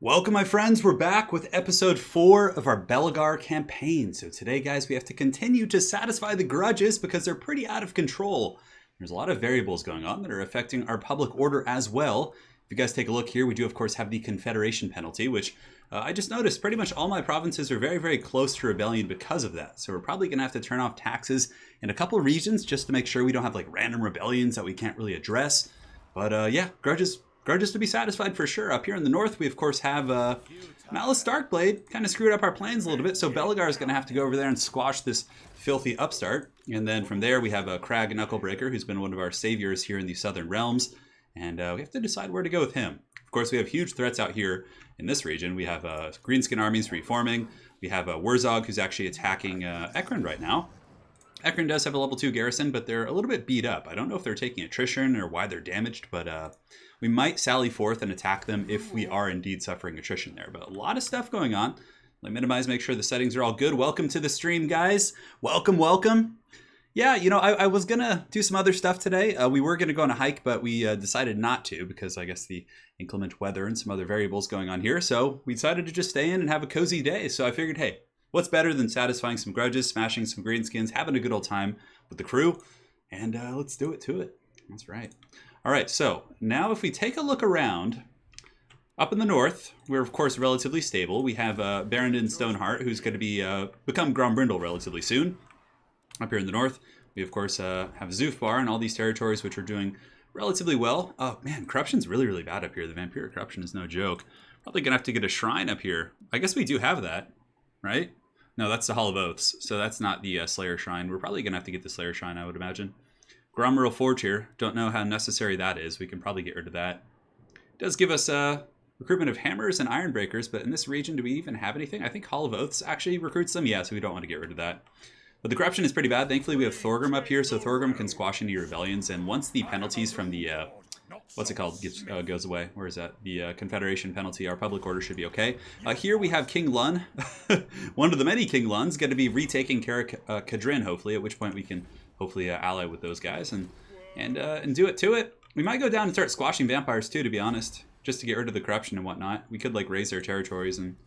Welcome, my friends. We're back with episode 4 of our Belegar campaign. So today, guys, we have to continue to satisfy the grudges because they're pretty out of control. There's a lot of variables going on that are affecting our public order as well. If you guys take a look here, we do, of course, have the confederation penalty, which I just noticed pretty much all my provinces are very, very close to rebellion because of that. So we're probably going to have to turn off taxes in a couple of regions just to make sure we don't have like random rebellions that we can't really address. But yeah, grudges to be satisfied for sure. Up here in the north, we of course have Malus Darkblade. Kind of screwed up our plans a little bit, so Belegar is going to have to go over there and squash this filthy upstart. And then from there, we have a Crag Knucklebreaker, who's been one of our saviors here in the Southern Realms. And we have to decide where to go with him. Of course, we have huge threats out here in this region. We have Greenskin armies reforming. We have Wurzog, who's actually attacking Ekrund right now. Ekrund does have a level 2 garrison, but they're a little bit beat up. I don't know if they're taking attrition or why they're damaged, but we might sally forth and attack them if we are indeed suffering attrition there. But a lot of stuff going on. Let me minimize, make sure the settings are all good. Welcome to the stream, guys. Welcome, welcome. Yeah, you know, I was going to do some other stuff today. We were going to go on a hike, but we decided not to because I guess the inclement weather and some other variables going on here. So we decided to just stay in and have a cozy day. So I figured, hey, what's better than satisfying some grudges, smashing some greenskins, having a good old time with the crew, and let's do it to it. That's right. All right, so now if we take a look around, up in the north, we're of course relatively stable. We have Barrendon Stoneheart, who's going to be become Grombrindle relatively soon. Up here in the north, we of course have Zufbar and all these territories which are doing relatively well. Oh man, corruption's really, really bad up here. The vampiric corruption is no joke. Probably going to have to get a shrine up here. I guess we do have that, right? No, that's the Hall of Oaths, so that's not the Slayer Shrine. We're probably going to have to get the Slayer Shrine, I would imagine. Gromrill Forge here. Don't know how necessary that is. We can probably get rid of that. It does give us recruitment of hammers and ironbreakers, but in this region, do we even have anything? I think Hall of Oaths actually recruits them. Yeah, so we don't want to get rid of that. But the corruption is pretty bad. Thankfully, we have Thorgrim up here, so Thorgrim can squash any rebellions. And once the penalties from the, what's it called, goes away. Where is that? The Confederation penalty, our public order should be okay. Here we have King Lun, one of the many King Luns, going to be retaking Carrick Cadrin, hopefully, at which point we can hopefully ally with those guys and do it to it. We might go down and start squashing vampires too, to be honest, just to get rid of the corruption and whatnot. We could like raise their territories, and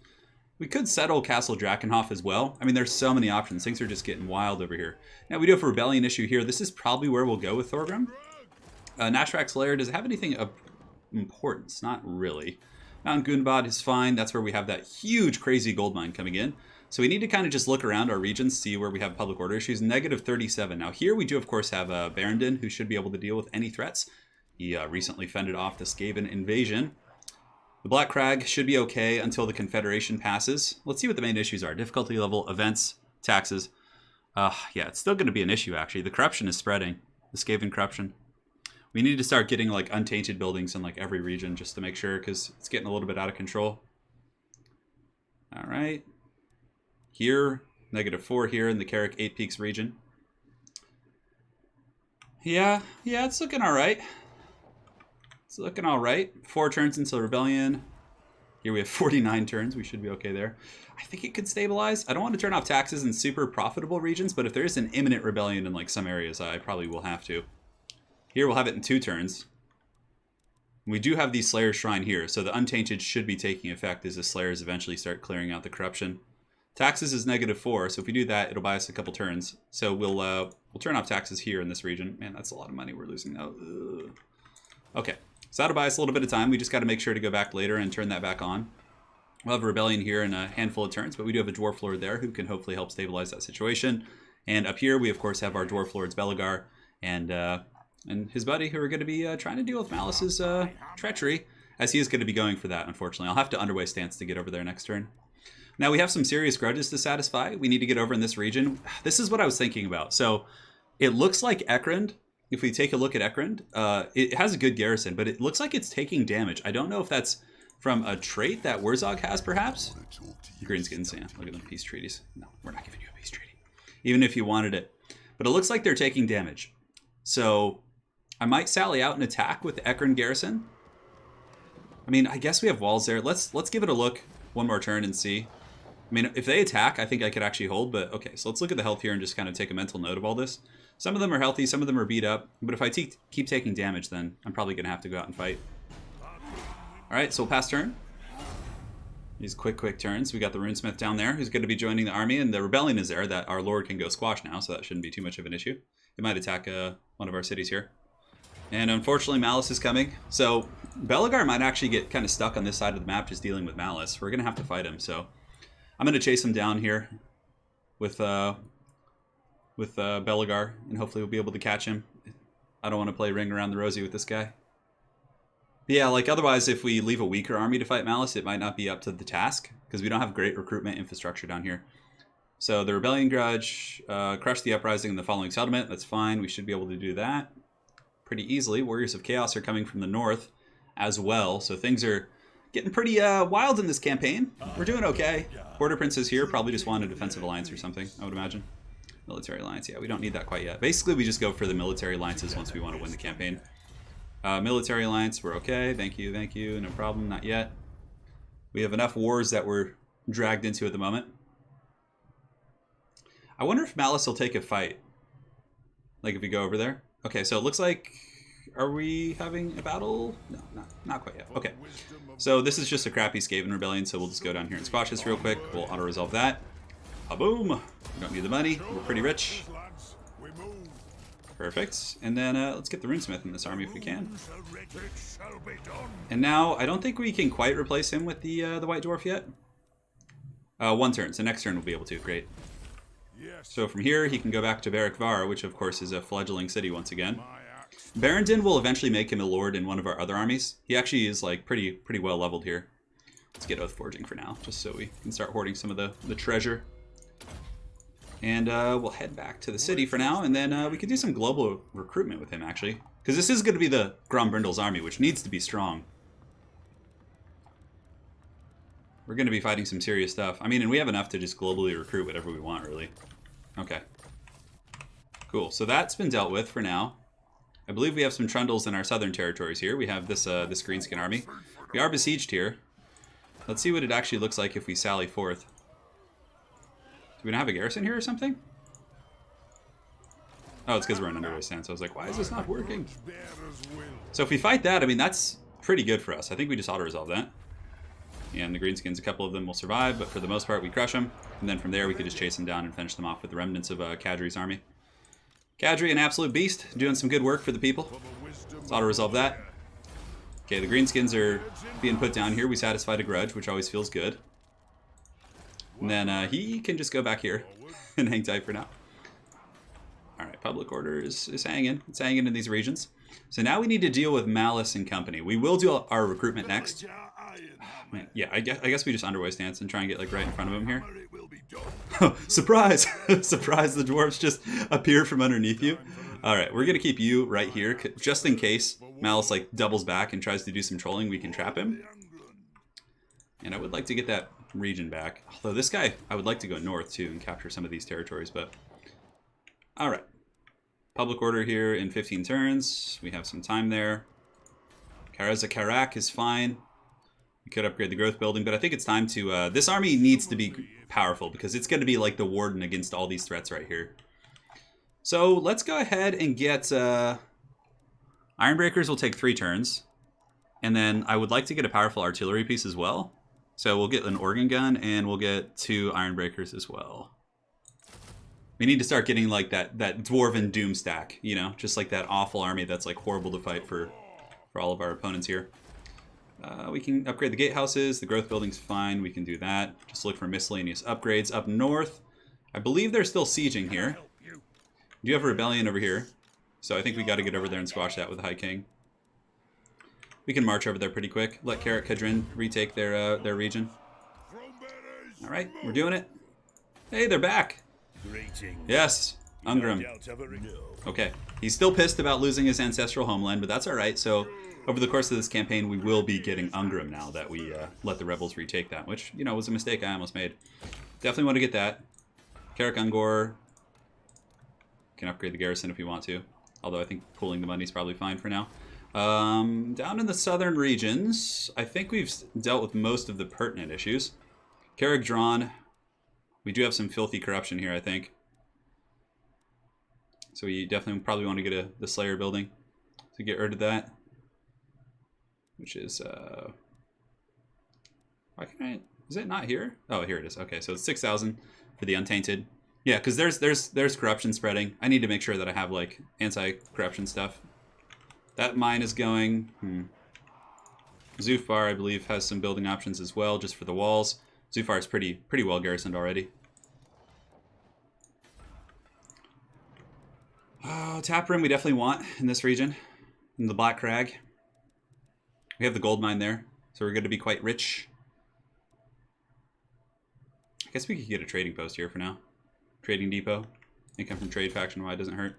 we could settle Castle Drakenhof as well. I mean, there's so many options. Things are just getting wild over here. Now, we do have a rebellion issue here. This is probably where we'll go with Thorgrim. Nashrak's Lair, does it have anything of importance? Not really. Mount Gunbad is fine. That's where we have that huge, crazy gold mine coming in. So we need to kind of just look around our regions, see where we have public order issues. -37. Now here we do, of course, have Barrendon, who should be able to deal with any threats. He recently fended off the Skaven invasion. The Black Crag should be okay until the Confederation passes. Let's see what the main issues are. Difficulty level, events, taxes. Yeah, it's still going to be an issue, actually. The corruption is spreading. The Skaven corruption. We need to start getting like untainted buildings in like every region just to make sure, because it's getting a little bit out of control. All right. Here, -4 here in the Carrick 8 Peaks region. Yeah, it's looking all right. It's looking all right. 4 turns until rebellion. Here we have 49 turns. We should be okay there. I think it could stabilize. I don't want to turn off taxes in super profitable regions, but if there is an imminent rebellion in like some areas, I probably will have to. Here we'll have it in 2 turns. We do have the Slayer Shrine here, so the Untainted should be taking effect as the Slayers eventually start clearing out the corruption. Taxes is -4, so if we do that, it'll buy us a couple turns. So we'll turn off taxes here in this region. Man, that's a lot of money we're losing now. Ugh. Okay, so that'll buy us a little bit of time. We just got to make sure to go back later and turn that back on. We'll have a rebellion here in a handful of turns, but we do have a Dwarf Lord there who can hopefully help stabilize that situation. And up here, we of course have our Dwarf Lords Belegar and his buddy, who are going to be trying to deal with Malus's treachery, as he is going to be going for that, unfortunately. I'll have to underway stance to get over there next turn. Now, we have some serious grudges to satisfy. We need to get over in this region. This is what I was thinking about. So, it looks like Ekrund, if we take a look at Ekrund, it has a good garrison, but it looks like it's taking damage. I don't know if that's from a trait that Wurzog has, perhaps. Greenskins, yeah, look at them peace treaties. No, we're not giving you a peace treaty, even if you wanted it. But it looks like they're taking damage. So, I might sally out and attack with the Ekrund garrison. I mean, I guess we have walls there. Let's give it a look one more turn and see. I mean, if they attack, I think I could actually hold, but okay, so let's look at the health here and just kind of take a mental note of all this. Some of them are healthy, some of them are beat up, but if I keep taking damage, then I'm probably going to have to go out and fight. All right, so we'll pass turn. these quick turns. We got the Runesmith down there who's going to be joining the army, and the rebellion is there that our lord can go squash now, so that shouldn't be too much of an issue. It might attack one of our cities here. And unfortunately, Malus is coming. So Belegar might actually get kind of stuck on this side of the map just dealing with Malus. We're going to have to fight him, so I'm going to chase him down here with Belegar, and hopefully we'll be able to catch him. I don't want to play ring around the rosy with this guy. But yeah, like otherwise, if we leave a weaker army to fight Malus, it might not be up to the task, because we don't have great recruitment infrastructure down here. So the Rebellion Grudge, crush the Uprising in the following settlement. That's fine. We should be able to do that pretty easily. Warriors of Chaos are coming from the north as well, so things are getting pretty wild in this campaign. We're doing okay. Border Princes here probably just want a defensive alliance or something, I would imagine. Military alliance, yeah, we don't need that quite yet. Basically, we just go for the military alliances once we want to win the campaign. Military alliance, we're okay. Thank you, no problem, not yet. We have enough wars that we're dragged into at the moment. I wonder if Malus will take a fight. Like if we go over there. Okay, so it looks like... Are we having a battle? No, not quite yet. Okay, so this is just a crappy Skaven rebellion, so we'll just go down here and squash this real quick. We'll auto-resolve that. Boom! We don't need the money. We're pretty rich. Perfect. And then let's get the Runesmith in this army if we can. And now, I don't think we can quite replace him with the White Dwarf yet. One turn, so next turn we'll be able to. Great. So from here, he can go back to Belegar, which of course is a fledgling city once again. Barrendin will eventually make him a lord in one of our other armies. He actually is like pretty well leveled here. Let's get Oath Forging for now, just so we can start hoarding some of the treasure. And we'll head back to the city for now, and then we could do some global recruitment with him, actually. Because this is going to be the Grombrindal's army, which needs to be strong. We're going to be fighting some serious stuff. I mean, and we have enough to just globally recruit whatever we want, really. Okay. Cool, so that's been dealt with for now. I believe we have some Trundles in our southern territories here. We have this Greenskin army. We are besieged here. Let's see what it actually looks like if we sally forth. Do we not have a garrison here or something? Oh, it's because we're in underway stance. So I was like, why is this not working? So if we fight that, I mean, that's pretty good for us. I think we just auto-resolve that. And the Greenskins, a couple of them will survive, but for the most part, we crush them. And then from there, we could just chase them down and finish them off with the remnants of Kadri's army. Kadri, an absolute beast, doing some good work for the people. Let's auto-resolve that. Okay, the Greenskins are being put down here. We satisfied a grudge, which always feels good. And then he can just go back here and hang tight for now. Alright, public order is hanging. It's hanging in these regions. So now we need to deal with Malus and company. We will do our recruitment next. Man, yeah, I guess we just underway stance and try and get like right in front of him here. Oh, surprise! Surprise, the dwarves just appear from underneath you. Alright, we're going to keep you right here, just in case Malus like doubles back and tries to do some trolling, we can trap him. And I would like to get that region back. Although this guy, I would like to go north too and capture some of these territories, but... Alright. Public order here in 15 turns. We have some time there. Karaza Karak is fine. We could upgrade the growth building, but I think it's time to... this army needs to be powerful because it's going to be like the warden against all these threats right here. So let's go ahead and get... Ironbreakers will take 3 turns. And then I would like to get a powerful artillery piece as well. So we'll get an organ gun and we'll get 2 Ironbreakers as well. We need to start getting like that dwarven doom stack, you know, just like that awful army that's like horrible to fight for all of our opponents here. We can upgrade the gatehouses. The growth building's fine. We can do that. Just look for miscellaneous upgrades up north. I believe they're still sieging here. We do have a rebellion over here, so I think we got to get over there and squash that with the High King. We can march over there pretty quick. Let Karak Kadrin retake their region. All right, we're doing it. Hey, they're back. Yes, Ungrim. Okay, he's still pissed about losing his ancestral homeland, but that's all right. So over the course of this campaign, we will be getting Ungrim now that we let the rebels retake that, which, you know, was a mistake I almost made. Definitely want to get that. Karak Ungor can upgrade the garrison if we want to, although I think pooling the money is probably fine for now. Down in the southern regions, I think we've dealt with most of the pertinent issues. Karak drawn. We do have some filthy corruption here, I think. So we definitely probably want to get the Slayer building to get rid of that. Which is... why can't I... Is it not here? Oh, here it is. Okay, so it's 6,000 for the Untainted. Yeah, because there's corruption spreading. I need to make sure that I have like anti-corruption stuff. That mine is going. Zufar, I believe, has some building options as well, just for the walls. Zufar is pretty well garrisoned already. Oh, tap room we definitely want in this region, in the Black Crag. We have the gold mine there, so we're going to be quite rich. I guess we could get a trading post here for now. Trading depot. Income from trade faction-wide doesn't hurt.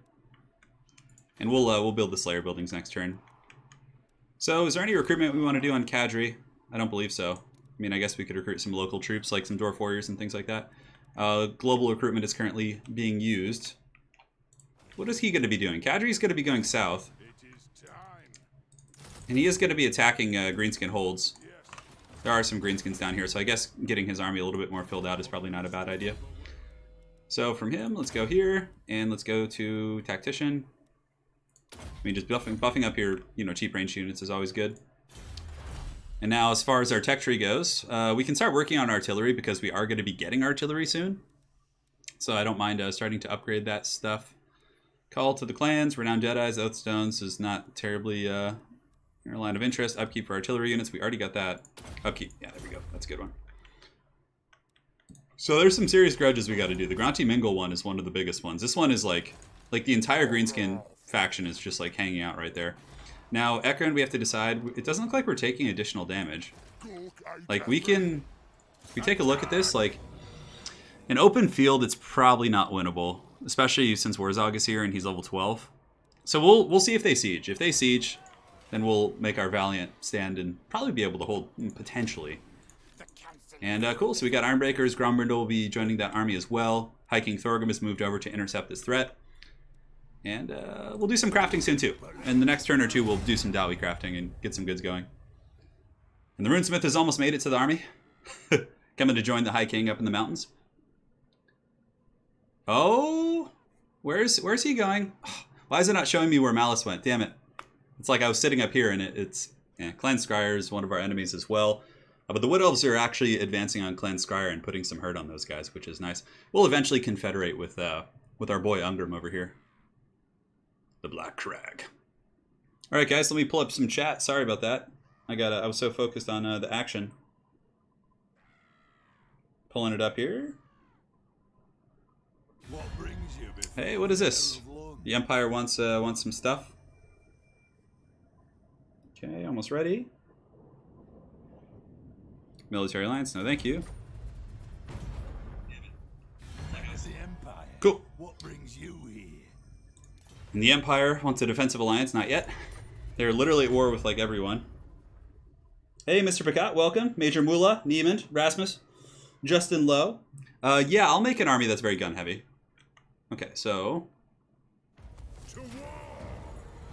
And we'll build the Slayer buildings next turn. So, is there any recruitment we want to do on Cadre? I don't believe so. I mean, I guess we could recruit some local troops, like some Dwarf Warriors and things like that. Global recruitment is currently being used. What is he going to be doing? Cadre's going to be going south. And he is going to be attacking Greenskin holds. There are some Greenskins down here, so I guess getting his army a little bit more filled out is probably not a bad idea. So from him, let's go here, and let's go to Tactician. I mean, just buffing up your, cheap range units is always good. And now, as far as our tech tree goes, we can start working on artillery because we are going to be getting artillery soon. So I don't mind starting to upgrade that stuff. Call to the clans, Renowned Jedi's, Oathstones is not terribly a line of interest. Upkeep for artillery units, we already got that. Upkeep, yeah, there we go. That's a good one. So there's some serious grudges we got to do. The Granti Mingle one is one of the biggest ones. This one is like the entire Greenskin faction is just like hanging out right there. Now, Ekron, we have to decide. It doesn't look like we're taking additional damage. Like, we take a look at this, like, in open field, it's probably not winnable, especially since Warzog is here and he's level 12. So we'll see if they siege. If they siege, then we'll make our Valiant stand and probably be able to hold, potentially. And cool, so we got Ironbreakers. Grombrindle will be joining that army as well. Hiking Thorgrim has moved over to intercept this threat. And we'll do some crafting soon too. And the next turn or two, we'll do some Dowie crafting and get some goods going. And the Runesmith has almost made it to the army. Coming to join the High King up in the mountains. Oh, where's he going? Why is it not showing me where Malus went? Damn it. It's like I was sitting up here and it's... Yeah, Clan Scryer is one of our enemies as well. But the Wood Elves are actually advancing on Clan Scryer and putting some hurt on those guys, which is nice. We'll eventually confederate with our boy Ungrim over here. The Black Crag. All right, guys, let me pull up some chat. Sorry about that. I was so focused on the action. Pulling it up here. Hey, what is this? The Empire wants some stuff. Okay, almost ready. Military alliance, no thank you. Cool. What brings you here? And the Empire wants a defensive alliance, not yet. They're literally at war with like everyone. Hey, Mr. Picat, welcome. Major Mula, Niemand, Rasmus, Justin Lowe. Yeah, I'll make an army that's very gun heavy. Okay, so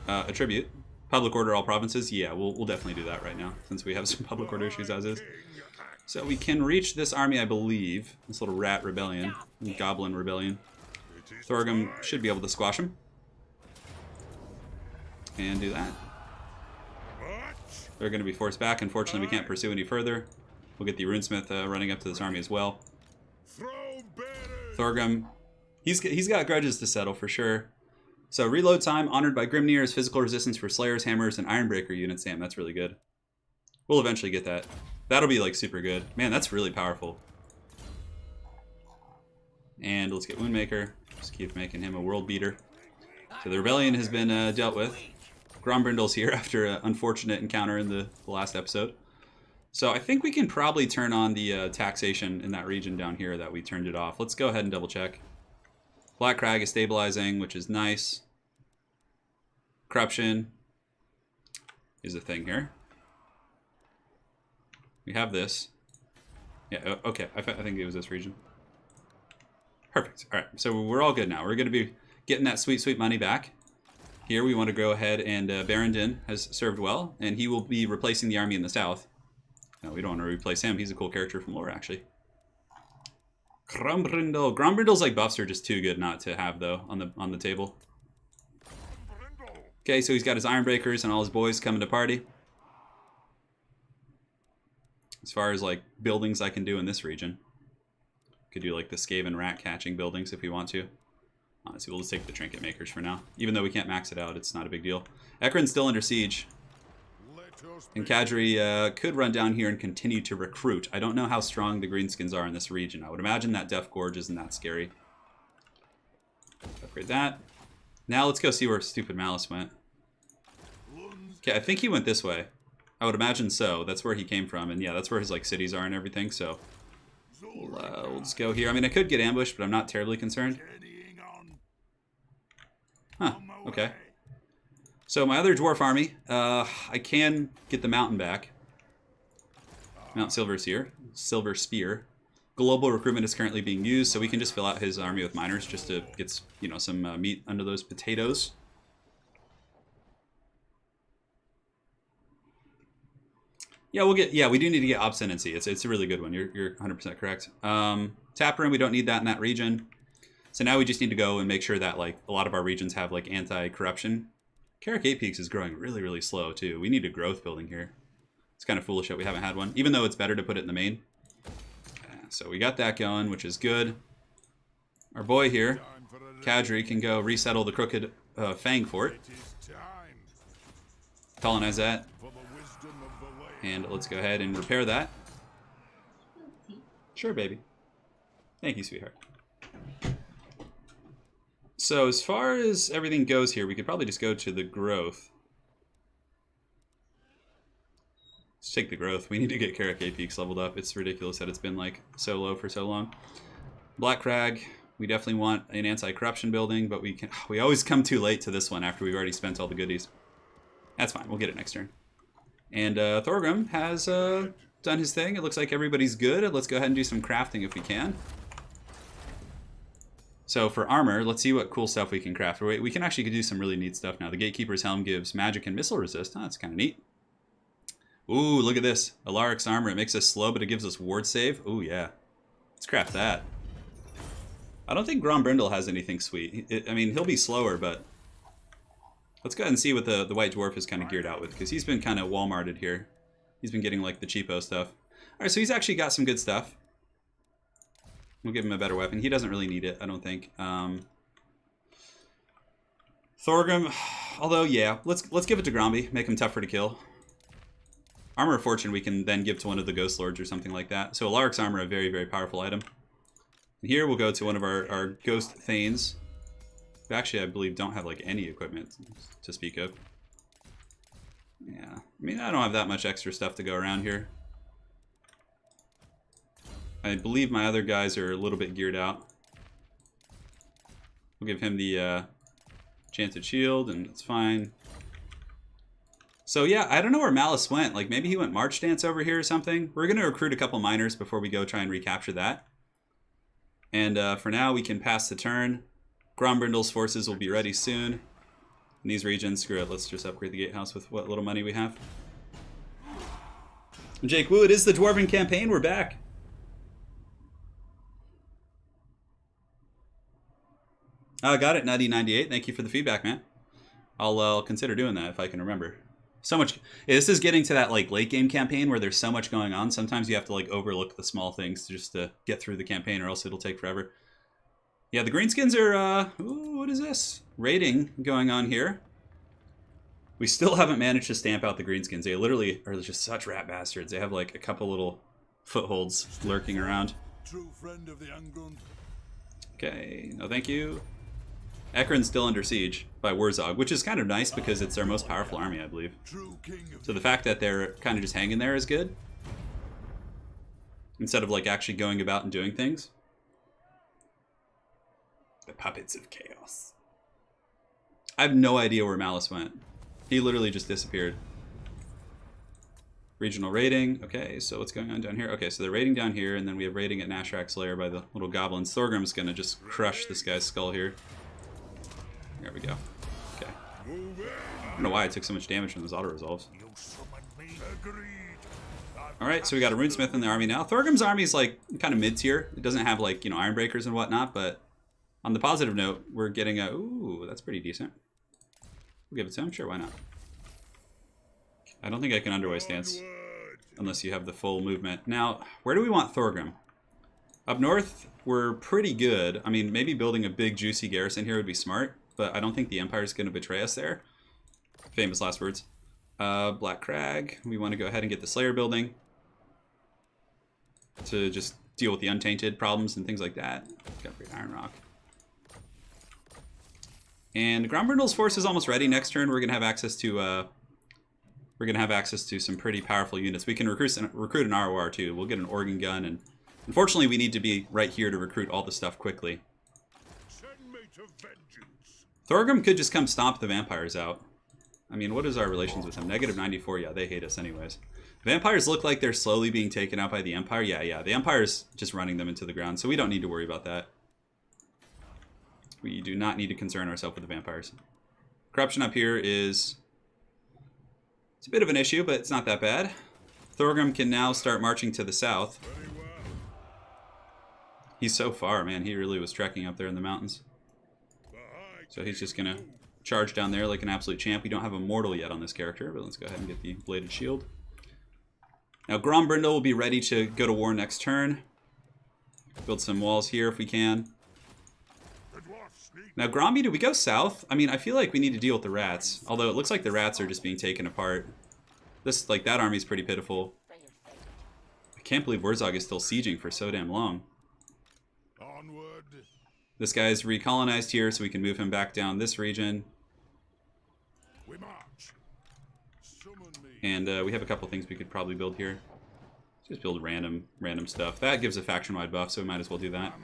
a tribute. Public order all provinces. Yeah, we'll definitely do that right now since we have some public order issues as is. So we can reach this army, I believe. This little rat rebellion, goblin rebellion. Thorgrim should be able to squash him. And do that. They're going to be forced back. Unfortunately, we can't pursue any further. We'll get the Runesmith running up to this army as well. Thorgrim, he's got grudges to settle for sure. So reload time, honored by Grimnir's physical resistance for Slayers, Hammers, and Ironbreaker units. Damn, that's really good. We'll eventually get that. That'll be like super good. Man, that's really powerful. And let's get Woundmaker. Just keep making him a world beater. So the rebellion has been dealt with. Grombrindle's here after an unfortunate encounter in the last episode. So I think we can probably turn on the taxation in that region down here that we turned it off. Let's go ahead and double check. Black Crag is stabilizing, which is nice. Corruption is a thing here. We have this. Yeah, okay, I think it was this region. Perfect. All right, so we're all good now. We're going to be getting that sweet, sweet money back. Here we want to go ahead and Barondin has served well, and he will be replacing the army in the south. No, we don't want to replace him. He's a cool character from lore, actually. Grombrindle. Grombrindle's like buffs are just too good not to have though on the table. Okay, so he's got his Ironbreakers and all his boys coming to party. as far as like buildings I can do in this region. Could do like the Skaven rat catching buildings if we want to. Honestly, we'll just take the trinket makers for now. Even though we can't max it out, it's not a big deal. Ekron's still under siege. And Kadri could run down here and continue to recruit. I don't know how strong the greenskins are in this region. I would imagine that Death Gorge isn't that scary. Upgrade that. Now let's go see where stupid Malus went. Okay, I think he went this way. I would imagine so. That's where he came from. And yeah, that's where his like cities are and everything. So we'll just go here. I mean, I could get ambushed, but I'm not terribly concerned. Huh, okay. So my other dwarf army, I can get the mountain back. Mount Silver Spear. Global recruitment is currently being used, so we can just fill out his army with miners just to get, you know, some meat under those potatoes. Yeah, we'll get. Yeah, we do need to get obstinacy. It's a really good one. You're 100% correct. Tap room, we don't need that in that region. So now we just need to go and make sure that like a lot of our regions have like anti-corruption. Carrick 8 Peaks is growing really, really slow too. We need a growth building here. It's kind of foolish that we haven't had one, even though it's better to put it in the main. So we got that going, which is good. Our boy here, Kadri, can go resettle the crooked Fang Fort. Colonize that. And let's go ahead and repair that. Sure, baby. Thank you, sweetheart. So as far as everything goes here, we could probably just go to the growth. Let's take the growth. We need to get Carrick 8 Peaks leveled up. It's ridiculous that it's been like so low for so long. Black Crag, we definitely want an anti-corruption building, but we always come too late to this one after we've already spent all the goodies. That's fine, we'll get it next turn. And Thorgrim has done his thing. It looks like everybody's good. Let's go ahead and do some crafting if we can. So for armor, let's see what cool stuff we can craft. We can actually do some really neat stuff now. The Gatekeeper's Helm gives magic and missile resist. Oh, that's kind of neat. Ooh, look at this. Alaric's armor. It makes us slow, but it gives us ward save. Ooh, yeah. Let's craft that. I don't think Grombrindle has anything sweet. I mean, he'll be slower, but let's go ahead and see what the White Dwarf is kind of geared out with, because he's been kind of Walmarted here. He's been getting like the cheapo stuff. All right, so he's actually got some good stuff. We'll give him a better weapon. He doesn't really need it, I don't think. Thorgrim, although, yeah, let's give it to Gromby. Make him tougher to kill. Armor of Fortune we can then give to one of the Ghost Lords or something like that. So Alaric's armor, a very, very powerful item. And here we'll go to one of our Ghost Thanes. Who actually, I believe, don't have like any equipment to speak of. Yeah, I mean, I don't have that much extra stuff to go around here. I believe my other guys are a little bit geared out. We'll give him the Enchanted Shield, and it's fine. So yeah, I don't know where Malus went. Like, maybe he went March Dance over here or something. We're going to recruit a couple miners before we go try and recapture that. And for now, we can pass the turn. Grombrindle's forces will be ready soon. In these regions, screw it. Let's just upgrade the gatehouse with what little money we have. Jake Woo, it is the Dwarven campaign. We're back. Got it, Nutty98. Thank you for the feedback, man. I'll consider doing that if I can remember. So much. Yeah, this is getting to that like late game campaign where there's so much going on. Sometimes you have to like overlook the small things just to get through the campaign, or else it'll take forever. Yeah, the greenskins are. Ooh, what is this? Raiding going on here. We still haven't managed to stamp out the greenskins. They literally are just such rat bastards. They have like a couple little footholds lurking around. True friend of the ungrown. Okay, no thank you. Ekron's still under siege by Wurzog, which is kind of nice because it's our most powerful army, I believe. So the fact that they're kind of just hanging there is good. Instead of like actually going about and doing things. The puppets of chaos. I have no idea where Malus went. He literally just disappeared. Regional raiding. Okay, so what's going on down here? Okay, so they're raiding down here, and then we have raiding at Nashrak's lair by the little goblins. Thorgrim's gonna just crush this guy's skull here. There we go. Okay. I don't know why I took so much damage from those auto-resolves. Alright, so we got a runesmith in the army now. Thorgrim's army is like kind of mid-tier. It doesn't have like, you know, Ironbreakers and whatnot, but on the positive note, we're getting a... Ooh, that's pretty decent. We'll give it to him. Sure, why not? I don't think I can underway stance. unless you have the full movement. Now, where do we want Thorgrim? Up north, we're pretty good. I mean, maybe building a big, juicy garrison here would be smart, but I don't think the Empire's going to betray us there. Famous last words. Black Crag. We want to go ahead and get the Slayer building to just deal with the Untainted problems and things like that. Got great Iron Rock. And Grombrindle's force is almost ready. Next turn, we're going to have access to some pretty powerful units. We can recruit an ROR too. We'll get an organ gun, and unfortunately, we need to be right here to recruit all the stuff quickly. Thorgrim could just come stomp the vampires out. I mean, what is our relations with them? -94. Yeah, they hate us anyways. Vampires look like they're slowly being taken out by the Empire. Yeah. The Empire's just running them into the ground, so we don't need to worry about that. We do not need to concern ourselves with the vampires. Corruption up here is... it's a bit of an issue, but it's not that bad. Thorgrim can now start marching to the south. He's so far, man. He really was trekking up there in the mountains. So he's just going to charge down there like an absolute champ. We don't have a mortal yet on this character, but let's go ahead and get the bladed shield. Now Grombrindle will be ready to go to war next turn. Build some walls here if we can. Now Gromby, do we go south? I mean, I feel like we need to deal with the rats. Although it looks like the rats are just being taken apart. This, like, that army's pretty pitiful. I can't believe Wurzog is still sieging for so damn long. This guy's recolonized here, so we can move him back down this region. And we have a couple things we could probably build here. Just build random stuff. That gives a faction-wide buff, so we might as well do that.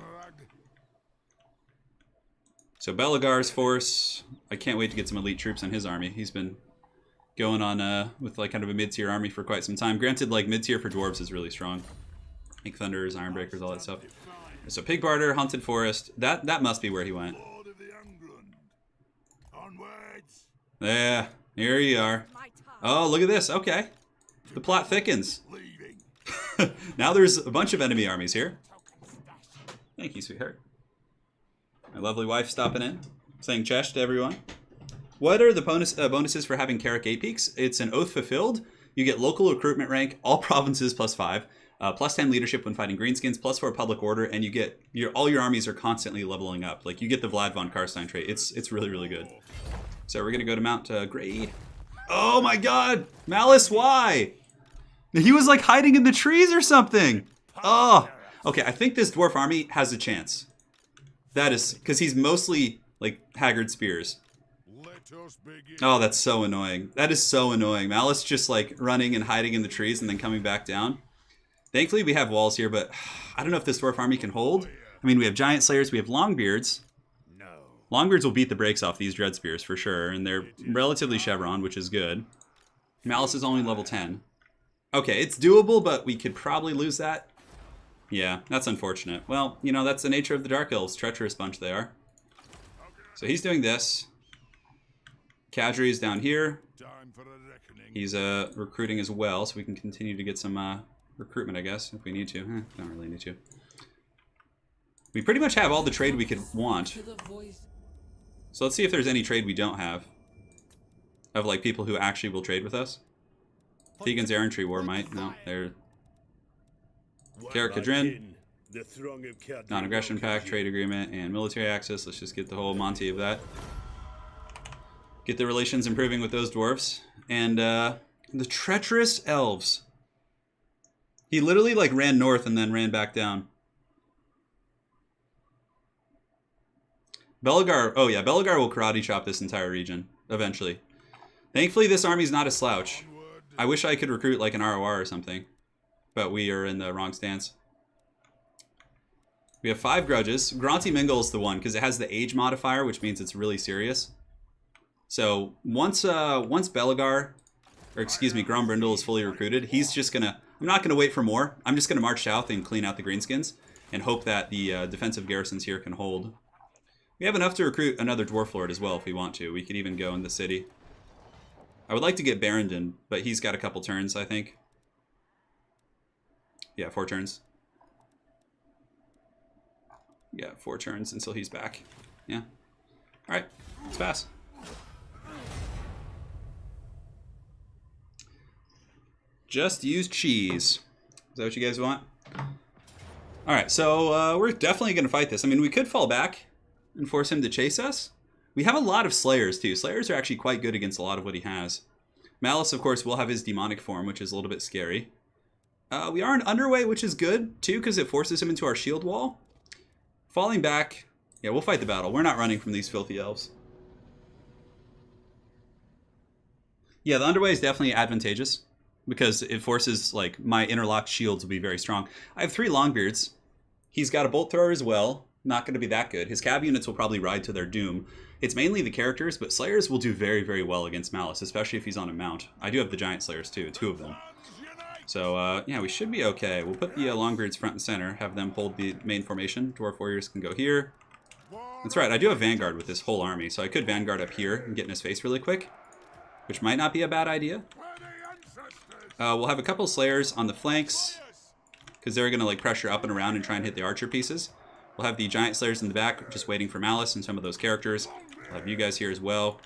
So Belegar's force, I can't wait to get some elite troops on his army. He's been going on with like kind of a mid-tier army for quite some time. Granted, like mid-tier for dwarves is really strong. Like Thunders, Ironbreakers, all that stuff. So Pig Barter, Haunted Forest, that must be where he went. Yeah, here you are. Oh, look at this. Okay. The plot thickens. Now there's a bunch of enemy armies here. Thank you, sweetheart. My lovely wife stopping in, saying chesh to everyone. What are the bonuses for having Carrick 8 peaks? It's an Oath Fulfilled. You get local recruitment rank, all provinces +5, +10 leadership when fighting greenskins, +4 public order, and you get all your armies are constantly leveling up. Like you get the Vlad von Karstein trait. It's really, really good. So we're gonna go to Mount Grey. Oh my God, Malus, why? He was like hiding in the trees or something. Oh, okay. I think this dwarf army has a chance. That is because he's mostly like haggard spears. Oh, that's so annoying. That is so annoying. Malus just like running and hiding in the trees and then coming back down. Thankfully, we have walls here, but I don't know if this dwarf army can hold. I mean, we have giant slayers, we have longbeards. Longbeards will beat the brakes off these dread spears for sure, and they're relatively chevron, which is good. Malus is only level 10. Okay, it's doable, but we could probably lose that. Yeah, that's unfortunate. Well, you know, that's the nature of the Dark Elves. Treacherous bunch they are. So he's doing this. Kadri is down here. He's recruiting as well, so we can continue to get some recruitment, I guess, if we need to. Don't really need to. We pretty much have all the trade we could want. So let's see if there's any trade we don't have. Of like people who actually will trade with us. Thegan's Errantry War might. No, they're... Carrick Kadrin. Non-aggression pact, trade agreement, and military access. Let's just get the whole Monty of that. Get the relations improving with those dwarves. And the treacherous elves. He literally like ran north and then ran back down. Belegar, oh yeah, Belegar will karate chop this entire region, eventually. Thankfully, this army's not a slouch. I wish I could recruit like an ROR or something, but we are in the wrong stance. We have 5 grudges. Grunty Mingle is the one, because it has the age modifier, which means it's really serious. So, once Belegar, or excuse me, Grombrindle is fully recruited, he's just gonna, I'm not gonna wait for more, I'm just gonna march south and clean out the greenskins, and hope that the defensive garrisons here can hold. We have enough to recruit another Dwarf Lord as well if we want to. We could even go in the city. I would like to get Barrendon, but he's got a couple turns, I think. Yeah, 4 turns. Yeah, 4 turns until he's back. Yeah. Alright, let's pass. just use cheese. Is that what you guys want? Alright, so we're definitely going to fight this. I mean, we could fall back and force him to chase us. We have a lot of Slayers, too. Slayers are actually quite good against a lot of what he has. Malus, of course, will have his demonic form, which is a little bit scary. We are an underweight, which is good, too, because it forces him into our shield wall. Falling back, yeah, we'll fight the battle. We're not running from these filthy elves. Yeah, the underweight is definitely advantageous, because it forces, like, my interlocked shields will be very strong. I have 3 Longbeards. He's got a bolt thrower as well. Not going to be that good. His cab units will probably ride to their doom. It's mainly the characters, but Slayers will do very, very well against Malus, especially if he's on a mount. I do have the Giant Slayers too, 2 of them. So, yeah, we should be okay. We'll put the Longbeards front and center, have them hold the main formation. Dwarf Warriors can go here. That's right, I do have Vanguard with this whole army, so I could Vanguard up here and get in his face really quick, which might not be a bad idea. We'll have a couple Slayers on the flanks, because they're going to like pressure up and around and try and hit the archer pieces. We'll have the Giant Slayers in the back, just waiting for Malus and some of those characters. We'll have you guys here as well.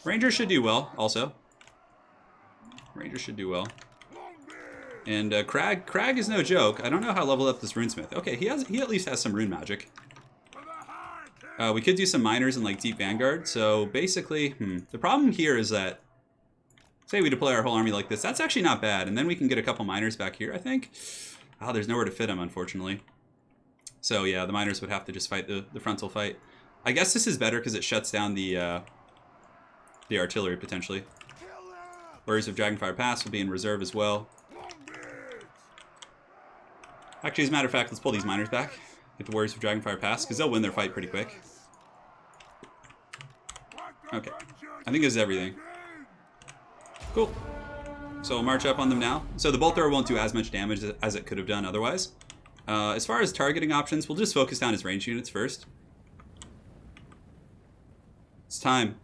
Rangers should do well, also. Rangers should do well. And Crag is no joke. I don't know how leveled up this runesmith. Okay, he at least has some rune magic. We could do some miners and like deep Vanguard. So basically, the problem here is that, say we deploy our whole army like this, that's actually not bad. And then we can get a couple miners back here, I think. Oh, there's nowhere to fit them, unfortunately. So yeah, the miners would have to just fight the frontal fight. I guess this is better because it shuts down the artillery, potentially. Warriors of Dragonfire Pass will be in reserve as well. Actually, as a matter of fact, let's pull these miners back. Get the Warriors of Dragonfire Pass, because they'll win their fight pretty quick. Okay. I think this is everything. Cool. So we'll march up on them now. So the bolt thrower won't do as much damage as it could have done otherwise. As far as targeting options, we'll just focus down his range units first. It's time.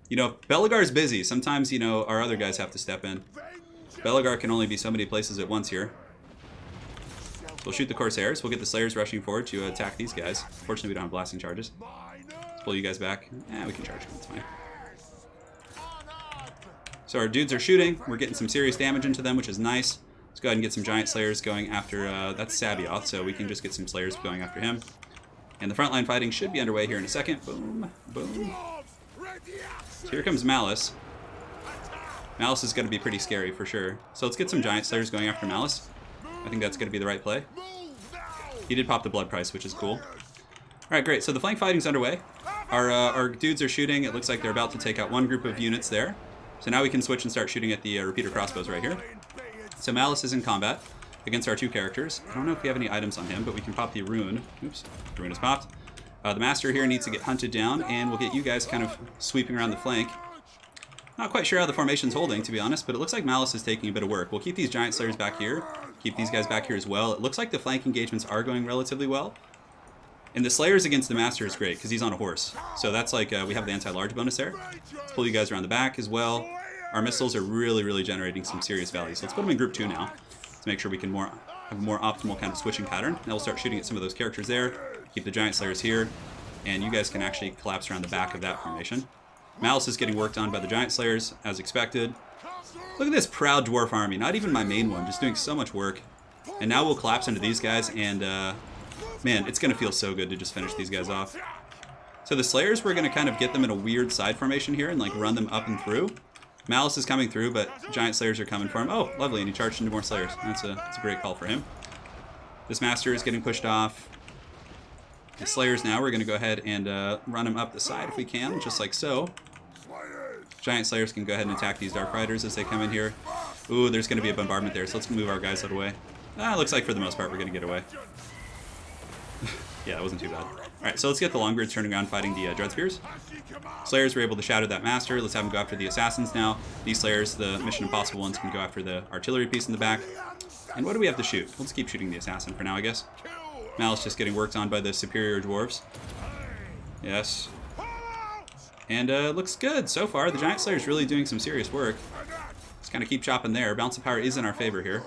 You know, Belegar's busy. Sometimes, you know, our other guys have to step in. Belegar can only be so many places at once here. We'll shoot the Corsairs. We'll get the Slayers rushing forward to attack these guys. Fortunately, we don't have blasting charges. Let's pull you guys back. We can charge them. That's fine. So our dudes are shooting. We're getting some serious damage into them, which is nice. Let's go ahead and get some Giant Slayers going after... that's Sabioth, so we can just get some Slayers going after him. And the frontline fighting should be underway here in a second. Boom. Boom. So here comes Malus. Malus is going to be pretty scary for sure. So let's get some Giant Slayers going after Malus. I think that's going to be the right play. He did pop the blood price, which is cool. Alright, great. So the flank fighting's underway. Our dudes are shooting. It looks like they're about to take out one group of units there. So now we can switch and start shooting at the repeater crossbows right here. So Malus is in combat against our 2 characters. I don't know if we have any items on him, but we can pop the rune. Oops, the rune is popped. The master here needs to get hunted down, and we'll get you guys kind of sweeping around the flank. Not quite sure how the formation's holding, to be honest, but it looks like Malus is taking a bit of work. We'll keep these Giant Slayers back here. Keep these guys back here as well. It looks like the flank engagements are going relatively well. And the Slayers against the Master is great, because he's on a horse. So that's like, we have the anti-large bonus there. Let's pull you guys around the back as well. Our missiles are really, really generating some serious value. So let's put them in group 2 now, to make sure we can have a more optimal kind of switching pattern. Now we'll start shooting at some of those characters there. Keep the Giant Slayers here. And you guys can actually collapse around the back of that formation. Malus is getting worked on by the Giant Slayers, as expected. Look at this proud dwarf army. Not even my main one, just doing so much work. And now we'll collapse into these guys, and man, it's going to feel so good to just finish these guys off. So the Slayers, we're going to kind of get them in a weird side formation here and like run them up and through. Malus is coming through, but Giant Slayers are coming for him. Oh, lovely, and he charged into more Slayers. That's a great call for him. This Master is getting pushed off. The Slayers now, we're going to go ahead and run him up the side if we can, just like so. Giant Slayers can go ahead and attack these Dark Riders as they come in here. Ooh, there's going to be a bombardment there, so let's move our guys out of the way. Looks like for the most part we're going to get away. Yeah, it wasn't too bad. Alright, so let's get the Longbeards turning around fighting the Dread Spears. Slayers were able to shatter that Master. Let's have them go after the Assassins now. These Slayers, the Mission Impossible ones, can go after the artillery piece in the back. And what do we have to shoot? Let's keep shooting the Assassin for now, I guess. Malus just getting worked on by the superior dwarves. Yes. And looks good so far. The Giant Slayer's really doing some serious work. Just kind of keep chopping there. Balance of power is in our favor here.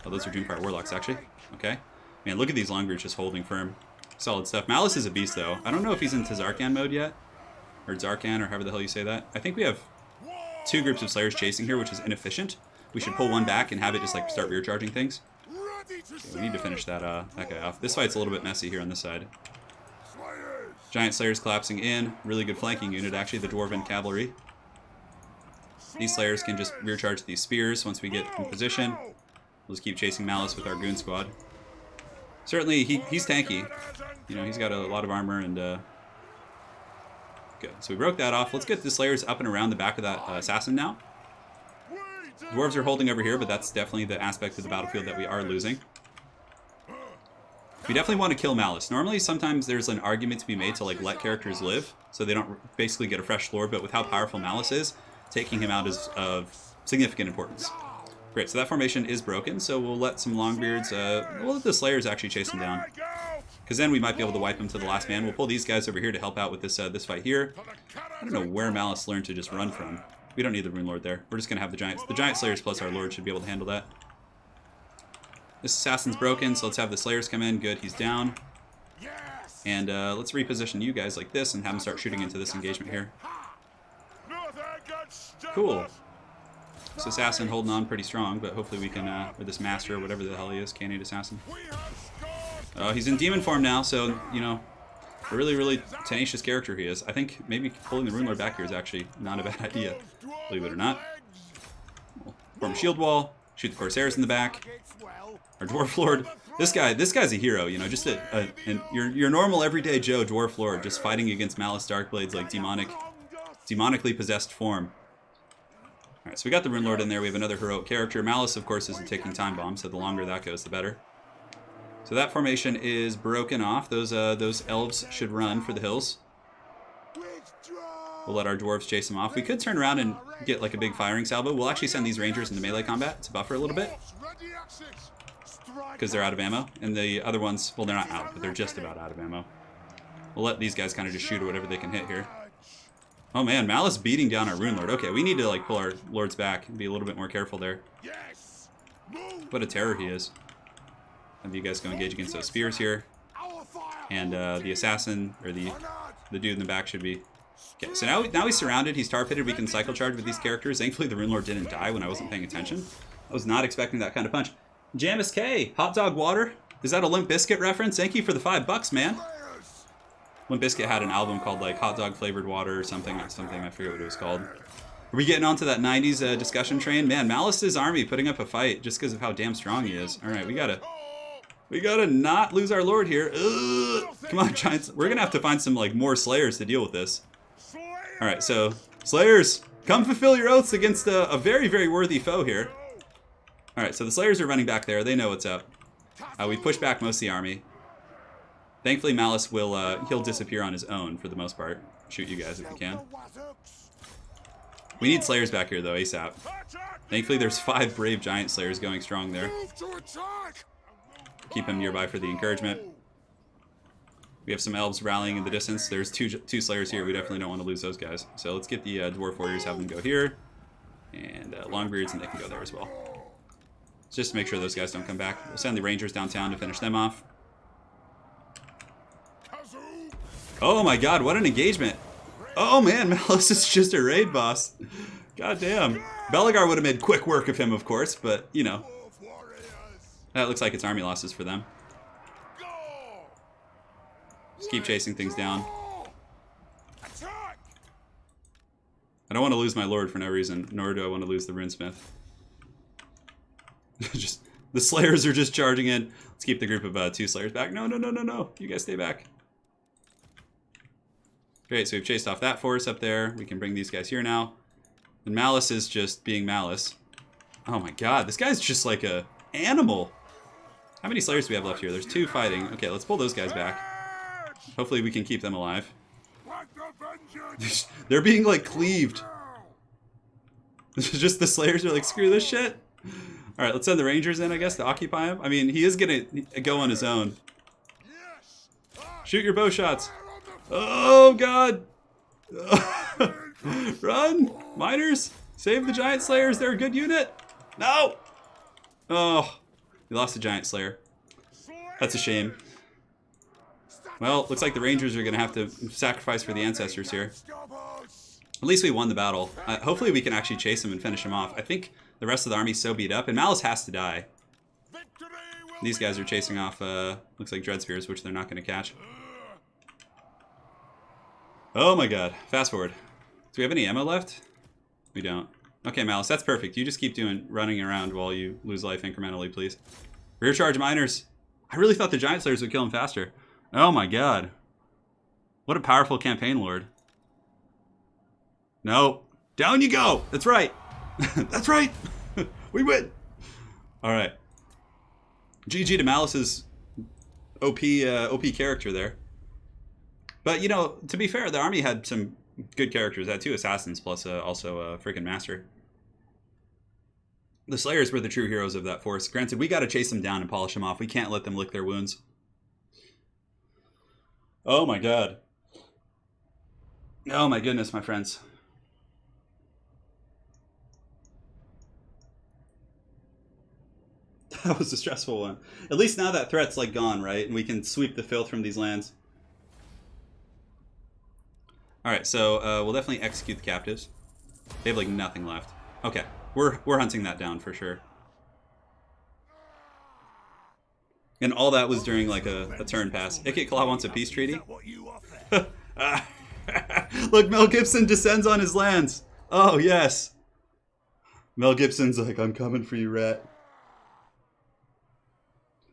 Oh, those are Doomfire Warlocks, actually. Okay. Man, look at these Longbeards just holding firm. Solid stuff. Malus is a beast, though. I don't know if he's in Tazarkan mode yet. Or Zarkan, or however the hell you say that. I think we have 2 groups of Slayers chasing here, which is inefficient. we should pull one back and have it just like start rear charging things. Okay, we need to finish that that guy off. This fight's a little bit messy here on this side. Giant Slayers collapsing in. Really good flanking unit, actually, the Dwarven Cavalry. These Slayers can just rear charge these spears once we get in position. We'll just keep chasing Malus with our Goon Squad. Certainly, he's tanky. You know, he's got a lot of armor and... Good. So we broke that off. Let's get the Slayers up and around the back of that Assassin now. Dwarves are holding over here, but that's definitely the aspect of the battlefield that we are losing. We definitely want to kill Malus. Normally, sometimes there's an argument to be made to like let characters live, so they don't basically get a fresh lore, but with how powerful Malus is, taking him out is of significant importance. Great, so that formation is broken, so we'll let some Longbeards, we'll let the Slayers actually chase him down. Because then we might be able to wipe him to the last man. We'll pull these guys over here to help out with this this fight here. I don't know where Malus learned to just run from. We don't need the Rune Lord there. We're just going to have the Giant Slayers plus our Lord should be able to handle that. This Assassin's broken, so let's have the Slayers come in. Good, he's down. And let's reposition you guys like this and have them start shooting into this engagement here. Cool. This Assassin holding on pretty strong, but hopefully we can, or this Master or whatever the hell he is, Canid Assassin. He's in demon form now, so, you know, a really, really tenacious character he is. I think maybe pulling the Rune Lord back here is actually not a bad idea, believe it or not. We'll form a shield wall, shoot the Corsairs in the back. Our Dwarf Lord, this guy's a hero, you know, just your normal everyday Joe Dwarf Lord, just fighting against Malus Darkblade's like demonically possessed form. Alright, so we got the Rune Lord in there, we have another heroic character. Malus, of course, is a ticking time bomb, so the longer that goes, the better. So that formation is broken off. Those elves should run for the hills. We'll let our dwarves chase them off. We could turn around and get like a big firing salvo. We'll actually send these rangers into melee combat to buffer a little bit. Because they're out of ammo. And the other ones, well, they're not out, but they're just about out of ammo. We'll let these guys kind of just shoot at whatever they can hit here. Oh man, Malus beating down our Rune Lord. Okay, we need to like pull our lords back and be a little bit more careful there. What a terror he is. Have you guys go engage against those spears here. And the assassin, or the dude in the back should be... Okay, so now he's surrounded, he's tar pitted, we can cycle charge with these characters. Thankfully the Rune Lord didn't die when I wasn't paying attention. I was not expecting that kind of punch. Jamis K, Hot Dog Water. Is that a Limp Bizkit reference? Thank you for the $5, man. Limp Bizkit had an album called like Hot Dog Flavored Water or something, I forget what it was called. Are we getting onto that 90s discussion train? Man, Malus's army putting up a fight just because of how damn strong he is. Alright, we gotta not lose our Lord here. Ugh. Come on, Giants. We're gonna have to find some like more Slayers to deal with this. Alright, so Slayers, come fulfill your oaths against a very, very worthy foe here. Alright, so the Slayers are running back there. They know what's up. We push back most of the army. Thankfully, Malus will he'll disappear on his own for the most part. Shoot you guys if we can. We need Slayers back here though, ASAP. Thankfully, there's 5 brave Giant Slayers going strong there. Keep him nearby for the encouragement. We have some elves rallying in the distance. There's two Slayers here. We definitely don't want to lose those guys. So let's get the Dwarf Warriors, have them go here. And Longbeards, and they can go there as well. Just to make sure those guys don't come back. We'll send the Rangers downtown to finish them off. Oh my god, what an engagement. Oh man, Malus is just a raid boss. God damn. Belegar would have made quick work of him, of course, but, you know. That looks like it's army losses for them. Just keep chasing things down. I don't want to lose my Lord for no reason, nor do I want to lose the Runesmith. Just the Slayers are just charging in. Let's keep the group of 2 Slayers back. No, no, no, no, no. You guys stay back. Great, so we've chased off that force up there. We can bring these guys here now. And Malus is just being Malus. Oh my god, this guy's just like a animal. How many Slayers do we have left here? There's 2 fighting. Okay, let's pull those guys back. Hopefully we can keep them alive. They're being like cleaved. Just the Slayers are like, screw this shit. Alright, let's send the Rangers in, I guess, to occupy him. I mean, he is gonna go on his own. Shoot your bow shots. Oh god! Run! Miners! Save the Giant Slayers, they're a good unit! No! Oh, we lost a Giant Slayer. That's a shame. Well, looks like the Rangers are gonna have to sacrifice for the ancestors here. At least we won the battle. Hopefully we can actually chase him and finish him off. I think the rest of the army's so beat up, and Malus has to die. These guys are chasing off, looks like Dread Spears, which they're not going to catch. Oh my god. Fast forward. Do we have any ammo left? We don't. Okay, Malus, that's perfect. You just keep running around while you lose life incrementally, please. Rear charge miners. I really thought the Giant Slayers would kill him faster. Oh my god. What a powerful campaign lord. No. Down you go! That's right! That's right! We win! Alright. GG to Malus's OP character there. But, you know, to be fair, the army had some good characters. It had 2 assassins plus also a freaking master. The Slayers were the true heroes of that force. Granted, we got to chase them down and polish them off. We can't let them lick their wounds. Oh my god. Oh my goodness, my friends. That was a stressful one. At least now that threat's like gone, right? And we can sweep the filth from these lands. Alright, so we'll definitely execute the captives. They have like nothing left. Okay, we're hunting that down for sure. And all that was during like a turn pass. Ikit Claw wants a peace treaty. Look, Mel Gibson descends on his lands. Oh, yes. Mel Gibson's like, I'm coming for you, rat.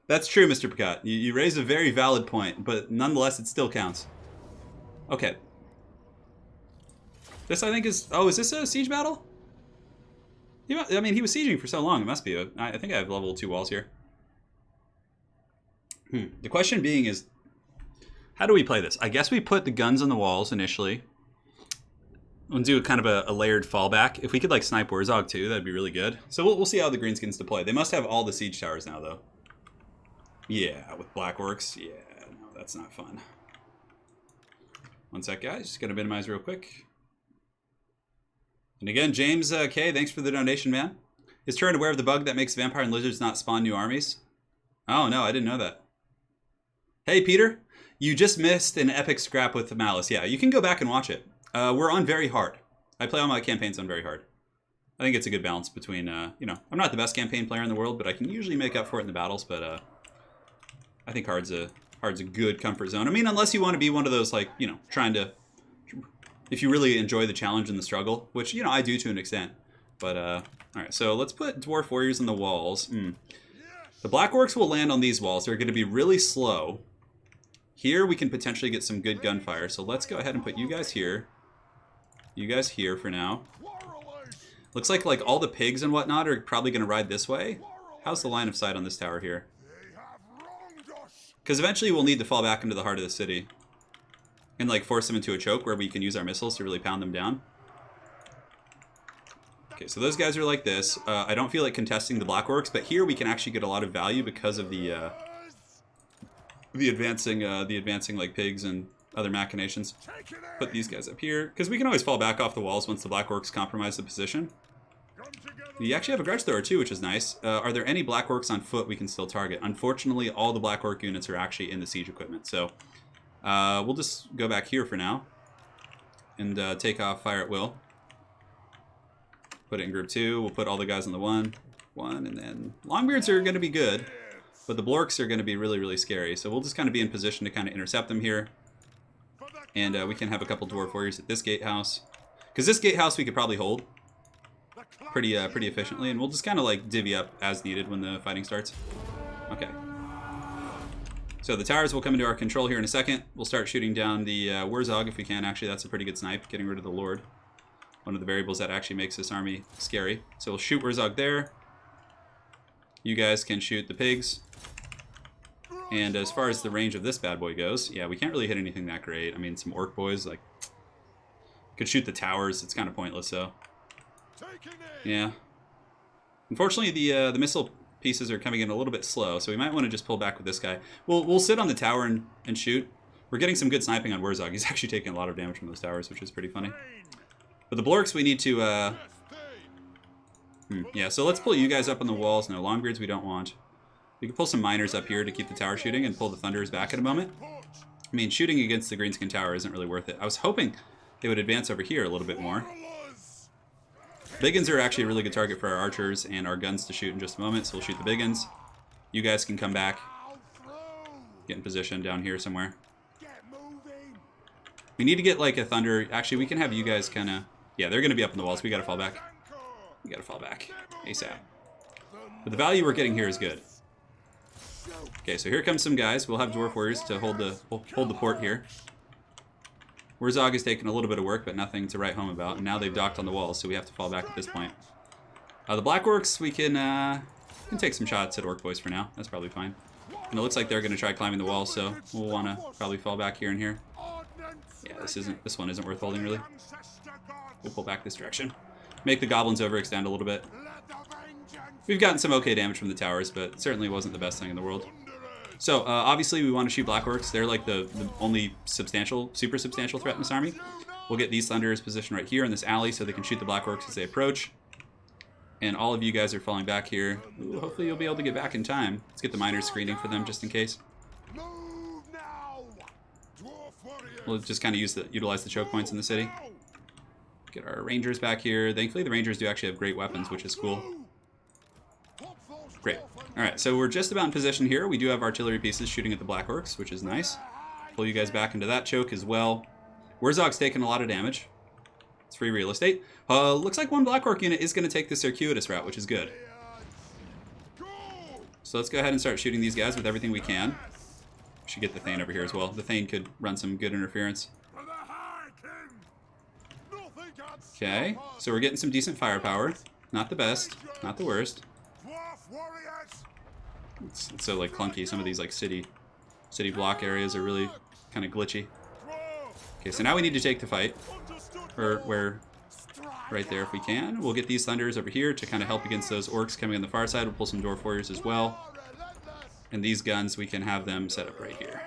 That's true, Mr. Picot. You raise a very valid point, but nonetheless, it still counts. Okay. This, I think, is... Oh, is this a siege battle? I mean, he was sieging for so long. It must be. I think I have level 2 walls here. The question being is, how do we play this? I guess we put the guns on the walls initially. We'll do kind of a layered fallback. If we could, like, snipe Warzog, too, that'd be really good. So we'll see how the Greenskins deploy. They must have all the siege towers now, though. Yeah, with Black Orcs. Yeah, no, that's not fun. One sec, guys. Just gonna minimize real quick. And again, James K, thanks for the donation, man. Is Turin aware of the bug that makes vampire and lizards not spawn new armies? Oh, no, I didn't know that. Hey, Peter. You just missed an epic scrap with Malus. Yeah, you can go back and watch it. We're on very hard. I play all my campaigns on very hard. I think it's a good balance between, you know, I'm not the best campaign player in the world, but I can usually make up for it in the battles, but, I think hard's a good comfort zone. I mean, unless you want to be one of those, like, you know, trying to... If you really enjoy the challenge and the struggle, which, you know, I do to an extent. But, alright, so let's put Dwarf Warriors on the walls. The Black Orcs will land on these walls. They're going to be really slow. Here, we can potentially get some good gunfire. So let's go ahead and put you guys here. You guys here for now. Looks like all the pigs and whatnot are probably going to ride this way. How's the line of sight on this tower here? Because eventually we'll need to fall back into the heart of the city. And, like, force them into a choke where we can use our missiles to really pound them down. Okay, so those guys are like this. I don't feel like contesting the Black Orcs, but here we can actually get a lot of value because of the advancing like pigs and other machinations. Put these guys up here because we can always fall back off the walls once the Black Orcs compromise the position. We actually have a grudge thrower too, which is nice. Are there any Black Orcs on foot we can still target? Unfortunately, all the Black Orc units are actually in the siege equipment, so we'll just go back here for now and take off fire at will. Put it in group 2. We'll put all the guys on the 1, and then Longbeards are going to be good, but the Blorks are going to be really, really scary. So we'll just kind of be in position to kind of intercept them here, and we can have a couple Dwarf Warriors at this gatehouse, because this gatehouse we could probably hold pretty efficiently, and we'll just kind of like divvy up as needed when the fighting starts. Okay. So the towers will come into our control here in a second. We'll start shooting down the Warzog if we can. Actually, that's a pretty good snipe, getting rid of the Lord. One of the variables that actually makes this army scary. So we'll shoot Warzog there. You guys can shoot the pigs. And as far as the range of this bad boy goes, yeah, we can't really hit anything that great. I mean, some Orc boys, like, could shoot the towers. It's kind of pointless, though. Yeah. Unfortunately, the missile pieces are coming in a little bit slow, so we might want to just pull back with this guy. We'll sit on the tower and shoot. We're getting some good sniping on Warzog. He's actually taking a lot of damage from those towers, which is pretty funny. But the Blorks, we need to... Yeah, so let's pull you guys up on the walls. No, Longbeards we don't want. We can pull some miners up here to keep the tower shooting and pull the Thunderers back in a moment. I mean, shooting against the Greenskin Tower isn't really worth it. I was hoping they would advance over here a little bit more. Biggins are actually a really good target for our archers and our guns to shoot in just a moment, so we'll shoot the Biggins. You guys can come back. Get in position down here somewhere. We need to get like a thunder. Actually, we can have you guys kind of... Yeah, they're going to be up on the walls. We got to fall back. We got to fall back ASAP. But the value we're getting here is good. Okay, so here comes some guys. We'll have Dwarf Warriors to hold the port here. Warzog has taken a little bit of work, but nothing to write home about. And now they've docked on the walls, so we have to fall back at this point. The Black Orcs, we can take some shots at Orc Boys for now. That's probably fine. And it looks like they're going to try climbing the wall, so we'll want to probably fall back here and here. Yeah, this one isn't worth holding, really. We'll pull back this direction. Make the Goblins overextend a little bit. We've gotten some okay damage from the towers, but certainly wasn't the best thing in the world. So, obviously we want to shoot Black Orcs. They're like the only super substantial threat in this army. We'll get these Thunders positioned right here in this alley so they can shoot the Black Orcs as they approach. And all of you guys are falling back here. Ooh, hopefully you'll be able to get back in time. Let's get the miners screening for them just in case. We'll just kind of utilize the choke points in the city. Get our Rangers back here. Thankfully the Rangers do actually have great weapons, which is cool. Great. Alright, so we're just about in position here. We do have artillery pieces shooting at the Black Orcs, which is nice. Pull you guys back into that choke as well. Wurzog's taking a lot of damage. It's free real estate. Looks like one Black Orc unit is going to take the circuitous route, which is good. So let's go ahead and start shooting these guys with everything we can. We should get the Thane over here as well. The Thane could run some good interference. Okay, so we're getting some decent firepower. Not the best, not the worst. It's so like clunky. Some of these like city block areas are really kind of glitchy. Okay, so now we need to take the fight. Or where, right there if we can. We'll get these Thunders over here to kind of help against those Orcs coming on the far side. We'll pull some Dwarf Warriors as well. And these guns, we can have them set up right here.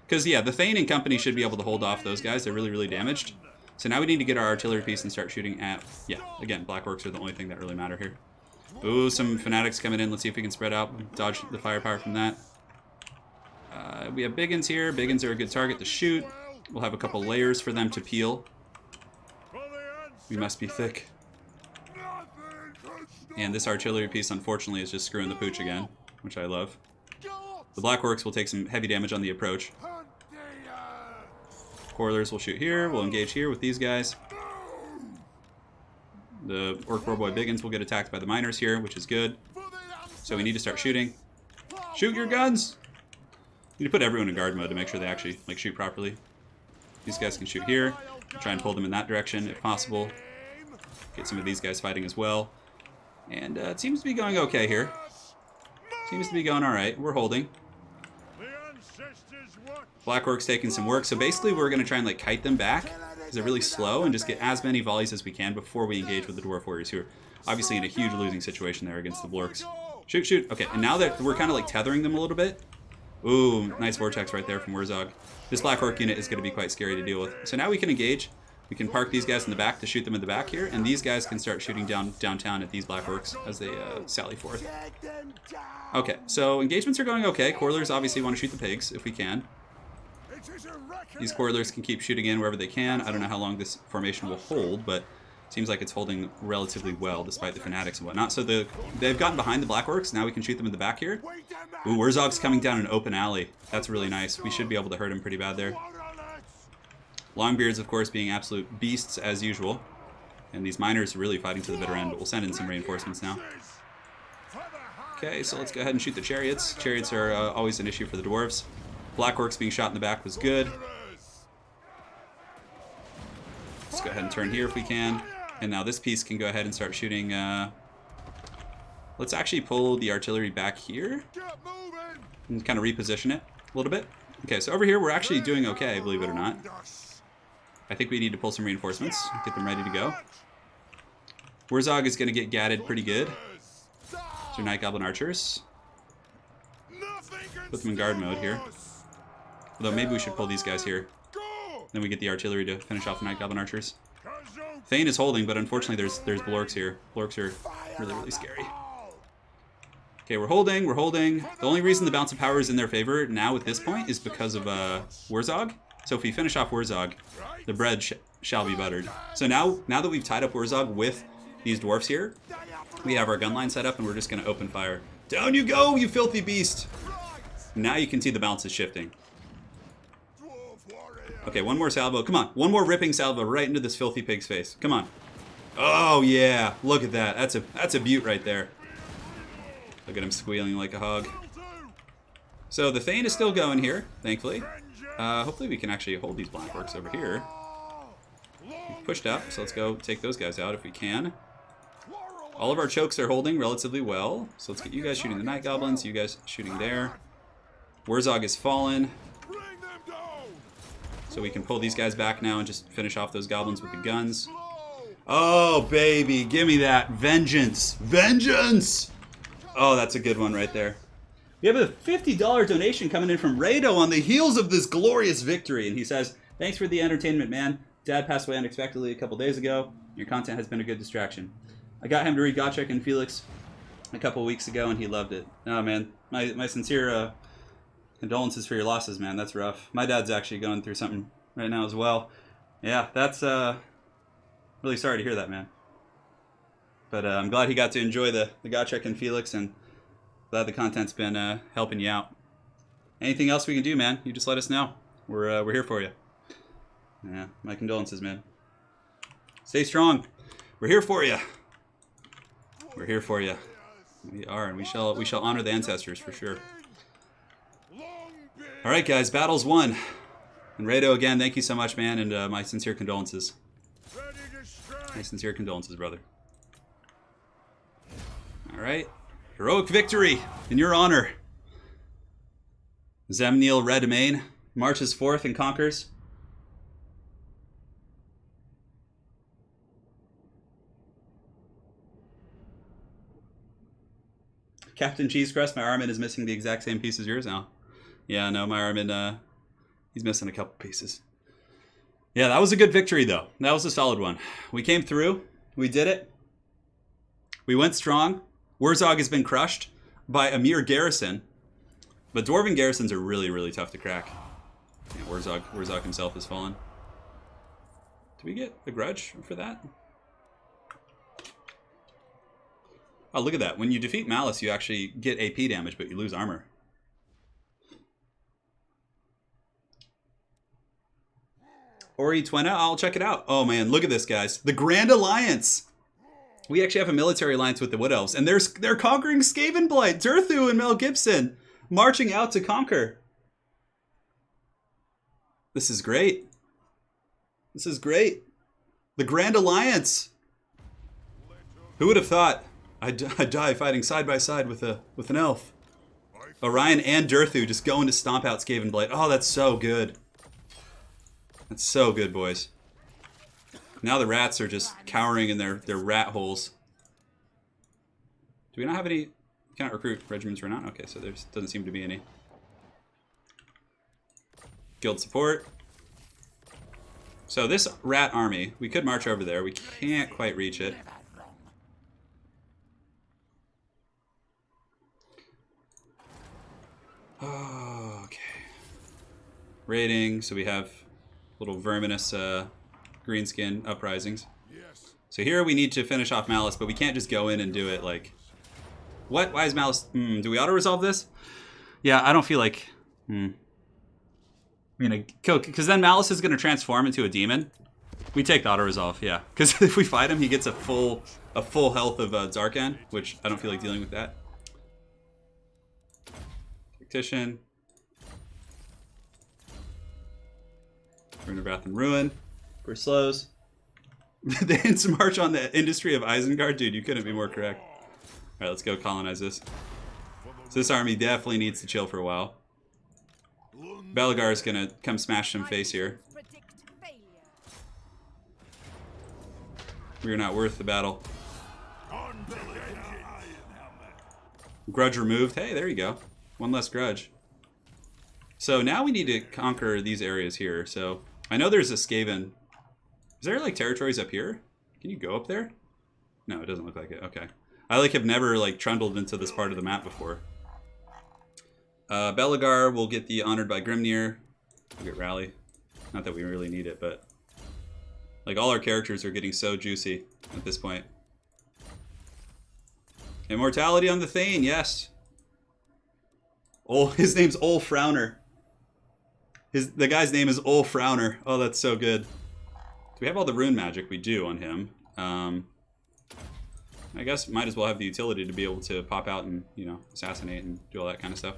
Because yeah, the Thane and company should be able to hold off those guys. They're really, really damaged. So now we need to get our artillery piece and start shooting at, yeah, again, Black Orcs are the only thing that really matter here. Ooh, some Fanatics coming in. Let's see if we can spread out, dodge the firepower from that. We have Biggins here. Biggins are a good target to shoot. We'll have a couple layers for them to peel. We must be thick. And this artillery piece, unfortunately, is just screwing the pooch again, which I love. The Black Orcs will take some heavy damage on the approach. Coilers will shoot here. We'll engage here with these guys. The Orc Boy Biggins will get attacked by the miners here, which is good. So we need to start shooting. Shoot your guns! You need to put everyone in guard mode to make sure they actually like shoot properly. These guys can shoot here. Try and pull them in that direction if possible. Get some of these guys fighting as well. And it seems to be going okay here. Seems to be going alright. We're holding. Black Orc's taking some work. So basically we're going to try and like kite them back because they're really slow and just get as many volleys as we can before we engage with the Dwarf Warriors, who are obviously in a huge losing situation there against the Blorks. Shoot, shoot. Okay, and now that we're kind of like tethering them a little bit. Ooh, nice vortex right there from Wurzog. This Black Orc unit is going to be quite scary to deal with. So now we can engage. We can park these guys in the back to shoot them in the back here, and these guys can start shooting downtown at these Black Orcs as they sally forth. Okay, so engagements are going okay. Coilers obviously want to shoot the pigs if we can. These Coilers can keep shooting in wherever they can. I don't know how long this formation will hold, but it seems like it's holding relatively well despite the Fanatics and whatnot. So they've gotten behind the Black Orcs. Now we can shoot them in the back here. Ooh, Wurzog's coming down an open alley. That's really nice. We should be able to hurt him pretty bad there. Longbeards, of course, being absolute beasts as usual. And these miners are really fighting to the bitter end, but we'll send in some reinforcements now. Okay, so let's go ahead and shoot the Chariots. Chariots are always an issue for the Dwarves. Black Orcs being shot in the back was good. Let's go ahead and turn here if we can. And now this piece can go ahead and start shooting. Let's actually pull the artillery back here and kind of reposition it a little bit. Okay, so over here we're actually doing okay, believe it or not. I think we need to pull some reinforcements, get them ready to go. Wurzog is going to get gatted pretty good. So Night Goblin Archers. Put them in guard mode here. Although maybe we should pull these guys here. Then we get the artillery to finish off the Night Goblin Archers. Thane is holding, but unfortunately there's Blorks here. Blorks are really, really scary. Okay, we're holding. The only reason the Bounce of Power is in their favor now at this point is because of Wurzog. So if we finish off Wurzog, the bread shall be buttered. So now that we've tied up Wurzog with these dwarfs here, we have our gun line set up and we're just going to open fire. Down you go, you filthy beast! Now you can see the balance is shifting. Okay, one more salvo. Come on, one more ripping salvo right into this filthy pig's face. Come on. Oh yeah, look at that. That's a beaut right there. Look at him squealing like a hog. So the Thane is still going here, thankfully. Hopefully we can actually hold these black orcs over here. We've pushed up, so let's go take those guys out if we can. All of our chokes are holding relatively well. So let's get you guys shooting the night goblins, you guys shooting there. Wurzog is fallen. So we can pull these guys back now and just finish off those goblins with the guns. Oh, baby, give me that. Vengeance. Vengeance! Oh, that's a good one right there. We have a $50 donation coming in from Rado on the heels of this glorious victory. And he says, thanks for the entertainment, man. Dad passed away unexpectedly a couple days ago. Your content has been a good distraction. I got him to read Gottschalk and Felix a couple weeks ago, and he loved it. Oh, man. My sincere condolences for your losses, man. That's rough. My dad's actually going through something right now as well. Yeah, that's really sorry to hear that, man. But I'm glad he got to enjoy the Gottschalk and Felix, and glad the content's been helping you out. Anything else we can do, man, you just let us know. We're here for you. Yeah, my condolences, man. Stay strong. We're here for you. We're here for you. We are, and we shall honor the ancestors for sure. All right, guys, battle's won. And Rado, again, thank you so much, man, and my sincere condolences. My sincere condolences, brother. All right, heroic victory in your honor. Zemniel Redmain marches forth and conquers. Captain Cheesecrust, my Armin is missing the exact same piece as yours now. Yeah, no, my Armin, he's missing a couple pieces. Yeah, that was a good victory, though. That was a solid one. We came through. We did it. We went strong. Wurzog has been crushed by a mere garrison. But Dwarven garrisons are really, really tough to crack. Yeah, Wurzog himself has fallen. Do we get a grudge for that? Oh, look at that. When you defeat Malus, you actually get AP damage, but you lose armor. Ori Twena, I'll check it out. Oh, man, look at this, guys. The Grand Alliance. We actually have a military alliance with the Wood Elves, and they're conquering Skavenblight. Durthu and Mel Gibson marching out to conquer. This is great. This is great. The Grand Alliance. Who would have thought I'd die fighting side by side with an elf? Orion and Durthu just going to stomp out Skavenblight. Oh, that's so good. That's so good, boys. Now the rats are just cowering in their rat holes. Do we not have any? Cannot recruit regiments right now? Okay, so there doesn't seem to be any. Guild support. So this rat army, we could march over there. We can't quite reach it. Oh, okay. Raiding, so we have little verminous greenskin uprisings. So here we need to finish off Malus, but we can't just go in and do it like... What? Why is Malus... do we auto-resolve this? Yeah, I don't feel like... Because then Malus is going to transform into a demon. We take the auto-resolve, yeah. Because if we fight him, he gets a full health of Zarkan, which I don't feel like dealing with that. Tactician. We're in Wrath and Ruin. For slows. The instant march on the industry of Isengard? Dude, you couldn't be more correct. Alright, let's go colonize this. So this army definitely needs to chill for a while. Belegar is going to come smash some face here. We are not worth the battle. Grudge removed. Hey, there you go. One less grudge. So now we need to conquer these areas here. So I know there's a Skaven. Is there like territories up here? Can you go up there? No, it doesn't look like it. Okay. I like have never like trundled into this part of the map before. Belegar will get the Honored by Grimnir. We'll get Rally. Not that we really need it, but like all our characters are getting so juicy at this point. Immortality on the Thane, yes. Oh, his name's Ol Frowner. The guy's name is Ol Frowner. Oh, that's so good. Do we have all the rune magic? We do on him. I guess might as well have the utility to be able to pop out and, you know, assassinate and do all that kind of stuff.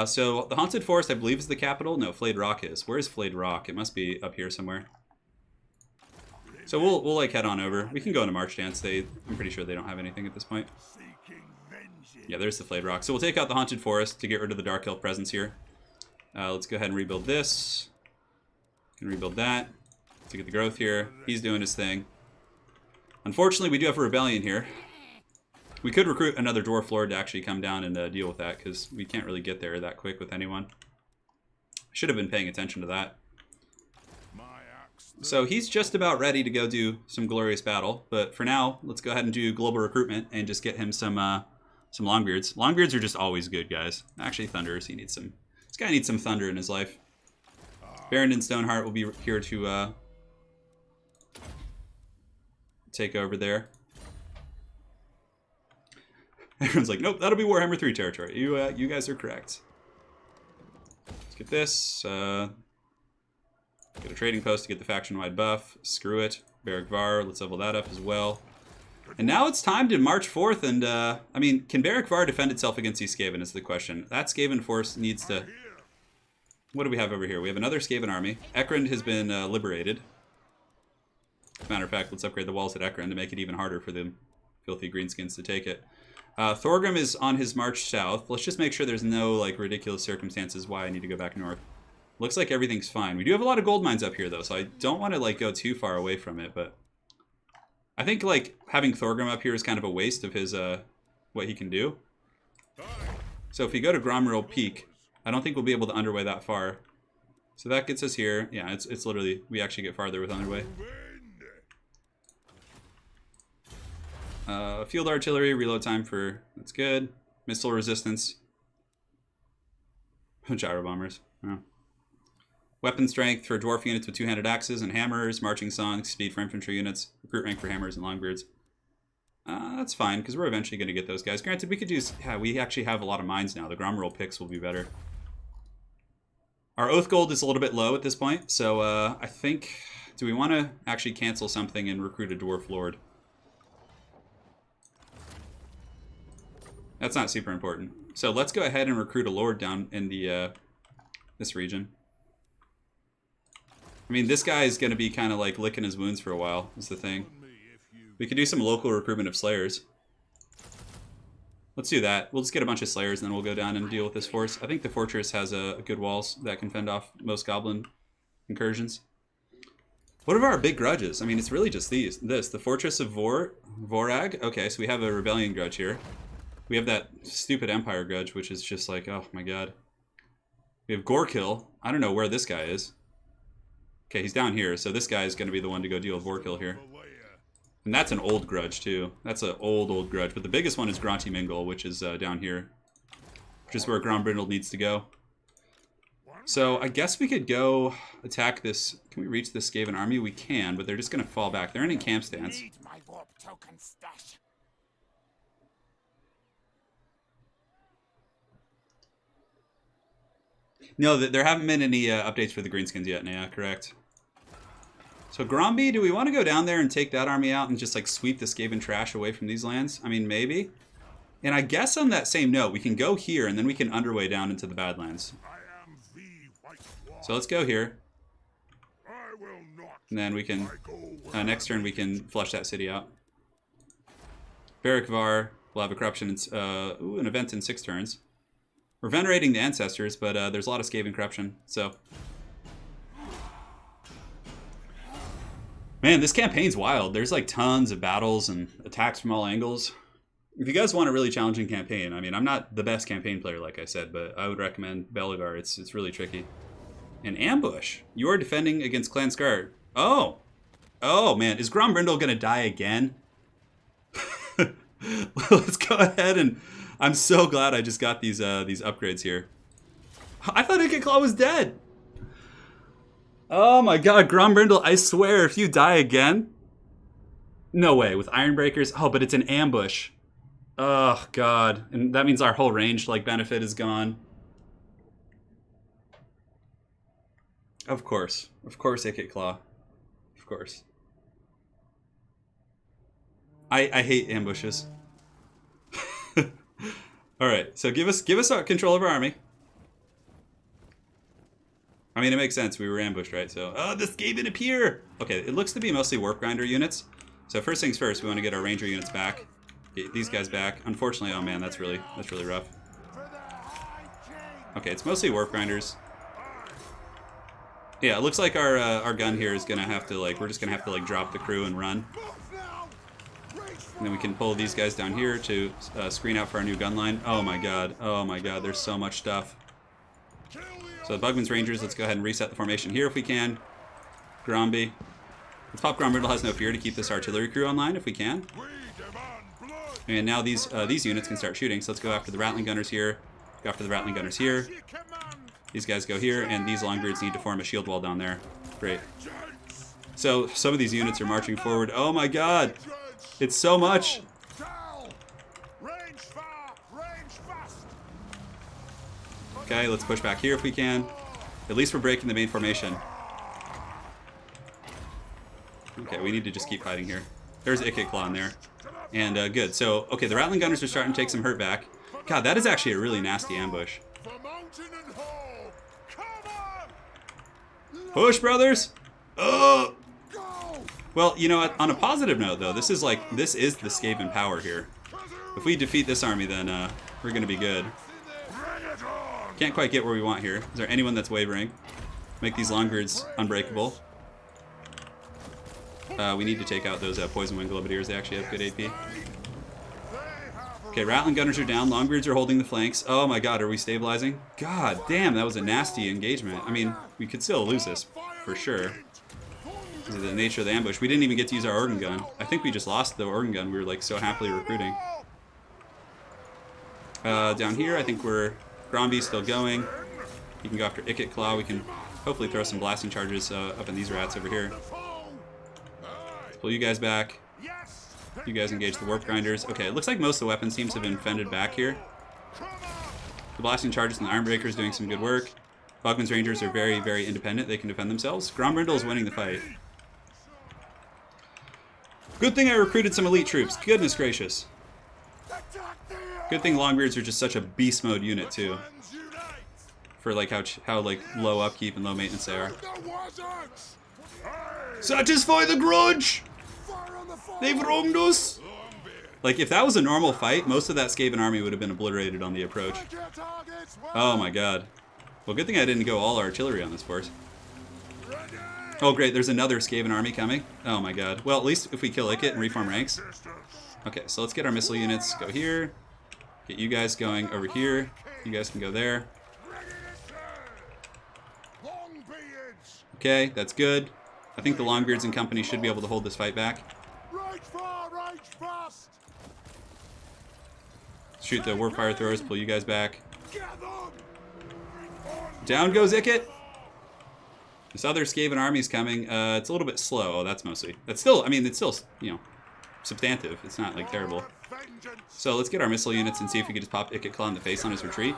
So the Haunted Forest, I believe, is the capital. No, Flayed Rock is. Where's Flayed Rock? It must be up here somewhere. So we'll like head on over. We can go into March Dance. I'm pretty sure they don't have anything at this point. Yeah, there's the Flayed Rock. So we'll take out the Haunted Forest to get rid of the Dark Elf presence here. Let's go ahead and rebuild this. Can rebuild that to get the growth here. He's doing his thing. Unfortunately, we do have a rebellion here. We could recruit another Dwarf Lord to actually come down and deal with that, because we can't really get there that quick with anyone. Should have been paying attention to that. So he's just about ready to go do some glorious battle, but for now, let's go ahead and do global recruitment and just get him some Longbeards. Longbeards are just always good, guys. Actually, Thunders, this guy needs some thunder in his life. Barrington Stoneheart will be here to take over there. Everyone's like, nope, that'll be Warhammer 3 territory. You guys are correct. Let's get this. Get a trading post to get the faction-wide buff. Screw it. Belegar Var, let's level that up as well. And now it's time to march forth and, I mean, can Belegar Var defend itself against these Skaven is the question. That Skaven force needs to... What do we have over here? We have another Skaven army. Ekrund has been liberated. As a matter of fact, let's upgrade the walls at Ekrund to make it even harder for the filthy greenskins to take it. Thorgrim is on his march south. Let's just make sure there's no like ridiculous circumstances why I need to go back north. Looks like everything's fine. We do have a lot of gold mines up here though, so I don't want to like go too far away from it, but I think like having Thorgrim up here is kind of a waste of his what he can do. So if we go to Gromril Peak, I don't think we'll be able to underway that far. So that gets us here. Yeah, it's literally, we actually get farther with underway. Field artillery, reload time for, that's good. Missile resistance. Gyro bombers. Oh. Weapon strength for dwarf units with two-handed axes and hammers. Marching songs, speed for infantry units. Recruit rank for hammers and longbeards. That's fine, because we're eventually going to get those guys. Granted, we could use, yeah, we actually have a lot of mines now. The Gromril picks will be better. Our Oath Gold is a little bit low at this point, so I think, do we want to actually cancel something and recruit a Dwarf Lord? That's not super important. So let's go ahead and recruit a Lord down in the this region. I mean, this guy is going to be kind of like licking his wounds for a while, is the thing. We could do some local recruitment of Slayers. Let's do that. We'll just get a bunch of Slayers and then we'll go down and deal with this force. I think the fortress has good walls that can fend off most goblin incursions. What are our big grudges? I mean, it's really just this. The Fortress of Vorag. Okay, so we have a rebellion grudge here. We have that stupid Empire grudge, which is just like, oh my god. We have Gorkill. I don't know where this guy is. Okay, he's down here, so this guy is going to be the one to go deal with Vorkill here. And that's an old grudge, too. That's an old grudge. But the biggest one is Grunty Mingle, which is down here. Which is where Grombrindle needs to go. So I guess we could go attack this. Can we reach this Skaven army? We can, but they're just going to fall back. They're in a camp stance. No, there haven't been any updates for the Greenskins yet, Naya, correct? So Gromby, do we want to go down there and take that army out and just like sweep the Skaven trash away from these lands? I mean, maybe. And I guess on that same note, we can go here and then we can underway down into the Badlands. So let's go here. And then we can, next turn we can flush that city out. Belegar Var will have a corruption, an event in 6 turns. We're venerating the ancestors, but there's a lot of Skaven corruption, so. Man, this campaign's wild. There's like tons of battles and attacks from all angles. If you guys want a really challenging campaign, I mean, I'm not the best campaign player, like I said, but I would recommend Belegar. It's really tricky. An ambush. You are defending against Clan Scar. Oh. Oh, man. Is Grombrindle going to die again? Let's go ahead and... I'm so glad I just got these upgrades here. I thought Ikit Claw was dead. Oh my god, Grombrindle, I swear, if you die again... No way, with Iron Breakers? Oh, but it's an ambush. Oh god, and that means our whole range like benefit is gone. Of course, Icket Claw. Of course. I hate ambushes. Alright, so give us control of our army. I mean, it makes sense. We were ambushed, right? So, oh, this Skaven appear! Okay, it looks to be mostly Warp Grinder units. So first things first, we want to get our Ranger units back. Get these guys back. Unfortunately, oh man, that's really rough. Okay, it's mostly Warp Grinders. Yeah, it looks like our gun here is gonna have to like, we're just gonna have to like drop the crew and run. And then we can pull these guys down here to screen out for our new gun line. Oh my god, there's so much stuff. So the Bugman's Rangers, let's go ahead and reset the formation here if we can. Gromby. Let's pop Gromriddle has no fear to keep this artillery crew online if we can. And now these units can start shooting, so let's go after the Rattling Gunners here. Go after the Rattling Gunners here. These guys go here, and these Longbeards need to form a shield wall down there. Great. So some of these units are marching forward. Oh my god! It's so much! Okay, let's push back here if we can. At least we're breaking the main formation. Okay, we need to just keep fighting here. There's Icket Claw in there. And good. So, okay, the Rattling Gunners are starting to take some hurt back. God, that is actually a really nasty ambush. Push, brothers! Oh! Well, you know what? On a positive note, though, this is the Skaven power here. If we defeat this army, then we're going to be good. Can't quite get where we want here. Is there anyone that's wavering? Make these Longbeards unbreakable. We need to take out those Poison Wing Globadiers. They actually have good AP. Okay, Rattling Gunners are down. Longbeards are holding the flanks. Oh my god, are we stabilizing? God damn, that was a nasty engagement. I mean, we could still lose this, for sure. Because of the nature of the ambush. We didn't even get to use our organ gun. I think we just lost the organ gun. We were like so happily recruiting. Down here, I think Gromby's still going. He can go after Icket Claw. We can hopefully throw some blasting charges up in these rats over here. Let's pull you guys back. You guys engage the Warp Grinders. Okay, it looks like most of the weapons teams have been fended back here. The blasting charges and the Iron Breakers doing some good work. Bugman's Rangers are very, very independent. They can defend themselves. Grombrindle is winning the fight. Good thing I recruited some elite troops. Goodness gracious. Good thing Longbeards are just such a beast mode unit too. For like how like low upkeep and low maintenance they are. Satisfy the grudge! They've wronged us! Like, if that was a normal fight, most of that Skaven army would have been obliterated on the approach. Oh my god. Well, good thing I didn't go all artillery on this force. Oh great, there's another Skaven army coming. Oh my god. Well, at least if we kill Icket and reform ranks. Okay, so let's get our missile units. Go here. Get you guys going over here. You guys can go there. Okay, that's good. I think the Longbeards and company should be able to hold this fight back. Shoot the Warfire Throwers, pull you guys back. Down goes Icket! This other Skaven army's coming. It's a little bit slow. Oh, that's mostly... That's still, I mean, it's still, you know, substantive. It's not, like, terrible. So let's get our missile units and see if we can just pop Icket Claw in the face on his retreat.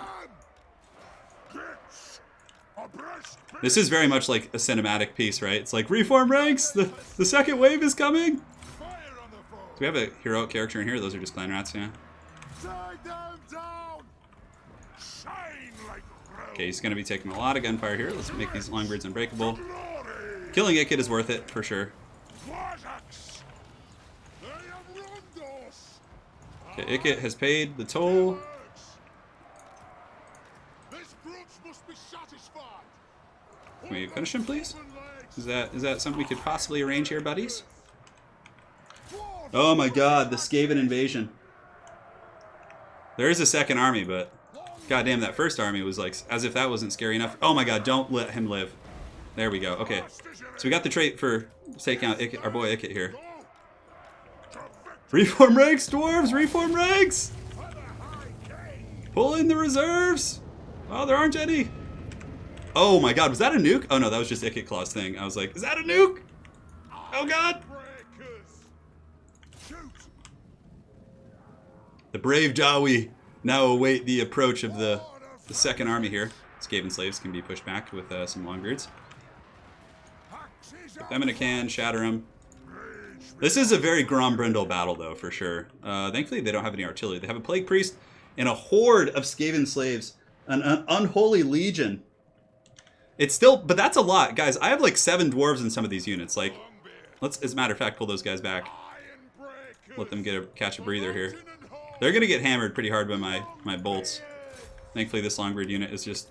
This is very much like a cinematic piece, right? It's like, reform ranks! The second wave is coming! Do we have a heroic character in here? Those are just clan rats, yeah. Okay, he's going to be taking a lot of gunfire here. Let's make these Longbeards unbreakable. Killing Icket is worth it, for sure. Okay, Icket has paid the toll. Can we finish him, please? Is that something we could possibly arrange here, buddies? Oh my god, the Skaven invasion. There is a second army, but goddamn, that first army was like, as if that wasn't scary enough. Oh my god, don't let him live. There we go. Okay, so we got the trait for taking out Icket, our boy Icket here. Reform ranks, dwarves! Reform ranks! Pull in the reserves! Oh, there aren't any. Oh my god, was that a nuke? Oh no, that was just Ikit Claw's thing. I was like, is that a nuke? Oh god! The brave Jawi now await the approach of the second army here. Skaven slaves can be pushed back with some Longbeards. Put them in a can, shatter them. This is a very Grombrindle battle, though, for sure. Thankfully, they don't have any artillery. They have a Plague Priest and a horde of Skaven slaves. An unholy legion. It's still... But that's a lot. Guys, I have like 7 dwarves in some of these units. Like, let's, as a matter of fact, pull those guys back. Let them catch a breather here. They're going to get hammered pretty hard by my bolts. Thankfully, this Longbeard unit is just...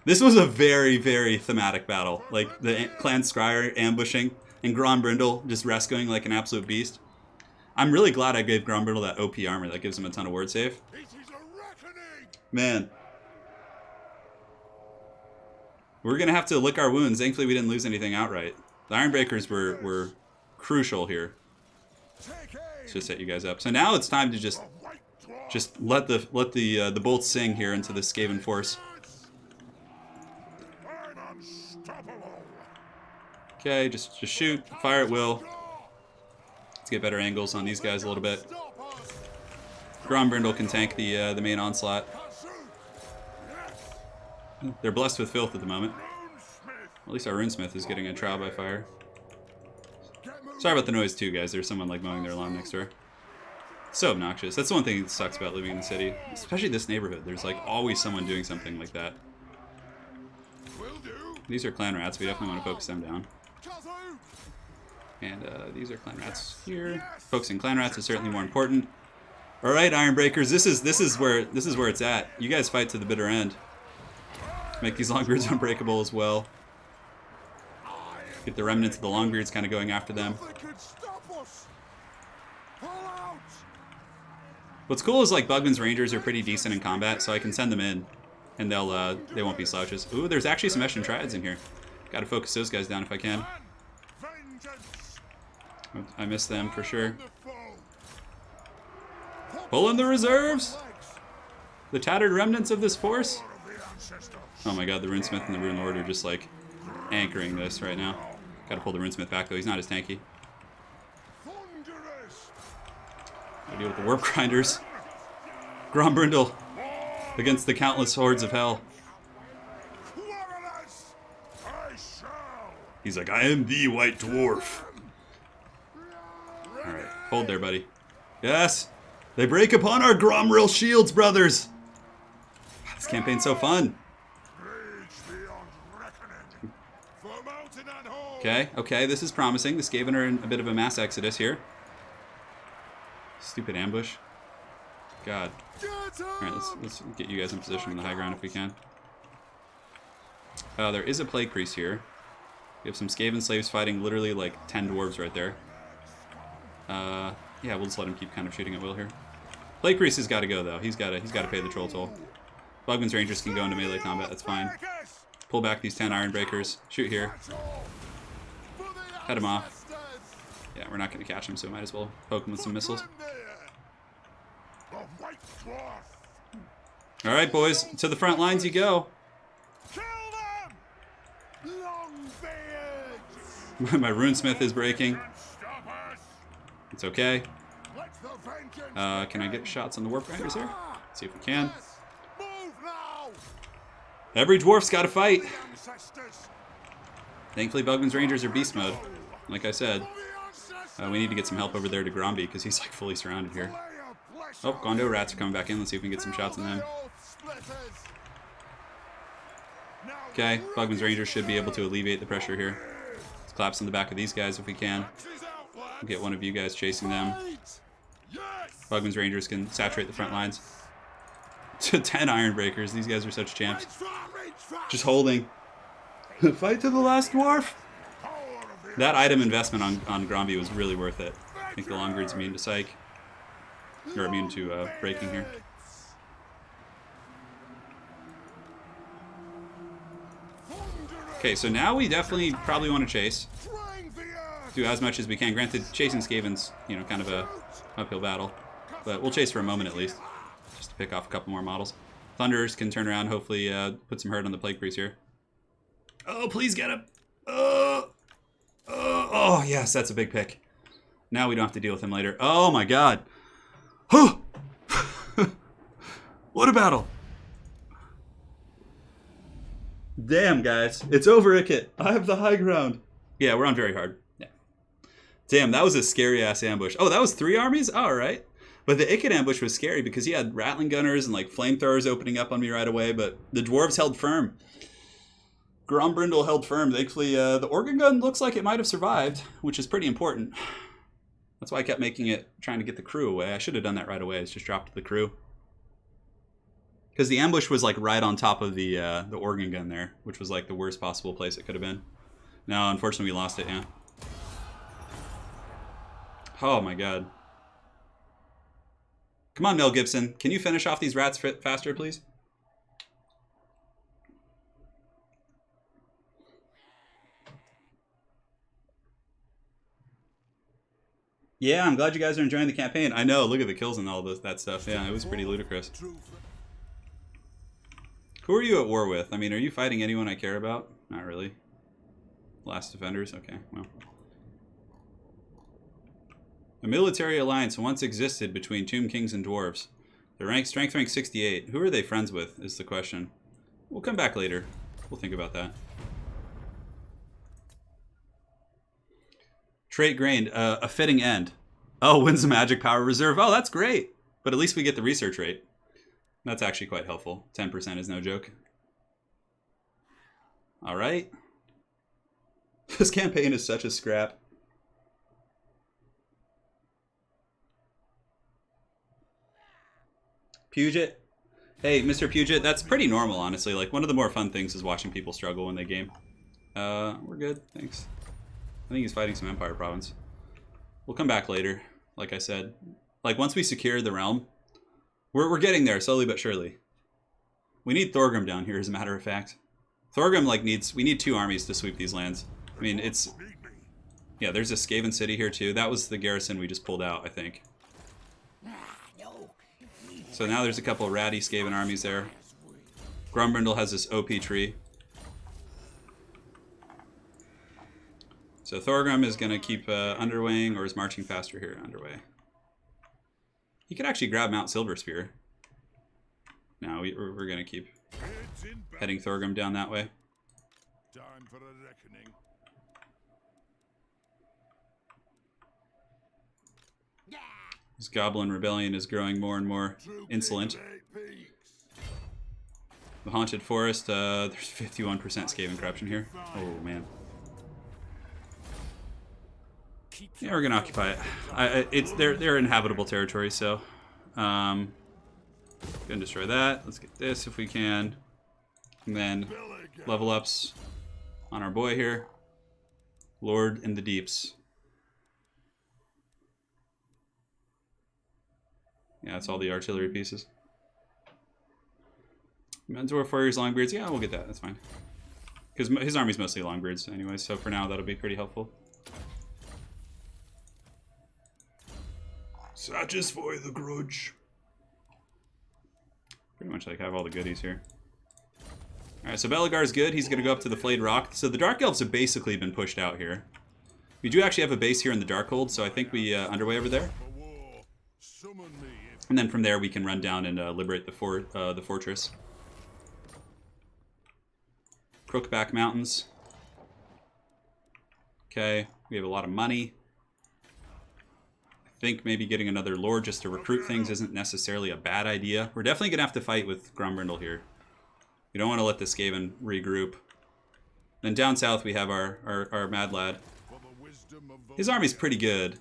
This was a very, very thematic battle. Like, the Clan Scryer ambushing and Grombrindle just rescuing like an absolute beast. I'm really glad I gave Grombrindle that OP armor. That gives him a ton of ward save. Man. We're going to have to lick our wounds. Thankfully, we didn't lose anything outright. The Ironbreakers were crucial here. Let's just set you guys up. So now it's time to just let the bolts sing here into the Skaven force. Okay, just shoot, fire at will. Let's get better angles on these guys a little bit. Grombrindle can tank the main onslaught. They're blessed with filth at the moment. At least our runesmith is getting a trial by fire. Sorry about the noise too, guys. There's someone like mowing their lawn next door. So obnoxious. That's the one thing that sucks about living in the city, especially this neighborhood. There's like always someone doing something like that. These are clan rats. We definitely want to focus them down. And these are clan rats here. Focusing clan rats is certainly more important. All right, Ironbreakers. This is where it's at. You guys fight to the bitter end. Make these Longbeards unbreakable as well. Get the remnants of the Longbeards kind of going after them. What's cool is like Bugman's Rangers are pretty decent in combat, so I can send them in, and they won't be slouches. Ooh, there's actually some Eshin Triads in here. Got to focus those guys down if I can. I missed them for sure. Pull in the reserves! The tattered remnants of this force? Oh my god, the Runesmith and the Rune Lord are just like anchoring this right now. Gotta pull the Runesmith back though, he's not as tanky. Gotta deal with the Warp Grinders. Grombrindle against the countless hordes of hell. He's like, I am the White Dwarf. Alright, hold there, buddy. Yes! They break upon our Gromril shields, brothers! This campaign's so fun. Okay, this is promising. The Skaven are in a bit of a mass exodus here. Stupid ambush. God. Alright, let's get you guys in position on the high ground if we can. There is a Plague Priest here. We have some Skaven slaves fighting literally like 10 dwarves right there. Yeah, we'll just let him keep kind of shooting at will here. Plague Priest has got to go though. He's got to pay the troll toll. Bugman's Rangers can go into melee combat. That's fine. Pull back these 10 Ironbreakers. Shoot here. Head him off. Yeah, we're not going to catch him, so might as well poke him with some missiles. Alright, boys. To the front lines you go. My Runesmith is breaking. It's okay. Can I get shots on the Warp Grinders here? Let's see if we can. Every dwarf's got to fight. Thankfully, Bugman's Rangers are beast mode. Like I said, we need to get some help over there to Gromby because he's like fully surrounded here. Oh, Gondo rats are coming back in. Let's see if we can get some shots on them. Okay, Bugman's Rangers should be able to alleviate the pressure here. Let's collapse on the back of these guys if we can. We'll get one of you guys chasing them. Bugman's Rangers can saturate the front lines. 10 Ironbreakers. These guys are such champs. Just holding. Fight to the last dwarf. That item investment on Gromby was really worth it. I think the Longbeard's immune to psych. Or immune to breaking here. Okay, so now we definitely probably want to chase. Do as much as we can. Granted, chasing Skaven's, kind of a uphill battle. But we'll chase for a moment at least. Just to pick off a couple more models. Thunderers can turn around, hopefully put some hurt on the Plague Priest here. Oh, please get him. Oh, yes, that's a big pick. Now we don't have to deal with him later. Oh, my God. Oh! What a battle. Damn, guys. It's over, Ikit. I have the high ground. Yeah, we're on very hard. Yeah. Damn, that was a scary-ass ambush. Oh, that was 3 armies? All right. But the Ikit ambush was scary because he had Rattling Gunners and like flamethrowers opening up on me right away, but the Dwarves held firm. Grombrindle held firm. Thankfully, the Organ Gun looks like it might have survived, which is pretty important. That's why I kept making it, trying to get the crew away. I should have done that right away. It's just dropped the crew. Because the ambush was like right on top of the Organ Gun there, which was like the worst possible place it could have been. No, unfortunately we lost it, yeah. Oh my God. Come on, Mel Gibson. Can you finish off these rats faster, please? Yeah, I'm glad you guys are enjoying the campaign. I know, look at the kills and all that stuff. Yeah, it was pretty ludicrous. Who are you at war with? I mean, are you fighting anyone I care about? Not really. Last Defenders? Okay, well. A military alliance once existed between Tomb Kings and Dwarves. Their strength rank 68. Who are they friends with, is the question. We'll come back later. We'll think about that. Trait gained, a fitting end. Oh, wins the magic power reserve. Oh, that's great. But at least we get the research rate. That's actually quite helpful. 10% is no joke. All right. This campaign is such a scrap. Puget. Hey, Mr. Puget, that's pretty normal, honestly. Like, one of the more fun things is watching people struggle when they game. We're good, thanks. I think he's fighting some Empire province. We'll come back later, like I said. Like, once we secure the realm, we're getting there, slowly but surely. We need Thorgrim down here, as a matter of fact. Thorgrim, like, we need 2 armies to sweep these lands. I mean, it's... Yeah, there's a Skaven city here, too. That was the garrison we just pulled out, I think. So now there's a couple of ratty Skaven armies there. Grombrindle has this OP tree. So Thorgrim is going to keep underwaying, or is marching faster here, underway. He could actually grab Mount Silverspear. No, we're going to keep heading Thorgrim down that way. Time for a reckoning. This Goblin Rebellion is growing more and more insolent. The Haunted Forest, there's 51% Skaven corruption here. Oh, man. Yeah, we're gonna occupy it. They're inhabitable territory, so gonna destroy that. Let's get this if we can, and then level ups on our boy here, Lord in the Deeps. Yeah, that's all the artillery pieces. Mensor Warriors, Longbeards. Yeah, we'll get that. That's fine. Because his army's mostly Longbeards anyway, so for now that'll be pretty helpful. Satisfy the grudge. Pretty much like have all the goodies here. Alright, so Belegar's good. He's going to go up to the Flayed Rock. So the Dark Elves have basically been pushed out here. We do actually have a base here in the Darkhold, so I think we underway over there. And then from there we can run down and liberate the fortress. Crookback Mountains. Okay, we have a lot of money. I think maybe getting another lord just to recruit things isn't necessarily a bad idea. We're definitely going to have to fight with Grombrindle here. We don't want to let the Skaven regroup. Then down south we have our Mad Lad. His army's pretty good.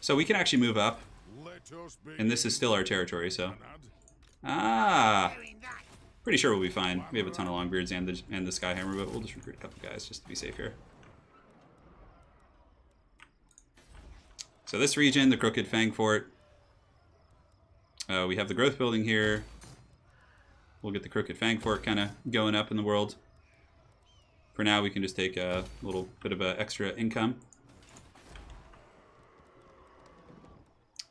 So we can actually move up. And this is still our territory, so... Ah! Pretty sure we'll be fine. We have a ton of Longbeards and the Skyhammer, but we'll just recruit a couple guys just to be safe here. So this region, the Crooked Fang Fort. We have the growth building here. We'll get the Crooked Fang Fort kind of going up in the world. For now, we can just take a little bit of extra income.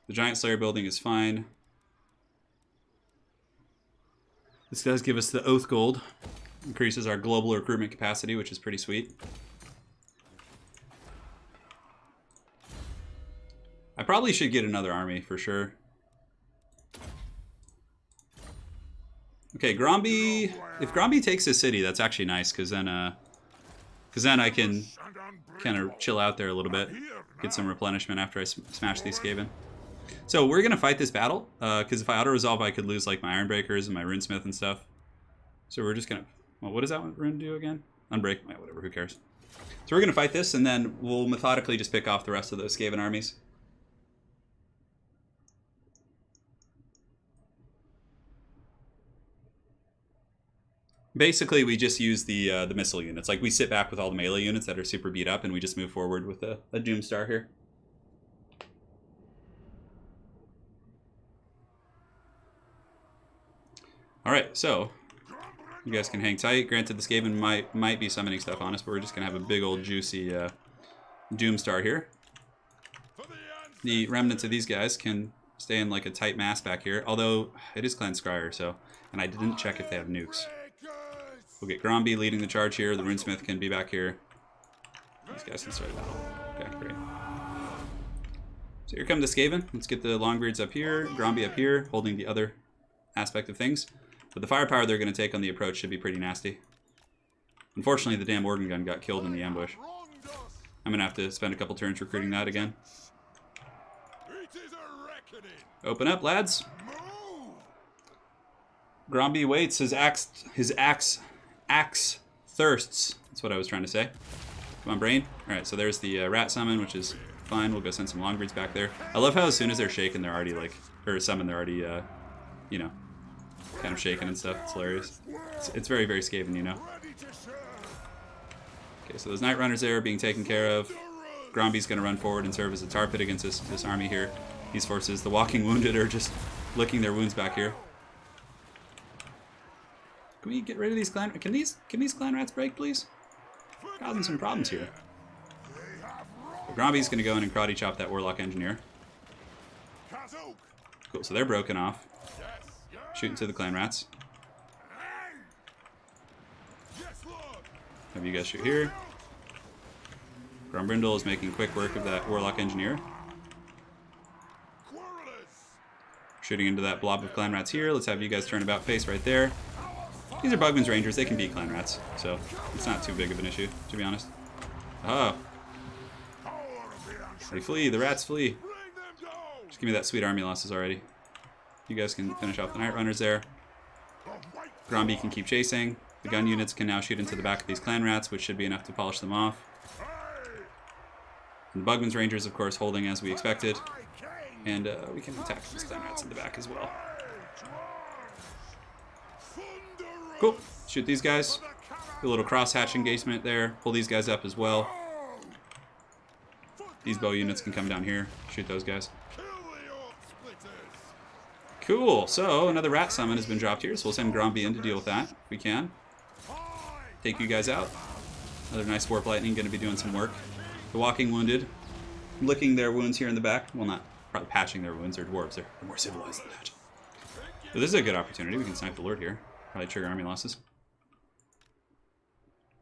The Giant Slayer building is fine. This does give us the Oath Gold. Increases our global recruitment capacity, which is pretty sweet. I probably should get another army for sure. Okay, Gromby. If Gromby takes a city, that's actually nice, because then I can kind of chill out there a little bit, get some replenishment after I smash these Skaven. So we're gonna fight this battle, because if I auto-resolve, I could lose like my Ironbreakers and my Runesmith and stuff. So we're just gonna. Well, what does that rune do again? Unbreak. Yeah, whatever. Who cares? So we're gonna fight this, and then we'll methodically just pick off the rest of those Skaven armies. Basically, we just use the missile units. Like, we sit back with all the melee units that are super beat up, and we just move forward with a Doomstar here. Alright, so you guys can hang tight. Granted, the Skaven might be summoning stuff on us, but we're just going to have a big old juicy Doomstar here. The remnants of these guys can stay in like a tight mass back here, although it is Clan Scryer, so... And I didn't check if they have nukes. We'll get Gromby leading the charge here. The Runesmith can be back here. These guys can start a battle. Okay, great. So here come the Skaven. Let's get the Longbeards up here, Gromby up here, holding the other aspect of things. But the firepower they're going to take on the approach should be pretty nasty. Unfortunately, the damn organ gun got killed in the ambush. I'm going to have to spend a couple turns recruiting that again. Open up, lads. Gromby waits. His axe thirsts. That's what I was trying to say. Come on, brain. All right, so there's the rat summon, which is fine. We'll go send some Longbeards back there. I love how as soon as they're shaken, they're already like, or summon, they're already, you know, kind of shaken and stuff. It's hilarious. It's very, very Skaven, you know. Okay, so those Night Runners there are being taken care of. Gromby's going to run forward and serve as a tar pit against this army here. These forces, the Walking Wounded, are just licking their wounds back here. Can we get rid of these clan? Can these clan rats break, please? Causing some problems here. So Gromby's going to go in and karate chop that Warlock Engineer. Cool. So they're broken off. Shooting to the clan rats. Have you guys shoot here. Grombrindle is making quick work of that Warlock Engineer. Shooting into that blob of clan rats here. Let's have you guys turn about face right there. These are Bugman's Rangers. They can beat clan rats, so it's not too big of an issue, to be honest. Oh. They flee. The rats flee. Just give me that sweet army losses already. You guys can finish off the Night Runners there. Gromby can keep chasing. The gun units can now shoot into the back of these clan rats, which should be enough to polish them off. And the Bugman's Rangers, of course, holding as we expected. And we can attack these clan rats in the back as well. Cool. Shoot these guys. Do a little cross-hatch engagement there. Pull these guys up as well. These bow units can come down here. Shoot those guys. Cool. So another rat summon has been dropped here, so we'll send Gromby in to deal with that if we can. Take you guys out. Another nice Warp Lightning going to be doing some work. The Walking Wounded, licking their wounds here in the back. Well, not probably patching their wounds. They're dwarves. They're more civilized than that. But this is a good opportunity. We can snipe the Lord here. Probably trigger army losses.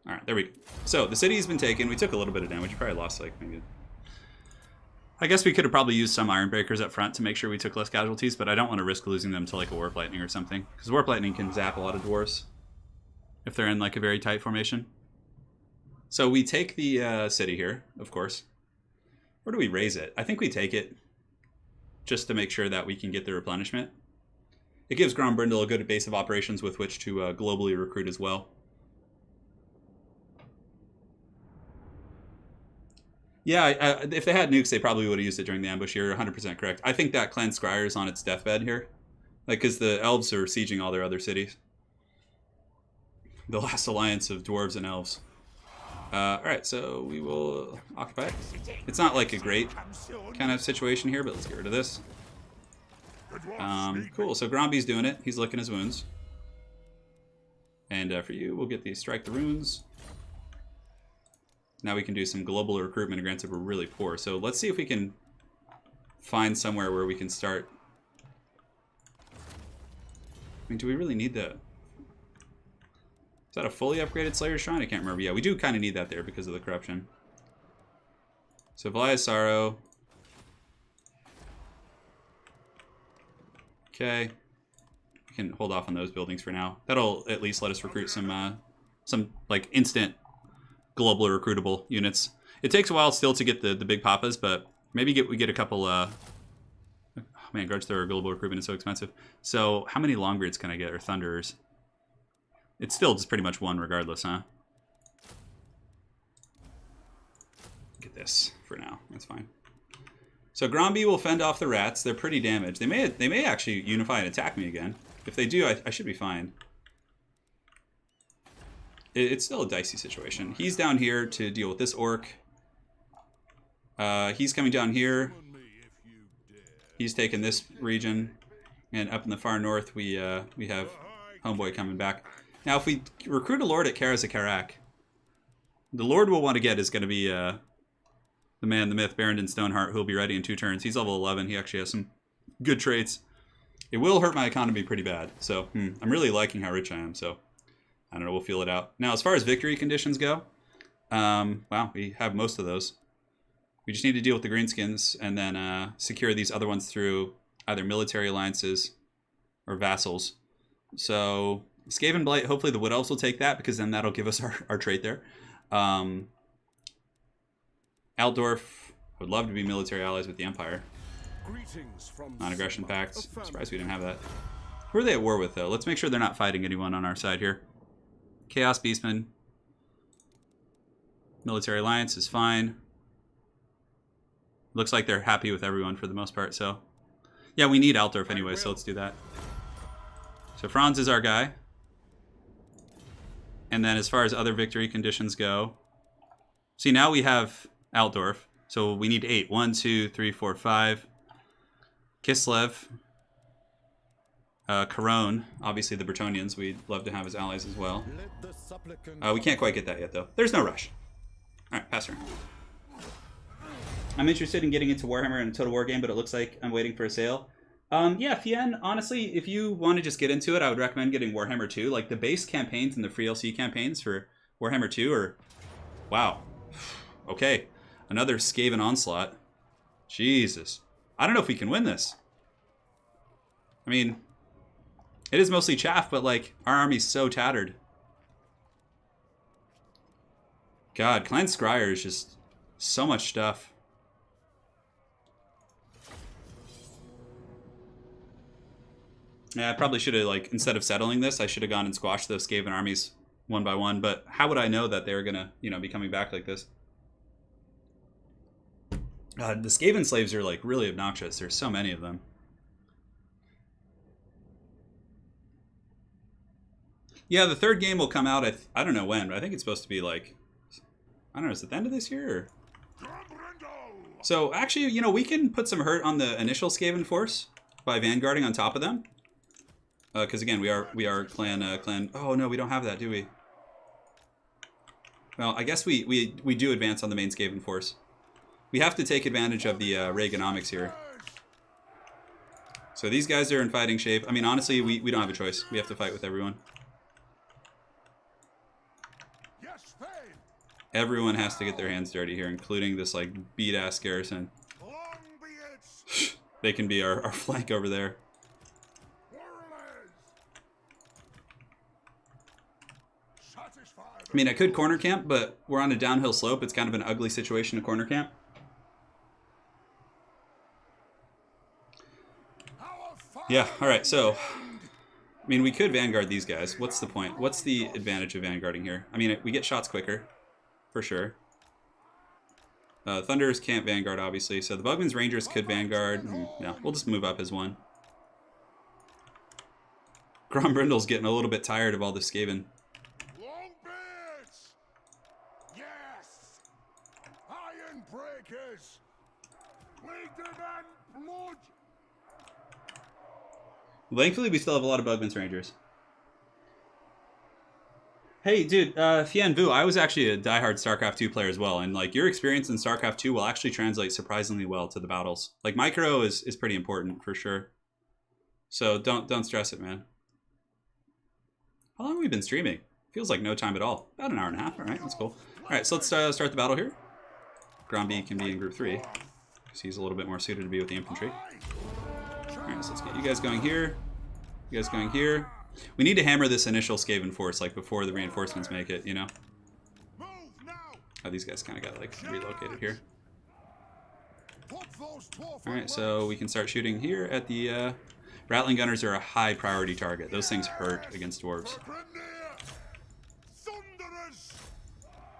Alright, there we go. So, the city has been taken. We took a little bit of damage. We probably lost, like, maybe... I guess we could have probably used some Ironbreakers up front to make sure we took less casualties, but I don't want to risk losing them to, like, a Warp Lightning or something. Because Warp Lightning can zap a lot of dwarves if they're in, like, a very tight formation. So, we take the city here, of course. Where do we raise it? I think we take it just to make sure that we can get the replenishment. It gives Grombrindle a good base of operations with which to globally recruit as well. Yeah, if they had nukes, they probably would have used it during the ambush. You're 100% correct. I think that Clan Scryer is on its deathbed here. Like, because the elves are sieging all their other cities. The last alliance of dwarves and elves. Alright, so we will occupy it. It's not like a great kind of situation here, but let's get rid of this. Cool, so Gromby's doing it. He's licking his wounds. And for you, we'll get the Strike the Runes. Now we can do some global recruitment. Granted, we're really poor. So let's see if we can find somewhere where we can start. I mean, do we really need the... Is that a fully upgraded Slayer's Shrine? I can't remember. Yeah, we do kind of need that there because of the corruption. So Valia's Sorrow. Okay. We can hold off on those buildings for now. That'll at least let us recruit some like instant global recruitable units. It takes a while still to get the big papas, but maybe we get a couple. Oh man, Grudge Thrower global recruitment is so expensive. So how many Longbeards can I get, or Thunderers? It's still just pretty much one regardless, huh? Get this for now. That's fine. So Gromby will fend off the rats. They're pretty damaged. They may actually unify and attack me again. If they do, I should be fine. It's still a dicey situation. He's down here to deal with this orc. He's coming down here. He's taking this region. And up in the far north, we have Homeboy coming back. Now, if we recruit a lord at Karazakarak, the lord we'll want to get is going to be the man, the myth, Barrington Stoneheart, who will be ready in 2 turns. He's level 11. He actually has some good traits. It will hurt my economy pretty bad. So I'm really liking how rich I am. So I don't know. We'll feel it out. Now, as far as victory conditions go, wow, we have most of those. We just need to deal with the greenskins and then secure these other ones through either military alliances or vassals. So Skaven Blight, hopefully the Wood Elves will take that because then that'll give us our trait there. Altdorf would love to be military allies with the Empire. Non-aggression pacts. Surprised we didn't have that. Who are they at war with, though? Let's make sure they're not fighting anyone on our side here. Chaos Beastmen. Military alliance is fine. Looks like they're happy with everyone for the most part, so... Yeah, we need Altdorf anyway, so let's do that. So Franz is our guy. And then as far as other victory conditions go... See, now we have Altdorf. So we need 8. 1, 2, 3, 4, 5. Kislev. Caron. Obviously the Bretonians. We'd love to have as allies as well. We can't quite get that yet, though. There's no rush. Alright, pass her. I'm interested in getting into Warhammer and a Total War game, but it looks like I'm waiting for a sale. Yeah, Fien, honestly, if you want to just get into it, I would recommend getting Warhammer 2. Like, the base campaigns and the free LC campaigns for Warhammer 2 are... Wow. Okay. Another Skaven Onslaught. Jesus. I don't know if we can win this. I mean, it is mostly chaff, but, like, our army's so tattered. God, Clan Scryer is just so much stuff. Yeah, I probably should have, like, instead of settling this, I should have gone and squashed those Skaven armies one by one. But how would I know that they were going to, you know, be coming back like this? The Skaven slaves are, like, really obnoxious. There's so many of them. Yeah, the third game will come out, I don't know when, but I think it's supposed to be, like, I don't know, is it the end of this year? Or... So, actually, you know, we can put some hurt on the initial Skaven force by vanguarding on top of them. Because again, we are clan. Oh no, we don't have that, do we? Well, I guess we do advance on the main Skaven force. We have to take advantage of the Reaganomics here. So these guys are in fighting shape. I mean, honestly, we don't have a choice. We have to fight with everyone. Everyone has to get their hands dirty here, including this like beat-ass garrison. They can be our flank over there. I mean, I could corner camp, but we're on a downhill slope. It's kind of an ugly situation to corner camp. Yeah, alright, so... I mean, we could vanguard these guys. What's the point? What's the advantage of vanguarding here? I mean, we get shots quicker, for sure. Thunderers can't vanguard, obviously, so the Bugman's Rangers could vanguard. No, we'll just move up as one. Grombrindle's getting a little bit tired of all this Skaven. Thankfully, we still have a lot of Bugman's Rangers. Hey, dude, Fien Vu, I was actually a diehard StarCraft 2 player as well, and like your experience in StarCraft 2 will actually translate surprisingly well to the battles. Like micro is pretty important for sure. So don't stress it, man. How long have we been streaming? Feels like no time at all. About an hour and a half. All right, that's cool. All right, so let's start the battle here. Gromby can be in group 3 because he's a little bit more suited to be with the infantry. All right, so let's get you guys going here. You guys going here. We need to hammer this initial Skaven force like before the reinforcements make it, you know? Oh, these guys kind of got like relocated here. Alright, so we can start shooting here at the... Rattling gunners are a high priority target. Those things hurt against dwarves.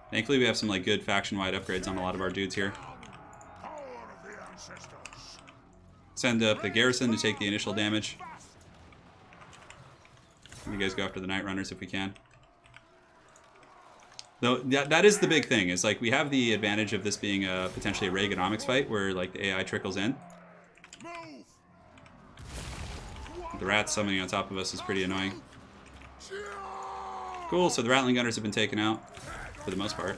Thankfully we have some like good faction-wide upgrades on a lot of our dudes here. Send up the garrison to take the initial damage. You guys go after the Night Runners if we can. Though that is the big thing, is like we have the advantage of this being a potentially a Reaganomics fight where like the AI trickles in. The rats summoning on top of us is pretty annoying. Cool, so the Rattling Gunners have been taken out for the most part.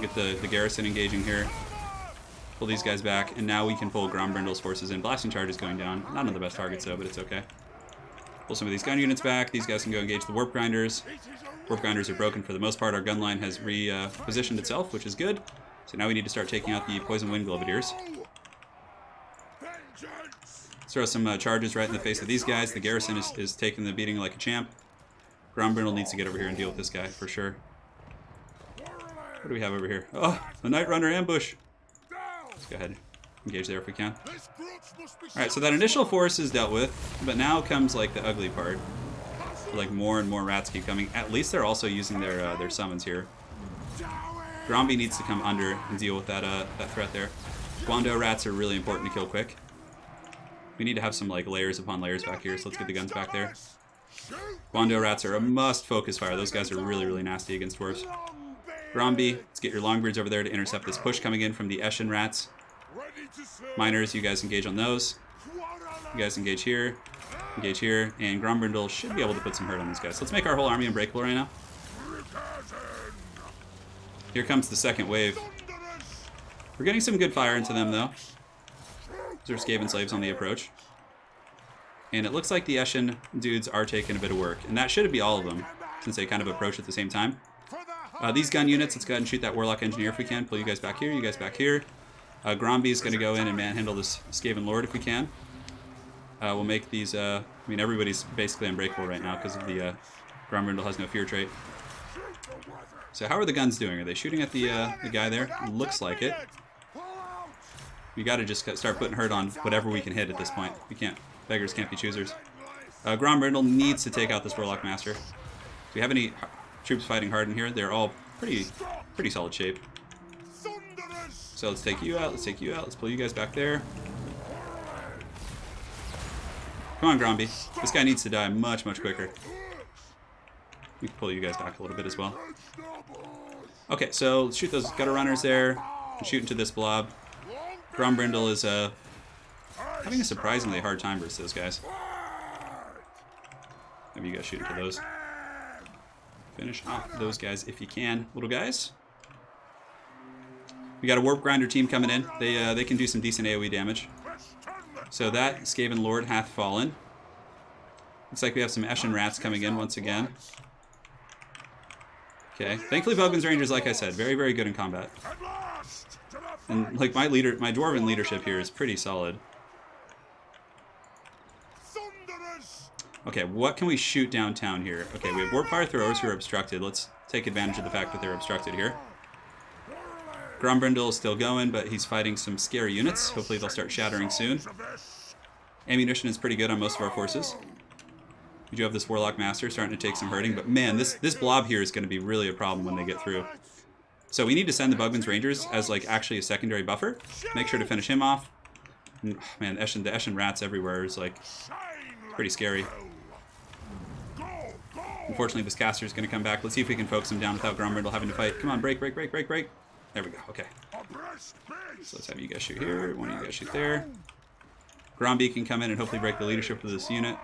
Get the garrison engaging here. Pull these guys back, and now we can pull Grombrindle's forces in. Blasting Charge is going down. Not on the best targets though, but it's okay. Pull some of these gun units back. These guys can go engage the Warp Grinders. Warp Grinders are broken for the most part. Our gun line has repositioned itself, which is good. So now we need to start taking out the Poison Wind Glovadiers. Let's throw some charges right in the face of these guys. The garrison is taking the beating like a champ. Grombrindle needs to get over here and deal with this guy for sure. What do we have over here? Oh, a Night Runner ambush. Let's go ahead, engage there if we can. Alright, so that initial force is dealt with, but now comes like the ugly part. Like more and more rats keep coming. At least they're also using their summons here. Gromby needs to come under and deal with that threat there. Guando rats are really important to kill quick. We need to have some like layers upon layers back here, so let's get the guns back there. Guando rats are a must focus fire. Those guys are really, really nasty against dwarves. Gromby, let's get your Longbeards over there to intercept this push coming in from the Eshin rats. Miners, you guys engage on those. You guys engage here, and Grombrindle should be able to put some hurt on these guys. Let's make our whole army unbreakable right now. Here comes the second wave. We're getting some good fire into them though. These are Skaven slaves on the approach. And it looks like the Eshin dudes are taking a bit of work. And that should be all of them, since they kind of approach at the same time. These gun units, let's go ahead and shoot that Warlock Engineer if we can. Pull you guys back here, you guys back here. Gromby is going to go in and manhandle this Skaven Lord if we can. We'll make these, I mean, everybody's basically unbreakable right now because of the Grombrindle has no fear trait. So how are the guns doing? Are they shooting at the guy there? Looks like it. We got to just start putting hurt on whatever we can hit at this point. We can't, beggars can't be choosers. Grombrindle needs to take out this Warlock Master. Do we have any troops fighting hard in here? They're all pretty solid shape. So let's take you out, let's pull you guys back there. Come on, Gromby. This guy needs to die much, much quicker. We can pull you guys back a little bit as well. Okay, so let's shoot those gutter runners there. And shoot into this blob. Grombrindle is having a surprisingly hard time versus those guys. Maybe you guys shoot into those. Finish off those guys if you can, little guys. We got a Warp Grinder team coming in. They can do some decent AoE damage. So that Skaven Lord hath fallen. Looks like we have some Eshin rats coming in once again. Okay. Thankfully, Bogman's Rangers, like I said, very, very good in combat. And like my dwarven leadership here is pretty solid. Okay, what can we shoot downtown here? Okay, we have Warp Fire Throwers who are obstructed. Let's take advantage of the fact that they're obstructed here. Grombrindle is still going, but he's fighting some scary units. Hopefully they'll start shattering soon. Ammunition is pretty good on most of our forces. We do have this Warlock Master starting to take some hurting, but man, this blob here is going to be really a problem when they get through. So we need to send the Bugman's Rangers as like actually a secondary buffer. Make sure to finish him off. And, man, the Eshin rats everywhere is like pretty scary. Unfortunately, this caster is going to come back. Let's see if we can focus him down without Grombrindle having to fight. Come on, break, break, break, break, break. There we go, okay. So let's have you guys shoot here, one of you guys shoot there. Gromby can come in and hopefully break the leadership of this unit.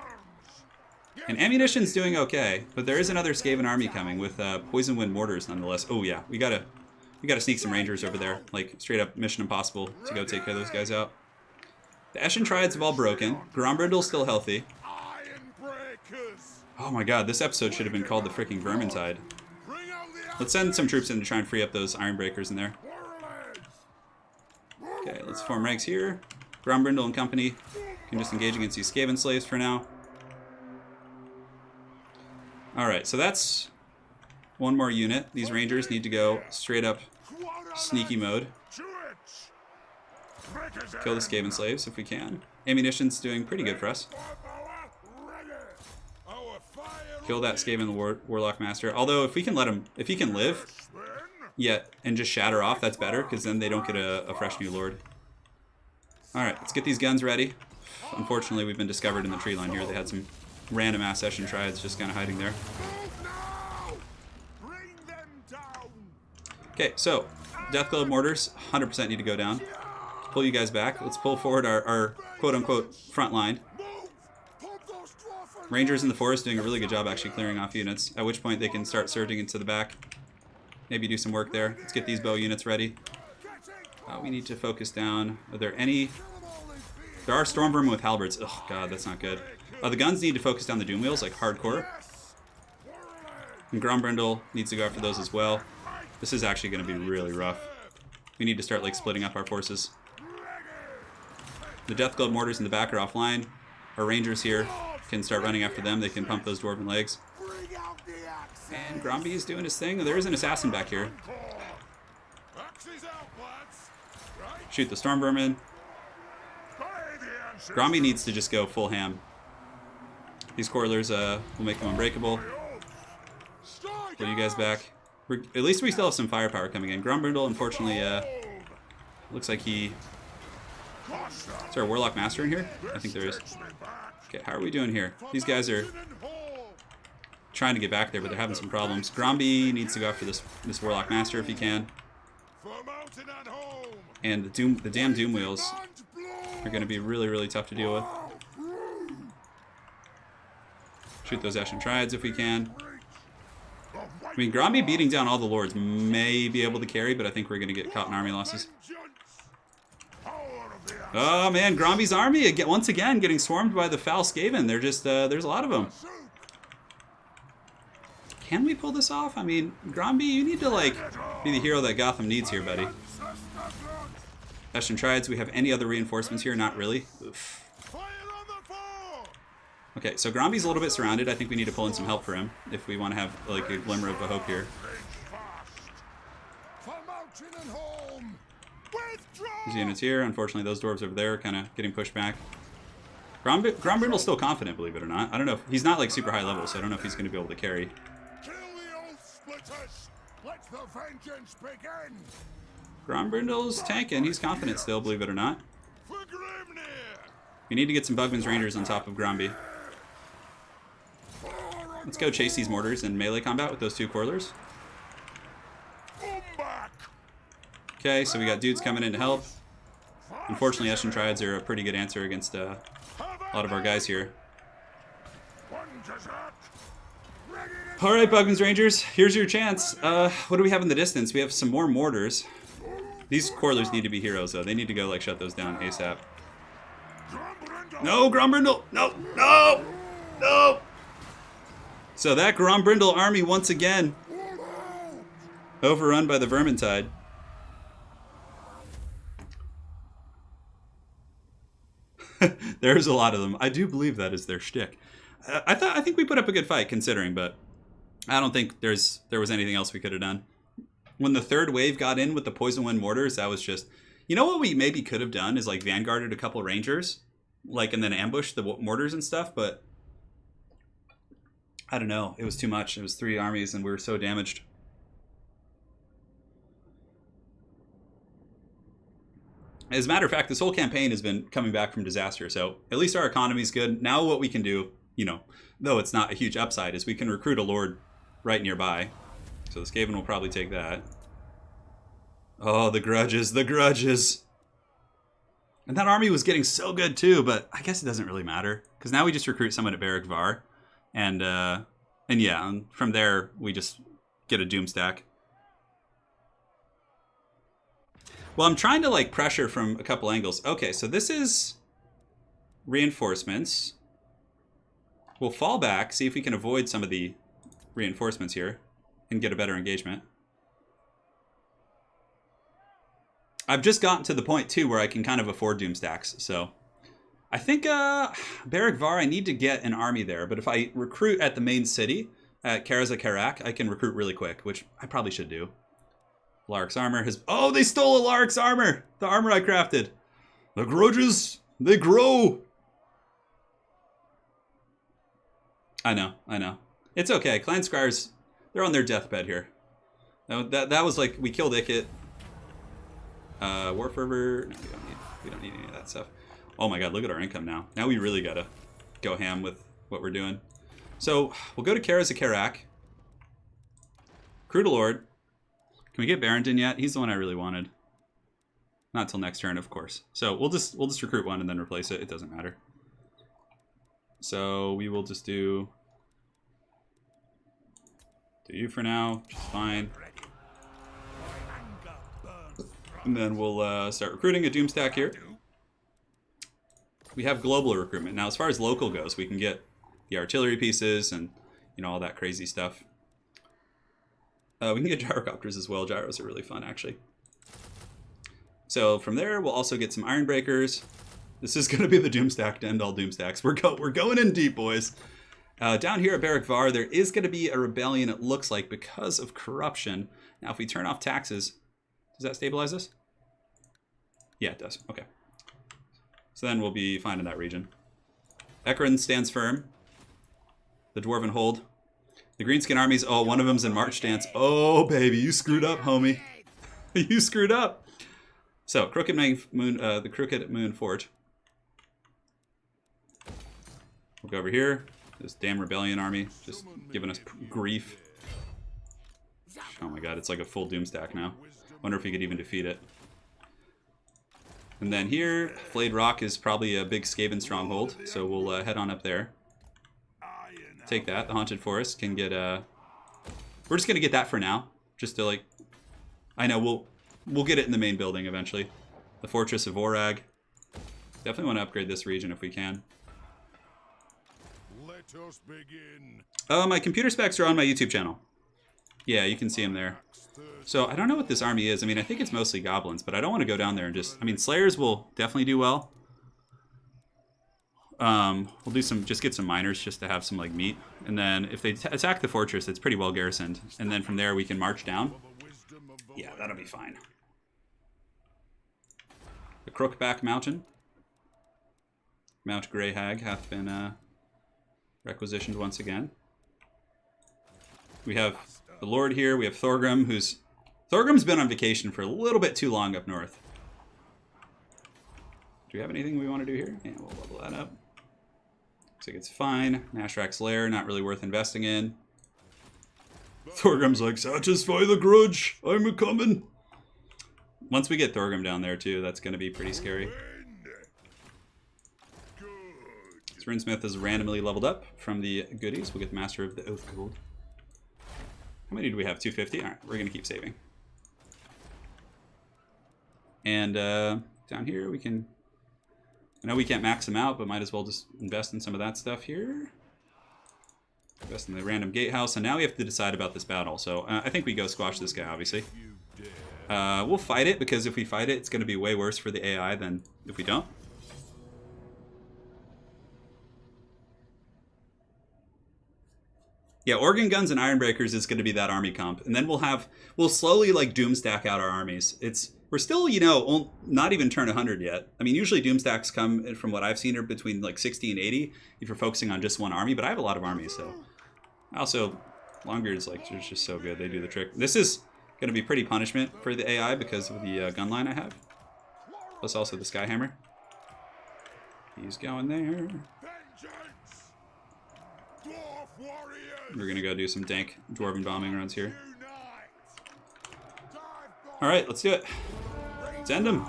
And ammunition's doing okay, but there is another Skaven army coming with Poison Wind Mortars nonetheless. Oh yeah, we gotta sneak some Rangers over there. Like, straight up Mission Impossible to go take care of those guys out. The Eshin Triads have all broken. Grombrindle's still healthy. Oh my god, this episode should have been called the freaking Vermintide. Bring out the Let's send some troops in to try and free up those Iron Breakers in there. warlords. Okay, let's form ranks here. Grombrindle and company can just engage against these Skaven slaves for now. Alright, so that's one more unit. These Rangers need to go straight up sneaky mode. Kill the Skaven slaves if we can. Ammunition's doing pretty good for us. Kill that Skaven Warlock Master. Although if we can let him, if he can live, and just shatter off, that's better, because then they don't get a fresh new lord. Alright, let's get these guns ready. Unfortunately, we've been discovered in the tree line here. They had some random ass session triads just kind of hiding there. Okay, so Deathglobe mortars 100% need to go down. Let's pull you guys back. Let's pull forward our quote-unquote front line. Rangers in the forest doing a really good job actually clearing off units, at which point they can start surging into the back. Maybe do some work there. Let's get these bow units ready. We need to focus down. Are there any... There are Stormvermin with halberds. Oh god, that's not good. The guns need to focus down the Doom Wheels, like hardcore. And Grombrindle needs to go after those as well. This is actually going to be really rough. We need to start like splitting up our forces. The Deathglobe mortars in the back are offline. Our Rangers here can start running after them. They can pump those Dwarven legs. And Gromby is doing his thing. There is an assassin back here. Shoot the Stormvermin. Gromby needs to just go full ham. These Coilers will make them unbreakable. Pull you guys back. At least we still have some firepower coming in. Grombrindle, unfortunately, looks like he... Is there a Warlock Master in here? I think there is. Okay, how are we doing here? These guys are trying to get back there, but they're having some problems. Gromby needs to go after this Warlock Master if he can. And the damn Doom Wheels are going to be really, really tough to deal with. Shoot those Ashen Triads if we can. I mean, Gromby beating down all the lords may be able to carry, but I think we're going to get caught in army losses. Oh man, Gromby's army once again getting swarmed by the foul Skaven. They're just there's a lot of them. Can we pull this off? I mean, Gromby, you need to like be the hero that Gotham needs here, buddy. Ashen Triads, we have any other reinforcements here? Not really. Oof. Okay, so Gromby's a little bit surrounded. I think we need to pull in some help for him if we want to have like a glimmer of a hope here. These units here, unfortunately those dwarves over there are kind of getting pushed back. Grombrindle's still confident, believe it or not. I don't know. He's not like super high level, so I don't know if he's going to be able to carry. Grombrindle's tanking. He's confident still, believe it or not. We need to get some Bugman's Rangers on top of Gromby. Let's go chase these mortars in melee combat with those two Coilers. Okay, so we got dudes coming in to help. Unfortunately, Ashen Triads are a pretty good answer against a lot of our guys here. Alright, Bugman's Rangers, here's your chance. What do we have in the distance? We have some more mortars. These Coilers need to be heroes, though. They need to go, like, shut those down ASAP. No, Grombrindle! No! No! No! So that Grombrindle army, once again, overrun by the Vermintide. There's a lot of them. I do believe that is their shtick. I think we put up a good fight, considering, but I don't think there was anything else we could have done. When the third wave got in with the Poison Wind mortars, that was just... You know what we maybe could have done is, like, vanguarded a couple Rangers, like, and then ambushed the mortars and stuff, but... I don't know. It was too much. It was 3 armies, and we were so damaged. As a matter of fact, this whole campaign has been coming back from disaster, so at least our economy's good. Now what we can do, you know, though it's not a huge upside, is we can recruit a lord right nearby. So the Skaven will probably take that. Oh, the grudges, the grudges. And that army was getting so good too, but I guess it doesn't really matter. Because now we just recruit someone at Belegar. And yeah, and from there we just get a doom stack. Well, I'm trying to like pressure from a couple angles. Okay, so this is reinforcements. We'll fall back, see if we can avoid some of the reinforcements here and get a better engagement. I've just gotten to the point, too, where I can kind of afford doom stacks, so... I think, Belegar, I need to get an army there, but if I recruit at the main city, at Karak, I can recruit really quick, which I probably should do. Lark's armor has... Oh, they stole Lark's armor! The armor I crafted! The grudges, they grow! I know. It's okay. Clan Scryers, they're on their deathbed here. That was like, we killed Ikit. War Fervor, no, we don't need any of that stuff. Oh my god, look at our income now. Now we really gotta go ham with what we're doing. So, we'll go to Karak. Recruit a Lord. Can we get Barrington yet? He's the one I really wanted. Not till next turn, of course. So, we'll just recruit one and then replace it. It doesn't matter. So, we will just do you for now, which is fine. And then we'll start recruiting a Doomstack here. We have global recruitment. Now, as far as local goes, we can get the artillery pieces and, you know, all that crazy stuff. We can get gyrocopters as well. Gyros are really fun, actually. So from there, we'll also get some iron breakers. This is going to be the Doomstack to end all Doomstacks. We're going in deep, boys. Down here at Belegar, there is going to be a rebellion, it looks like, because of corruption. Now, if we turn off taxes, does that stabilize us? Yeah, it does. Okay. So then we'll be fine in that region. Ekron stands firm. The Dwarven hold. The Greenskin armies, oh, one of them's in March stance. Oh, baby, you screwed up, homie. You screwed up. So, Crooked Moon, the Crooked Moon Fort. We'll go over here. This damn rebellion army just giving us grief. Oh my god, it's like a full Doomstack now. Wonder if we could even defeat it. And then here, Flayed Rock is probably a big Skaven stronghold, so we'll head on up there. Take that. The Haunted Forest can get we're just gonna get that for now, just to like. I know we'll get it in the main building eventually. The Fortress of Orag. Definitely want to upgrade this region if we can. Let us begin. My computer specs are on my YouTube channel. Yeah, you can see them there. So I don't know what this army is. I mean, I think it's mostly goblins, but I don't want to go down there and just... I mean, Slayers will definitely do well. We'll do some... Just get some miners just to have some, like, meat. And then if they attack the fortress, it's pretty well garrisoned. And then from there we can march down. Yeah, that'll be fine. The Crookback Mountain. Mount Grey Hag hath been requisitioned once again. We have the Lord here. We have Thorgrim, who's... Thorgrim's been on vacation for a little bit too long up north. Do we have anything we want to do here? Yeah, we'll level that up. Looks like it's fine. Nashrak's Lair, not really worth investing in. Thorgrim's like, satisfy the grudge. I'm a-coming. Once we get Thorgrim down there, too, that's going to be pretty scary. Rinsmith is randomly leveled up from the goodies. We'll get the Master of the Oath Gold. How many do we have? 250? Alright, we're going to keep saving. And down here we can... I know we can't max them out, but might as well just invest in some of that stuff here. Invest in the random gatehouse. And now we have to decide about this battle. So I think we go squash this guy, obviously. We'll fight it, because if we fight it, it's going to be way worse for the AI than if we don't. Yeah, organ guns and iron breakers is going to be that army comp, and then we'll slowly like doomstack out our armies. We're still, you know, not even turn 100 yet. I mean, usually doomstacks come, from what I've seen, are between like 60 and 80 if you're focusing on just one army. But I have a lot of armies, so also Longbeard's like they're just so good. They do the trick. This is going to be pretty punishment for the AI because of the gun line I have, plus also the Skyhammer. He's going there. We're gonna go do some dank dwarven bombing runs here. Alright, let's do it. Let's end them.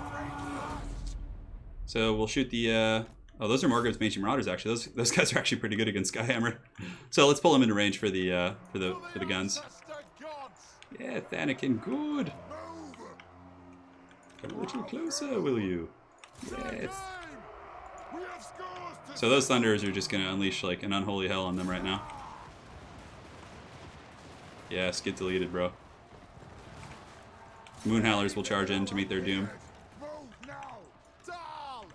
So we'll shoot the oh, those are Morgoth's Ancient Marauders actually. Those guys are actually pretty good against Skyhammer. So let's pull them into range for the guns. Yeah, Thanakin, good. Come a little closer, will you? Yes. We have scores to So those Thunderers are just going to unleash like an unholy hell on them right now. Yes, get deleted, bro. Moonhowlers will charge in to meet their doom. move now. Down.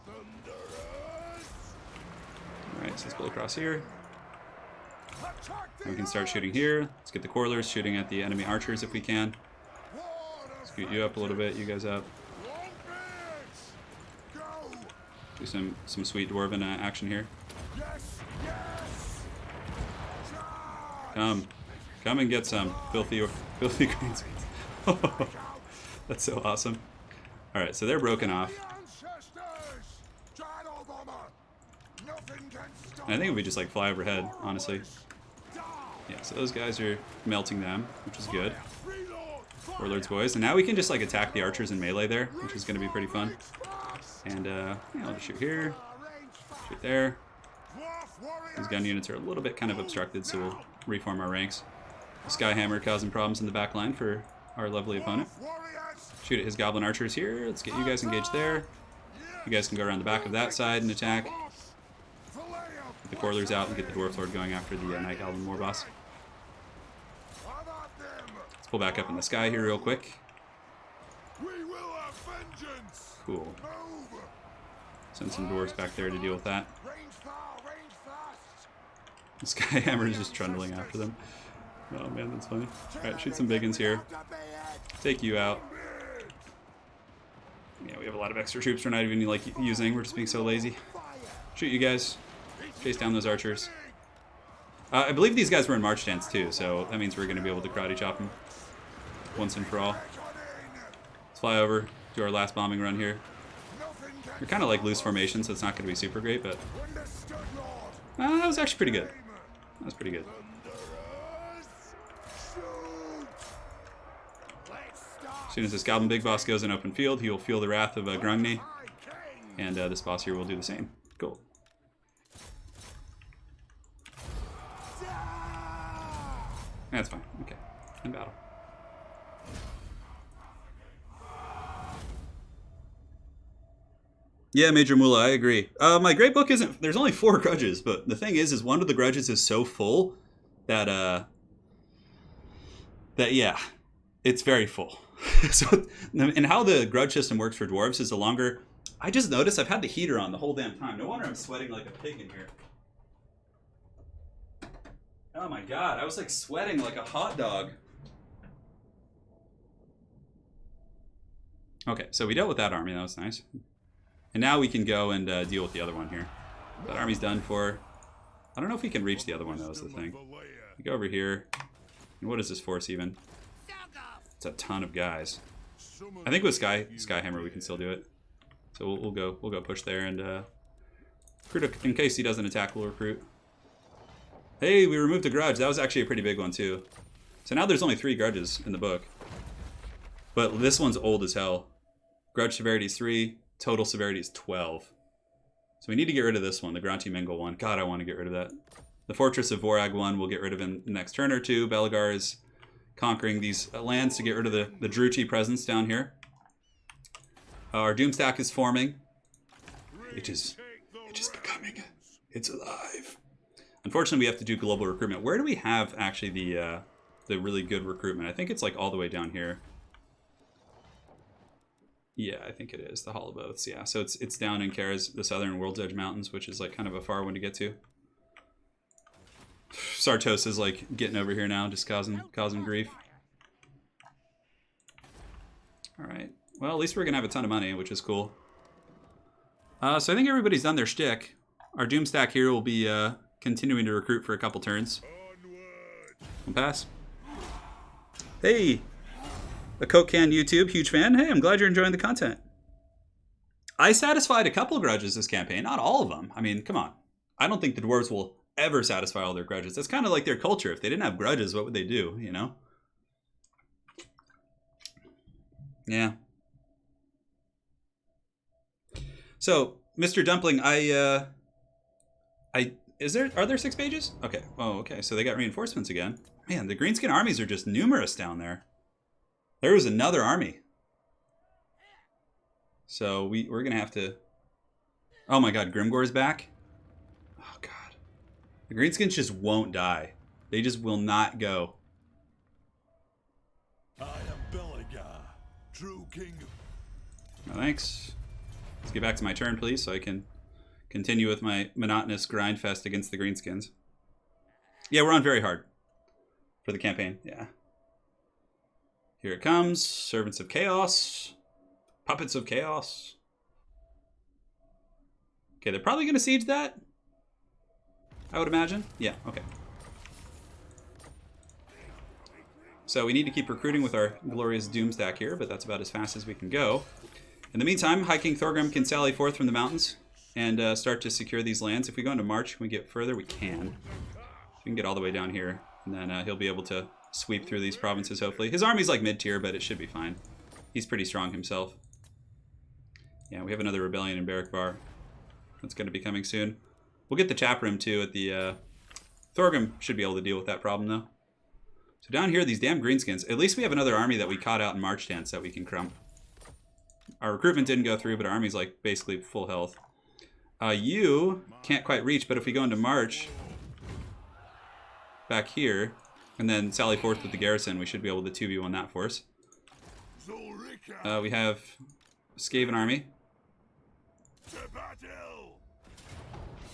Thunderers. Alright, so let's pull across here. Attack the And we can start shooting here. Let's get the Coilers shooting at the enemy archers if we can. Scoot you up a little bit, you guys up. Go. Do some sweet dwarven action here. Yes. Yes. Come and get some filthy greens. That's so awesome. All right, so they're broken off. And I think if we just like fly overhead, honestly. Yeah, so those guys are melting them, which is good. Warlords boys, and now we can just like attack the archers in melee there, which is going to be pretty fun. And yeah, I'll just shoot here, shoot there. These gun units are a little bit kind of obstructed, so we'll reform our ranks. Skyhammer causing problems in the back line for our lovely opponent. Shoot at his goblin archers here. Let's get you guys engaged there. You guys can go around the back of that side and attack. Get the Coilers out and get the Dwarf Lord going after the Night Goblin War Boss. Let's pull back up in the sky here real quick. Cool. Send some dwarves back there to deal with that. The Skyhammer is just trundling after them. Oh man, that's funny. Alright, shoot some big ones here. Take you out. Yeah, we have a lot of extra troops we're not even like using. We're just being so lazy. Shoot you guys. Chase down those archers. I believe these guys were in March stance too, so that means we're going to be able to karate chop them once and for all. Let's fly over, do our last bombing run here. We're kind of like loose formation, so it's not going to be super great, but that was actually pretty good. That was pretty good. As soon as this Goblin Big Boss goes in open field, he will feel the wrath of Grungni, and this boss here will do the same. Cool. That's fine. Okay. In battle. Yeah, Major Mula, I agree. My great book isn't... There's only 4 grudges, but the thing is one of the grudges is so full that, yeah, it's very full. So, and how the grudge system works for dwarves is the longer... I just noticed I've had the heater on the whole damn time. No wonder I'm sweating like a pig in here. Oh my god, I was like sweating like a hot dog. Okay, so we dealt with that army. That was nice. And now we can go and deal with the other one here. That army's done for. I don't know if we can reach the other one, though, is the thing. We go over here. And what is this force even? It's a ton of guys. I think with Skyhammer we can still do it. So we'll go push there and recruit in case he doesn't attack. We'll recruit. Hey, we removed a grudge. That was actually a pretty big one too. So now there's only 3 grudges in the book, but this one's old as hell. Grudge severity is 3. Total severity is 12. So we need to get rid of this one, the Granti Mengel one. God, I want to get rid of that. The Fortress of Vorag one we'll get rid of in the next turn or two. Belegar is conquering these lands to get rid of the Druchii presence down here. Our Doomstack is forming. It is becoming. It's alive. Unfortunately, we have to do global recruitment. Where do we have actually the really good recruitment? I think it's like all the way down here. Yeah, I think it is. The Hall of Oaths, yeah. So it's down in Kara's, the southern World's Edge Mountains, which is like kind of a far one to get to. Sartos is like getting over here now, just causing grief. Alright. Well, at least we're going to have a ton of money, which is cool. So I think everybody's done their shtick. Our Doomstack here will be continuing to recruit for a couple turns. We'll pass. Hey! A Coke Can YouTube, huge fan. Hey, I'm glad you're enjoying the content. I satisfied a couple grudges this campaign, not all of them. I mean, come on. I don't think the dwarves will ever satisfy all their grudges. That's kind of like their culture. If they didn't have grudges, what would they do, you know? Yeah. So, Mr. Dumpling, are there 6 pages? Okay. Oh, okay. So they got reinforcements again. Man, the Greenskin armies are just numerous down there. There was another army. So we're going to have to... Oh my god, Grimgore's back? Oh god. The Greenskins just won't die. They just will not go. I am Belegar, true king. No, thanks. Let's get back to my turn, please, so I can continue with my monotonous grind fest against the Greenskins. Yeah, we're on very hard for the campaign. Yeah. Here it comes. Servants of Chaos. Puppets of Chaos. Okay, they're probably going to siege that, I would imagine. Yeah, okay. So we need to keep recruiting with our glorious Doomstack here, but that's about as fast as we can go. In the meantime, High King Thorgrim can sally forth from the mountains and start to secure these lands. If we go into March, can we get further? We can. We can get all the way down here, and then he'll be able to sweep through these provinces, hopefully. His army's like mid-tier, but it should be fine. He's pretty strong himself. Yeah, we have another rebellion in Belegar that's going to be coming soon. We'll get the tap room, too, at the... Thorgrim should be able to deal with that problem, though. So down here, these damn Greenskins. At least we have another army that we caught out in March Dance that we can crump. Our recruitment didn't go through, but our army's like basically full health. You can't quite reach, but if we go into March back here and then sally forth with the garrison, we should be able to 2v1 that force. We have Skaven army.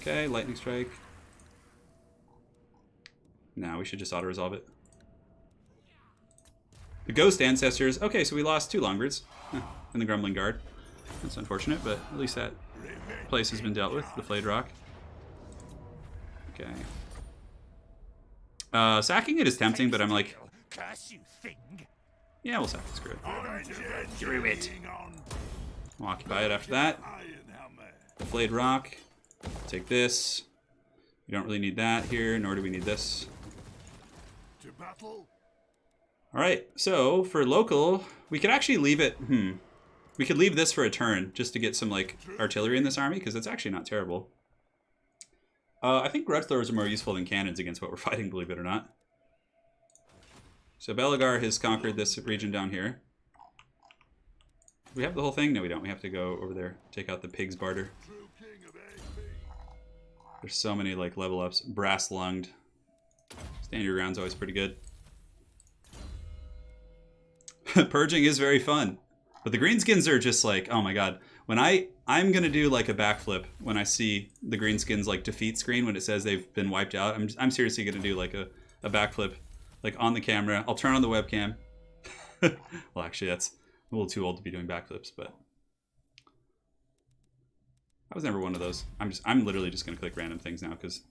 Okay, lightning strike. No, we should just auto-resolve it. The Ghost Ancestors. Okay, so we lost 2 Longbirds in the Grumbling Guard. That's unfortunate, but at least that place has been dealt with. The Flayed Rock. Okay. Sacking it is tempting, but I'm like... Yeah, we'll sack it. Screw it. Screw it. We'll occupy it after that. The Flayed Rock. Take this. We don't really need that here, nor do we need this. Alright, so for local, we could actually leave it... We could leave this for a turn, just to get some, like, artillery in this army, because it's actually not terrible. I think grudge throwers are more useful than cannons against what we're fighting, believe it or not. So Belegar has conquered this region down here. Do we have the whole thing? No, we don't. We have to go over there, take out the pigs barter. There's so many, like, level ups. Brass lunged. Stand your ground's always pretty good. Purging is very fun. But the Greenskins are just like, oh my god. When I'm gonna do like a backflip when I see the Greenskins like defeat screen when it says they've been wiped out. I'm seriously gonna do like a backflip like on the camera. I'll turn on the webcam. Well, actually that's a little too old to be doing backflips, but I was never one of those. I'm literally just gonna click random things now because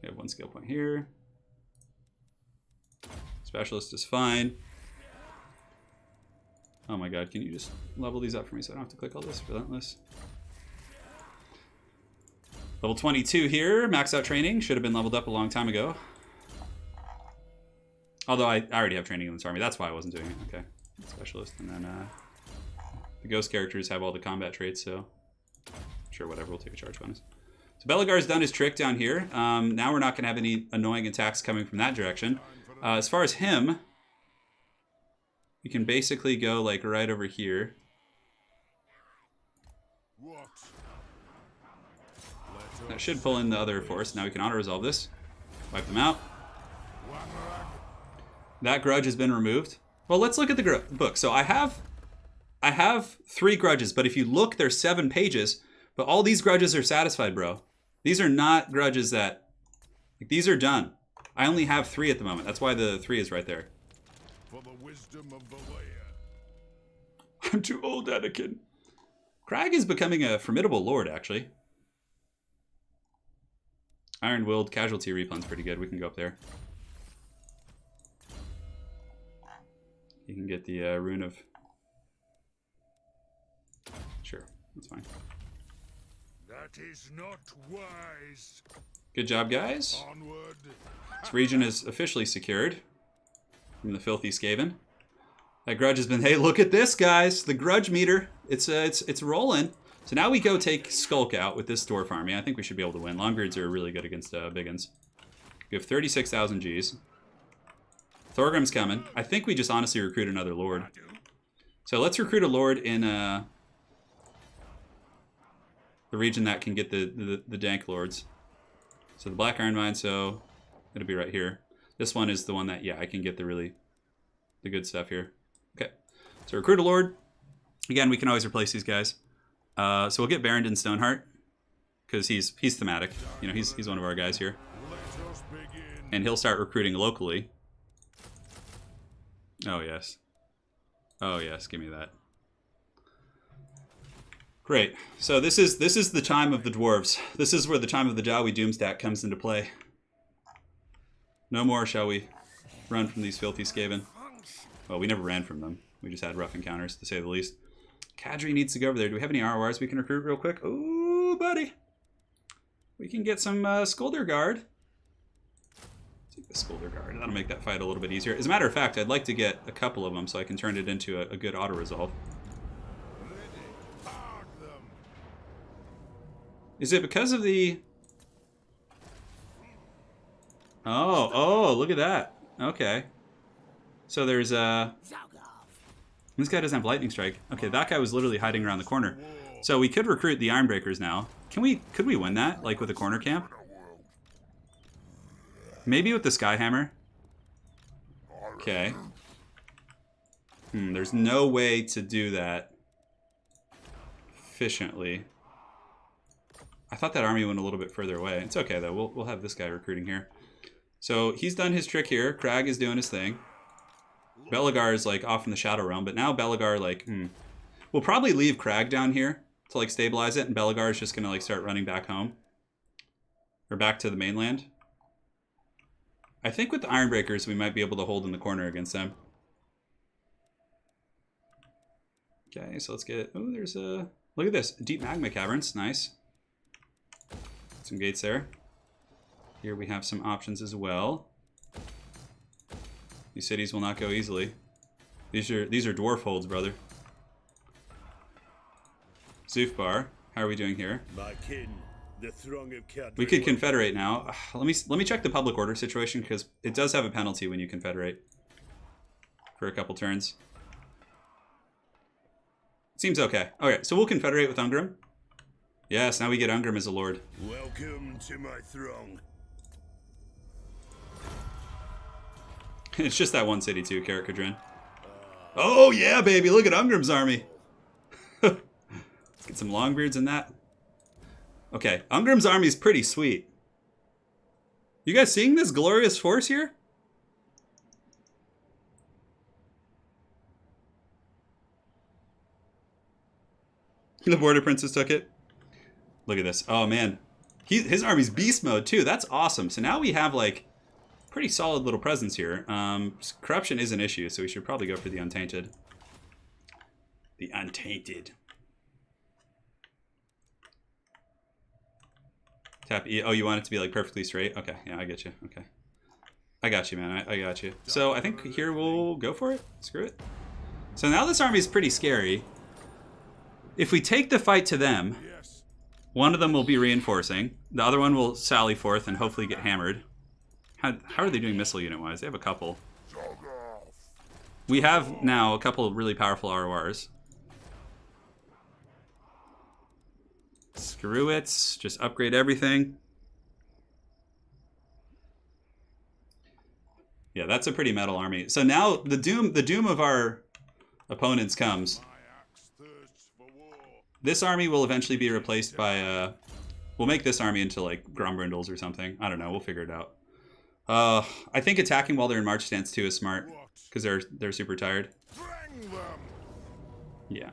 we have 1 skill point here. Specialist is fine. Oh my god, can you just level these up for me so I don't have to click all this? Relentless. Level 22 here, max out training. Should have been leveled up a long time ago. Although I already have training in this army, that's why I wasn't doing it. Okay, specialist. And then the ghost characters have all the combat traits, so sure, whatever, we'll take a charge bonus. So Belegar's done his trick down here. Now we're not going to have any annoying attacks coming from that direction. As far as him... We can basically go like right over here. That should pull in the other force. Now we can auto-resolve this. Wipe them out. That grudge has been removed. Well, let's look at the book. So I have 3 grudges, but if you look, there's 7 pages. But all these grudges are satisfied, bro. These are not grudges that... Like, these are done. I only have 3 at the moment. That's why the 3 is right there. For the wisdom of the layer. I'm too old, Anakin. Crag is becoming a formidable lord, actually. Iron-willed casualty replen's pretty good. We can go up there. You can get the rune of... Sure, that's fine. That is not wise. Good job, guys. Onward. This region is officially secured from the filthy Skaven. That grudge has been... Hey, look at this, guys. The grudge meter. It's rolling. So now we go take Skulk out with this dwarf army. I think we should be able to win. Longbeards are really good against big uns. We have 36,000 Gs. Thorgrim's coming. I think we just honestly recruit another lord. So let's recruit a lord in the region that can get the dank lords. So the Black Iron Mine, so it'll be right here. This one is the one that, yeah, I can get the good stuff here. Okay, so recruit a lord. Again, we can always replace these guys. So we'll get Barrington Stoneheart because he's thematic. You know, he's one of our guys here, and he'll start recruiting locally. Oh yes, give me that. Great. So this is the time of the dwarves. This is where the time of the Jawi Doomstack comes into play. No more shall we run from these filthy Skaven. Well, we never ran from them. We just had rough encounters, to say the least. Kadri needs to go over there. Do we have any RORs we can recruit real quick? Ooh, buddy. We can get some Skulder Guard. Take the Skulder Guard. That'll make that fight a little bit easier. As a matter of fact, I'd like to get a couple of them so I can turn it into a good auto-resolve. Is it because of the... Oh, look at that. Okay. So there's this guy doesn't have Lightning Strike. Okay, that guy was literally hiding around the corner. So we could recruit the Ironbreakers now. Could we win that, like with a corner camp? Maybe with the Skyhammer. Okay. There's no way to do that efficiently. I thought that army went a little bit further away. It's okay though. We'll have this guy recruiting here. So he's done his trick here. Crag is doing his thing. Belegar is like off in the Shadow Realm, but now Belegar like we'll probably leave Crag down here to like stabilize it, and Belegar is just gonna like start running back home or back to the mainland. I think with the Ironbreakers we might be able to hold in the corner against them. Okay, so let's get there's a look at this deep magma caverns, nice. Some gates there. Here we have some options as well. These cities will not go easily. These are dwarf holds, brother. Zufbar, how are we doing here? We could confederate now. Let me check the public order situation because it does have a penalty when you confederate for a couple turns. Seems okay. Okay, so we'll confederate with Ungrim. Yes, now we get Ungrim as a lord. Welcome to my throng. It's just that one city too, Karakadrin. Oh yeah, baby! Look at Ungrim's army. Let's get some Longbeards in that. Okay, Ungrim's army is pretty sweet. You guys seeing this glorious force here? The Border Princess took it. Look at this. Oh man, his army's beast mode too. That's awesome. So now we have like pretty solid little presence here. Corruption is an issue, so we should probably go for the Untainted. The Untainted. Tap E. Oh, you want it to be like perfectly straight? Okay, yeah, I get you. Okay. I got you, man. I got you. So I think here we'll go for it. Screw it. So now this army is pretty scary. If we take the fight to them, one of them will be reinforcing. The other one will sally forth and hopefully get hammered. How are they doing missile unit-wise? They have a couple. We have now a couple of really powerful RORs. Screw it. Just upgrade everything. Yeah, that's a pretty metal army. So now the doom of our opponents comes. This army will eventually be replaced by we'll make this army into like Grombrindles or something. I don't know, we'll figure it out. I think attacking while they're in march stance too is smart because they're super tired. Yeah.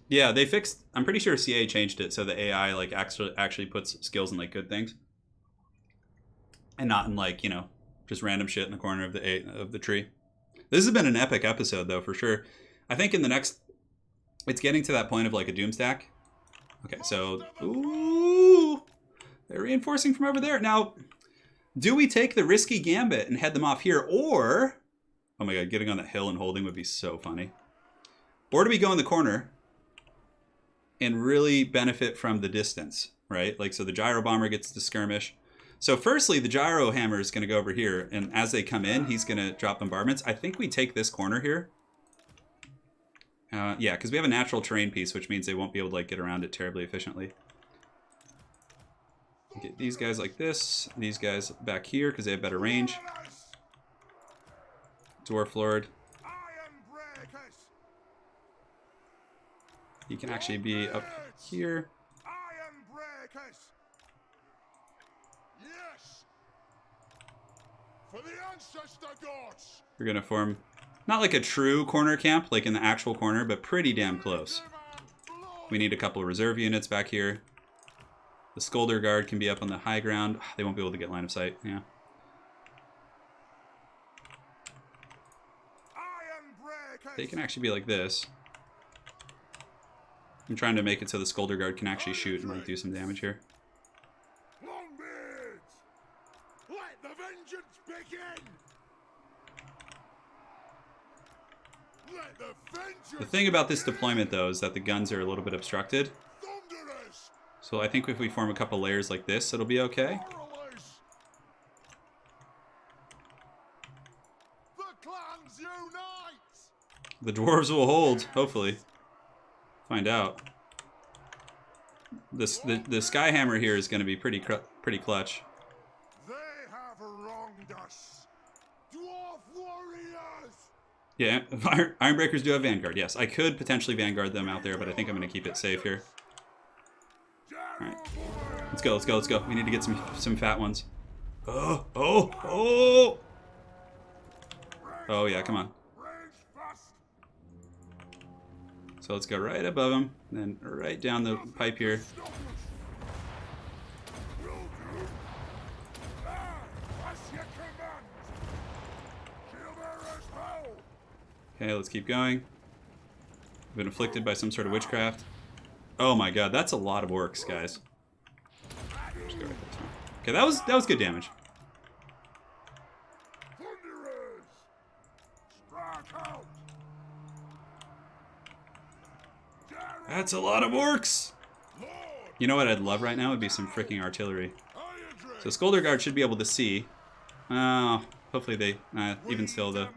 Yeah, they fixed. I'm pretty sure CA changed it so the AI like actually puts skills in like good things, and not in like just random shit in the corner of the tree. This has been an epic episode though for sure. I think in the next, it's getting to that point of like a doom stack. Okay, so ooh, they're reinforcing from over there. Now, do we take the risky gambit and head them off here, or oh my god, getting on that hill and holding would be so funny. Or do we go in the corner and really benefit from the distance, right? Like, so the gyro bomber gets to skirmish. So firstly, the gyro hammer is going to go over here, and as they come in, he's going to drop bombardments. I think we take this corner here. Yeah, because we have a natural terrain piece, which means they won't be able to like get around it terribly efficiently. Get these guys like this. These guys back here because they have better range. Dwarf Lord. He can actually be up here. We're gonna form not like a true corner camp, like in the actual corner, but pretty damn close. We need a couple of reserve units back here. The Scolder Guard can be up on the high ground. They won't be able to get line of sight. Yeah. They can actually be like this. I'm trying to make it so the Scolder Guard can actually shoot and like do some damage here. Let the vengeance begin. Let the vengeance. The thing about this deployment though is that the guns are a little bit obstructed. So I think if we form a couple layers like this, it'll be okay. The dwarves will hold, hopefully. Find out. The Skyhammer here is going to be pretty clutch. They have wronged us. Dwarf warriors. Yeah, Ironbreakers do have Vanguard. Yes, I could potentially Vanguard them out there, but I think I'm going to keep it safe here. All right, let's go, let's go, let's go. We need to get some fat ones. Oh, oh, oh! Oh yeah, come on. So let's go right above him, then right down the pipe here. Okay, let's keep going. I've been afflicted by some sort of witchcraft. Oh my god, that's a lot of orcs, guys. Just go right there. Okay, that was good damage. That's a lot of orcs! You know what I'd love right now would be some freaking artillery. So Scolder Guard should be able to see. Hopefully they... even still, the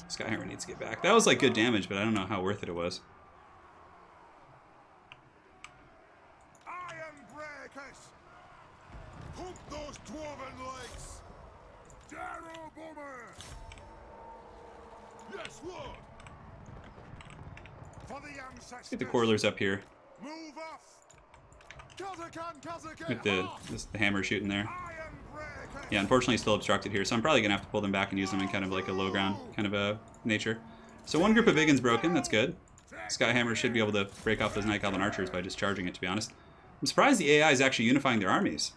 Skyhammer needs to get back. That was like good damage, but I don't know how worth it was. Let's get the Quarrelers up here. With the hammer shooting there. Yeah, unfortunately still obstructed here, so I'm probably going to have to pull them back and use them in kind of like a low ground kind of a nature. So one group of Vigans broken, that's good. Skyhammer should be able to break off those Night Goblin Archers by just charging it, to be honest. I'm surprised the AI is actually unifying their armies.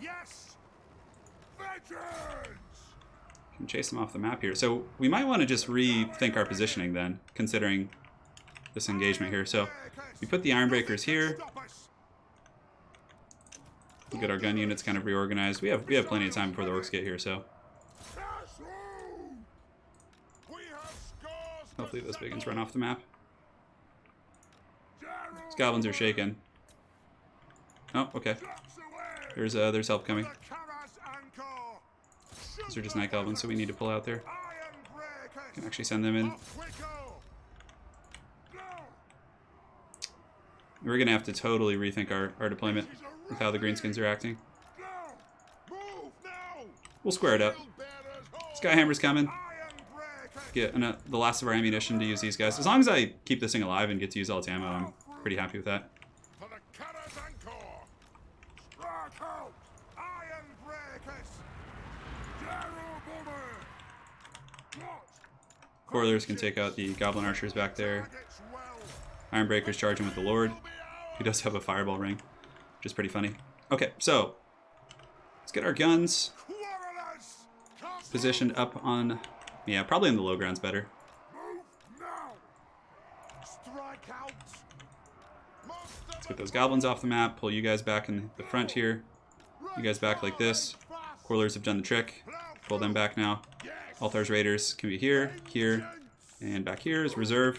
Yes. Can chase them off the map here. So we might want to just rethink our positioning then, considering this engagement here. So we put the Ironbreakers here. We'll get our gun units kind of reorganized. We have plenty of time before the orcs get here, so hopefully those big ones run off the map. These goblins are shaken. Oh, okay. There's help coming. These are just night goblins, so we need to pull out there. Can actually send them in. We're gonna have to totally rethink our deployment with how the greenskins are acting. We'll square it up. Skyhammer's coming. Get the last of our ammunition to use these guys. As long as I keep this thing alive and get to use all its ammo, I'm pretty happy with that. Quarrelers can take out the Goblin Archers back there. Ironbreaker's charging with the Lord. He does have a fireball ring, which is pretty funny. Okay, so let's get our guns positioned up on... Yeah, probably in the low ground's better. Let's get those goblins off the map, pull you guys back in the front here. You guys back like this. Quarrelers have done the trick. Pull them back now. Althar's Raiders can be here, here, and back here is reserve.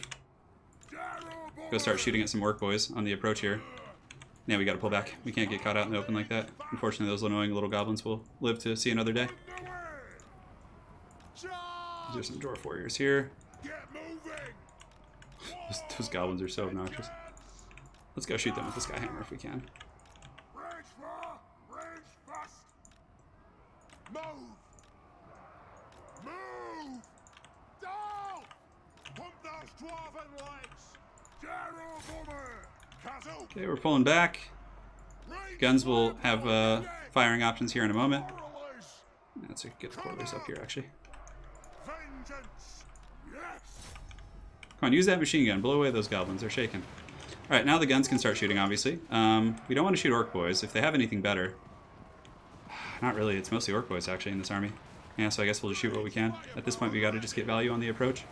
Go start shooting at some orc boys on the approach here. Now we gotta pull back. We can't get caught out in the open like that. Unfortunately, those annoying little goblins will live to see another day. These are some dwarf warriors here. Get moving! Those goblins are so obnoxious. Let's go shoot them with the Skyhammer if we can. Range far! Range fast! Move! Move! Down! Pump those dwarven legs! Gerald Bummer! Kazoo! Okay, we're pulling back. Guns will have firing options here in a moment. Let's get the quarters up here, actually. Vengeance! Yes! Come on, use that machine gun. Blow away those goblins. They're shaking. All right, now the guns can start shooting, obviously. We don't want to shoot orc boys. If they have anything better. Not really. It's mostly orc boys, actually, in this army. Yeah, so I guess we'll just shoot what we can. At this point, we got to just get value on the approach.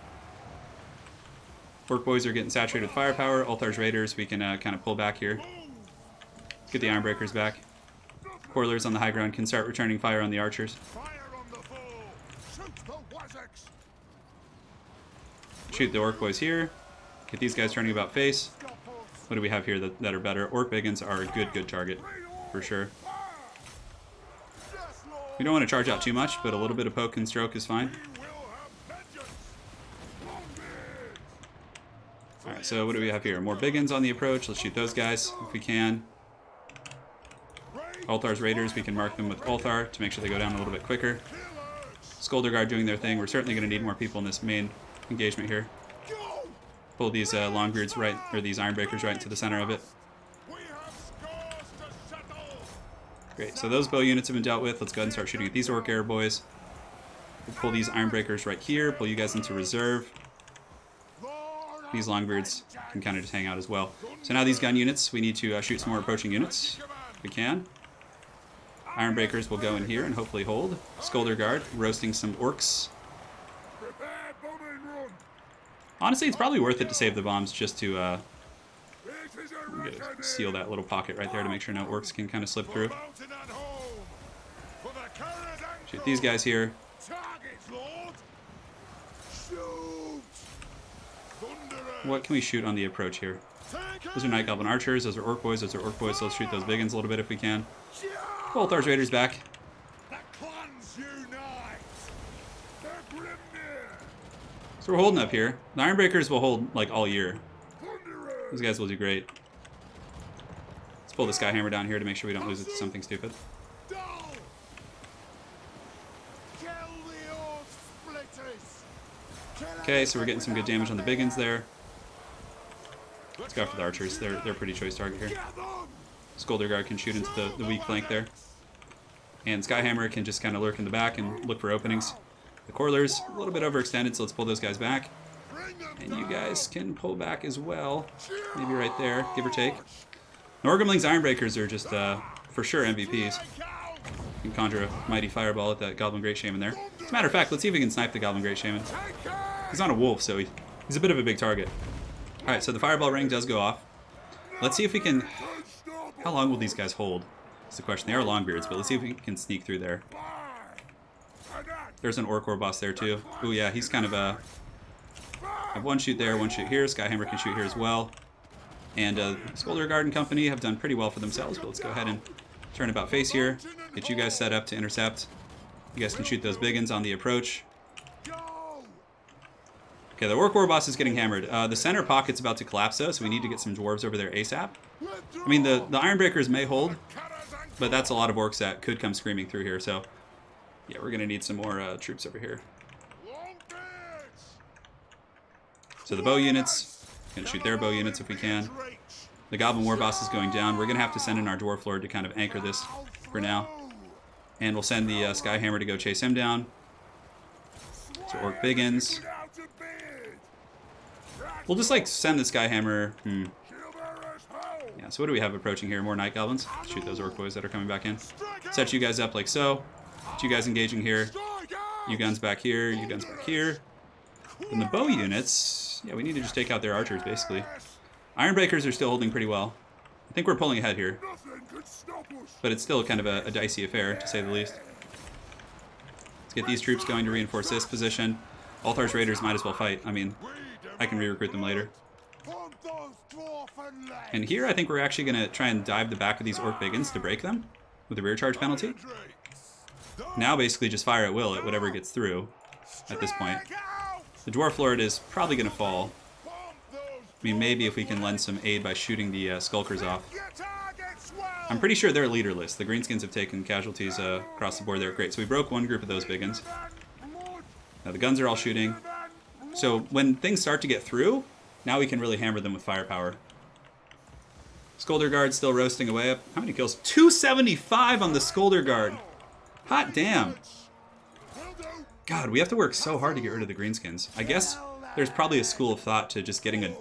Orc boys are getting saturated with firepower. Althar's raiders, we can kind of pull back here. Get the Ironbreakers back. Coilers on the high ground can start returning fire on the archers. Fire on the foe! Shoot the Wazaks! Shoot the orc boys here. Get these guys turning about face. What do we have here that are better? Orc biggins are a good target, for sure. We don't want to charge out too much, but a little bit of poke and stroke is fine. Alright, so what do we have here? More biggins on the approach. Let's shoot those guys if we can. Althar's raiders, we can mark them with Althar to make sure they go down a little bit quicker. Skolder Guard doing their thing. We're certainly going to need more people in this main engagement here. Pull these Longbeards right, or these Ironbreakers right into the center of it. Great, so those bow units have been dealt with. Let's go ahead and start shooting at these Orc Air boys. We'll pull these Ironbreakers right here, pull you guys into reserve. These Longbeards can kind of just hang out as well. So now these gun units, we need to shoot some more approaching units, if we can. Ironbreakers will go in here and hopefully hold. Skolder Guard, roasting some orcs. Honestly, it's probably worth it to save the bombs just to seal that little pocket right there to make sure no orcs can kind of slip through. Shoot these guys here. What can we shoot on the approach here? Those are Night Goblin Archers, those are Orc Boys, so let's shoot those biggins a little bit if we can. Althar's Raiders back. So we're holding up here. The Ironbreakers will hold like all year. Those guys will do great. Let's pull the Skyhammer down here to make sure we don't lose it to something stupid. Okay, so we're getting some good damage on the biggins there. Let's go for the archers. They're a pretty choice target here. Skolder Guard can shoot into the weak flank there. And Skyhammer can just kind of lurk in the back and look for openings. The Coilers, a little bit overextended, so let's pull those guys back. And you guys can pull back as well. Maybe right there, give or take. Norgrimling's Ironbreakers are just, for sure, MVPs. You can conjure a mighty fireball at that Goblin Great Shaman there. As a matter of fact, let's see if we can snipe the Goblin Great Shaman. He's on a wolf, so he's a bit of a big target. Alright, so the fireball ring does go off. Let's see if we can... How long will these guys hold? That's the question. They are Longbeards, but let's see if we can sneak through there. There's an Orc boss there, too. Ooh, yeah, he's kind of a... I have one shoot there, one shoot here. Skyhammer can shoot here as well. And Skolder Guard and company have done pretty well for themselves, but let's go ahead and turn about face here. Get you guys set up to intercept. You guys can shoot those biggins on the approach. Okay, the Orc boss is getting hammered. The center pocket's about to collapse, though, so we need to get some dwarves over there ASAP. I mean, the Ironbreakers may hold, but that's a lot of orcs that could come screaming through here, so... Yeah, we're going to need some more troops over here. So the bow units, going to shoot their bow units if we can. The Goblin War Boss is going down. We're going to have to send in our Dwarf Lord to kind of anchor this for now. And we'll send the Skyhammer to go chase him down. So Orc Biggins. We'll just like send the Skyhammer. Yeah, so what do we have approaching here? More Night Goblins. Shoot those Orc Boys that are coming back in. Set you guys up like so. Get you guys engaging here. You guns back here. You guns back here. And the bow units, yeah, we need to just take out their archers, basically. Ironbreakers are still holding pretty well. I think we're pulling ahead here. But it's still kind of a dicey affair, to say the least. Let's get these troops going to reinforce this position. Althar's Raiders might as well fight. I mean, I can re-recruit them later. And here, I think we're actually going to try and dive the back of these Orc Biggins to break them with a rear charge penalty. Now, basically, just fire at will at whatever gets through at this point. The Dwarf Lord is probably going to fall. I mean, maybe if we can lend some aid by shooting the Skulkers off. I'm pretty sure they're leaderless. The Greenskins have taken casualties across the board there. Great, so we broke one group of those big guns. Now the guns are all shooting. So when things start to get through, now we can really hammer them with firepower. Skulder Guard still roasting away up. How many kills? 275 on the Skulder Guard. Hot damn. God, we have to work so hard to get rid of the Greenskins. I guess there's probably a school of thought to just getting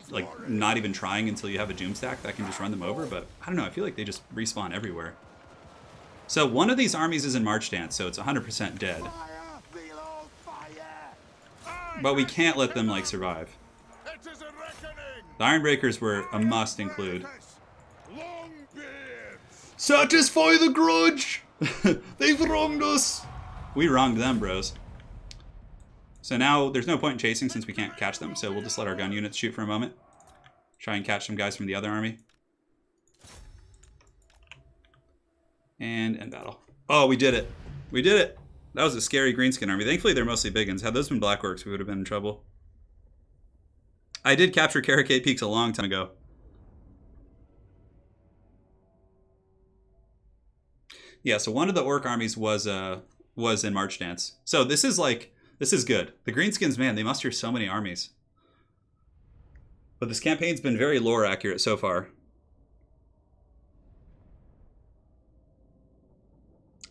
not even trying until you have a Doomstack that can just run them over, but I don't know, I feel like they just respawn everywhere. So one of these armies is in March Dance, so it's 100% dead. But we can't let them, survive. The Ironbreakers were a must include. Satisfy the grudge! They've wronged us! We wronged them, bros. So now there's no point in chasing since we can't catch them, so we'll just let our gun units shoot for a moment. Try and catch some guys from the other army. And end battle. Oh, we did it. We did it. That was a scary greenskin army. Thankfully, they're mostly big ones. Had those been Black Orcs, we would have been in trouble. I did capture Caracate Peaks a long time ago. Yeah, so one of the Orc armies was in March Dance. So this is good. The Greenskins, man, they muster so many armies. But this campaign's been very lore accurate so far.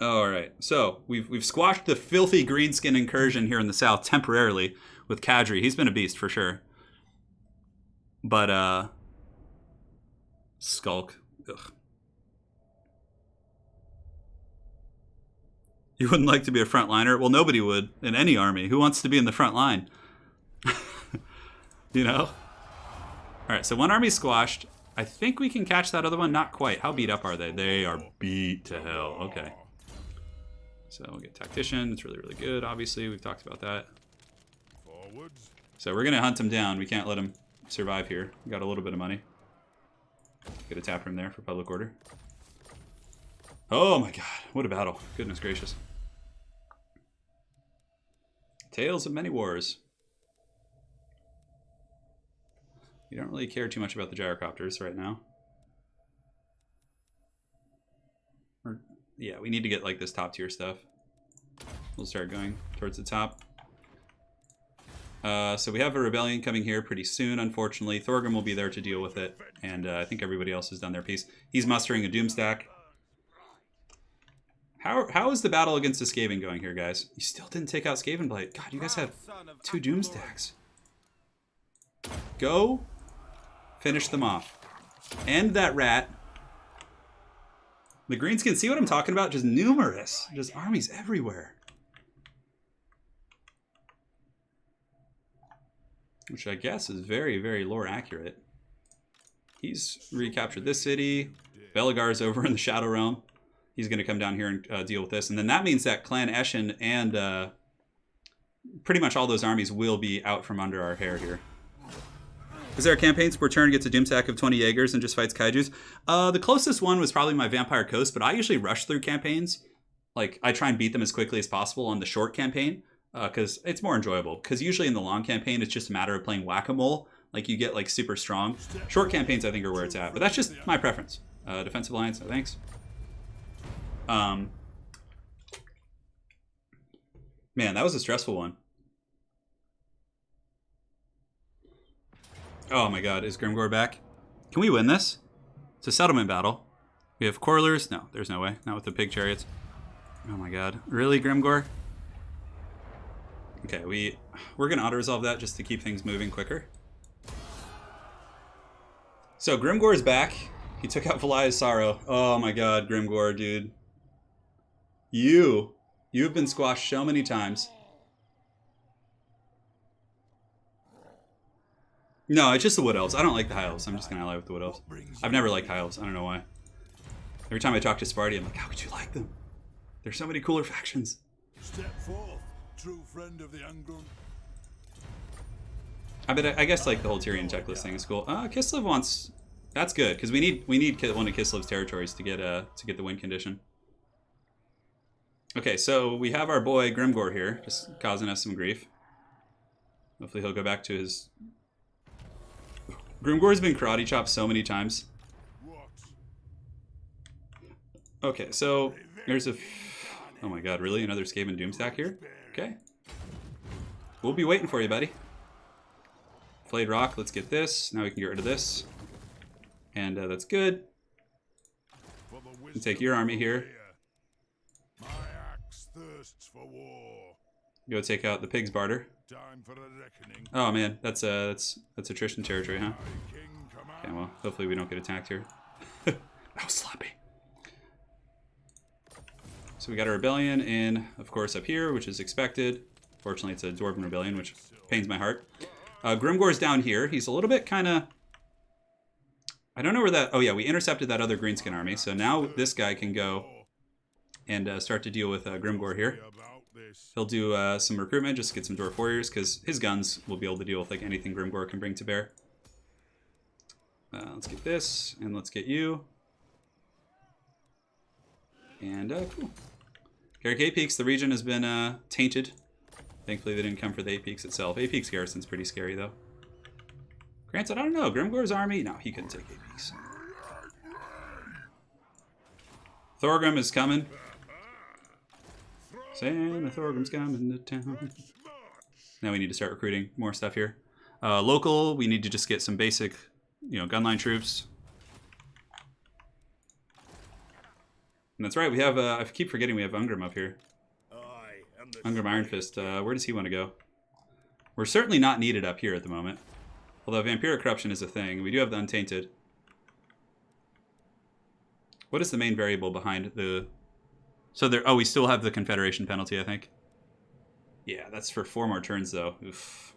Alright, so we've squashed the filthy Greenskin incursion here in the south temporarily with Kadri. He's been a beast for sure. But, Skulk. Ugh. You wouldn't like to be a frontliner? Well, nobody would in any army. Who wants to be in the front line? You know? Alright, so one army's squashed. I think we can catch that other one. Not quite. How beat up are they? They are beat to hell. Okay. So we'll get Tactician. It's really, really good, obviously. We've talked about that. Forwards. So we're going to hunt him down. We can't let him survive here. We got a little bit of money. Get a tap room there for public order. Oh my god, what a battle. Goodness gracious. Tales of many wars. We don't really care too much about the gyrocopters right now. Yeah, we need to get this top tier stuff. We'll start going towards the top. So we have a rebellion coming here pretty soon, unfortunately. Thorgrim will be there to deal with it, and I think everybody else has done their piece. He's mustering a Doomstack. How is the battle against the Skaven going here, guys? You still didn't take out Skavenblight. God, you guys have 2 Doomstacks. Go finish them off. End that rat. The Greenskin, see what I'm talking about? Just numerous. Just armies everywhere. Which I guess is very, very lore accurate. He's recaptured this city. Belegar's over in the Shadow Realm. He's going to come down here and deal with this. And then that means that Clan Eshin and pretty much all those armies will be out from under our hair here. Is there a campaign where Turin gets a Doomstack of 20 Jaegers and just fights Kaijus? The closest one was probably my Vampire Coast, but I usually rush through campaigns. I try and beat them as quickly as possible on the short campaign, because it's more enjoyable. Because usually in the long campaign, it's just a matter of playing whack-a-mole. You get, super strong. Short campaigns, I think, are where it's at. But that's just my preference. Defensive Alliance, no thanks. Man, that was a stressful one. Oh my god, is Grimgor back? Can we win this? It's a settlement battle. We have Quarrelers. No, there's no way. Not with the pig chariots. Oh my god. Really, Grimgor? Okay, we're going to auto-resolve that just to keep things moving quicker. So Grimgor is back. He took out Valia's Sorrow. Oh my god, Grimgor, dude. You've been squashed so many times. No, it's just the Wood Elves. I don't like the High Elves. I'm just going to ally with the Wood Elves. I've never liked High Elves. I don't know why. Every time I talk to Sparty, I'm like, how could you like them? There's so many cooler factions. Step forth, true friend of the Angron. I guess the whole Tyrion checklist thing is cool. Kislev wants... That's good, because we need one of Kislev's territories to get the win condition. Okay, so we have our boy Grimgor here, just causing us some grief. Hopefully he'll go back to his... Grimgor's been karate chopped so many times. Okay, so there's a... Oh my god, really? Another Skaven Doomstack here? Okay. We'll be waiting for you, buddy. Flayed Rock, let's get this. Now we can get rid of this. And that's good. And take your army here. My axe thirsts for war. Go take out the Pig's Barter. Time for a reckoning. Oh man, that's attrition territory, huh? King command. Okay, well, hopefully we don't get attacked here. That was sloppy. So we got a rebellion in, of course, up here, which is expected. Fortunately, it's a Dwarven rebellion, which pains my heart. Grimgor's down here. He's a little bit kind of... I don't know where that... Oh yeah, we intercepted that other Greenskin army. So now this guy can go and start to deal with Grimgor here. He'll do some recruitment, just to get some Dwarf Warriors, because his guns will be able to deal with like anything Grimgor can bring to bear. Let's get this, and let's get you. And cool. Garrick 8 Peaks, the region has been tainted. Thankfully they didn't come for the 8 Peaks itself. 8 Peaks garrison's pretty scary though. Granted, I don't know, Grimgor's army? No, he couldn't take 8 Peaks. Thorgrim is coming. Santa Thorgrim's coming to town. Now we need to start recruiting more stuff here. Local, we need to just get some basic, you know, gunline troops. And that's right, we have, I keep forgetting we have Ungrim up here. Ungrim Iron Fist, where does he want to go? We're certainly not needed up here at the moment. Although Vampiric Corruption is a thing. We do have the Untainted. What is the main variable behind the... So there... Oh, we still have the Confederation penalty, I think. Yeah, that's for 4 more turns, though. Oof.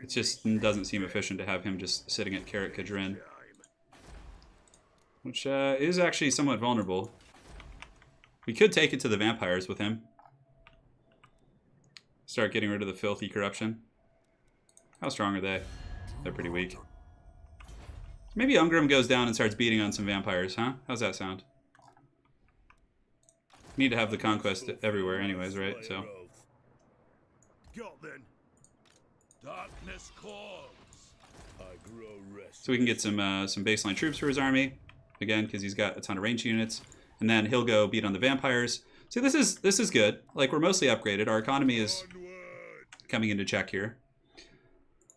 It just doesn't seem efficient to have him just sitting at Carrot Kadrin. Which is actually somewhat vulnerable. We could take it to the vampires with him. Start getting rid of the filthy corruption. How strong are they? They're pretty weak. Maybe Ungrim goes down and starts beating on some vampires, huh? How's that sound? Need to have the conquest everywhere anyways, right? So we can get some baseline troops for his army. Again, because he's got a ton of range units. And then he'll go beat on the vampires. See, this is good. Like, we're mostly upgraded. Our economy is coming into check here.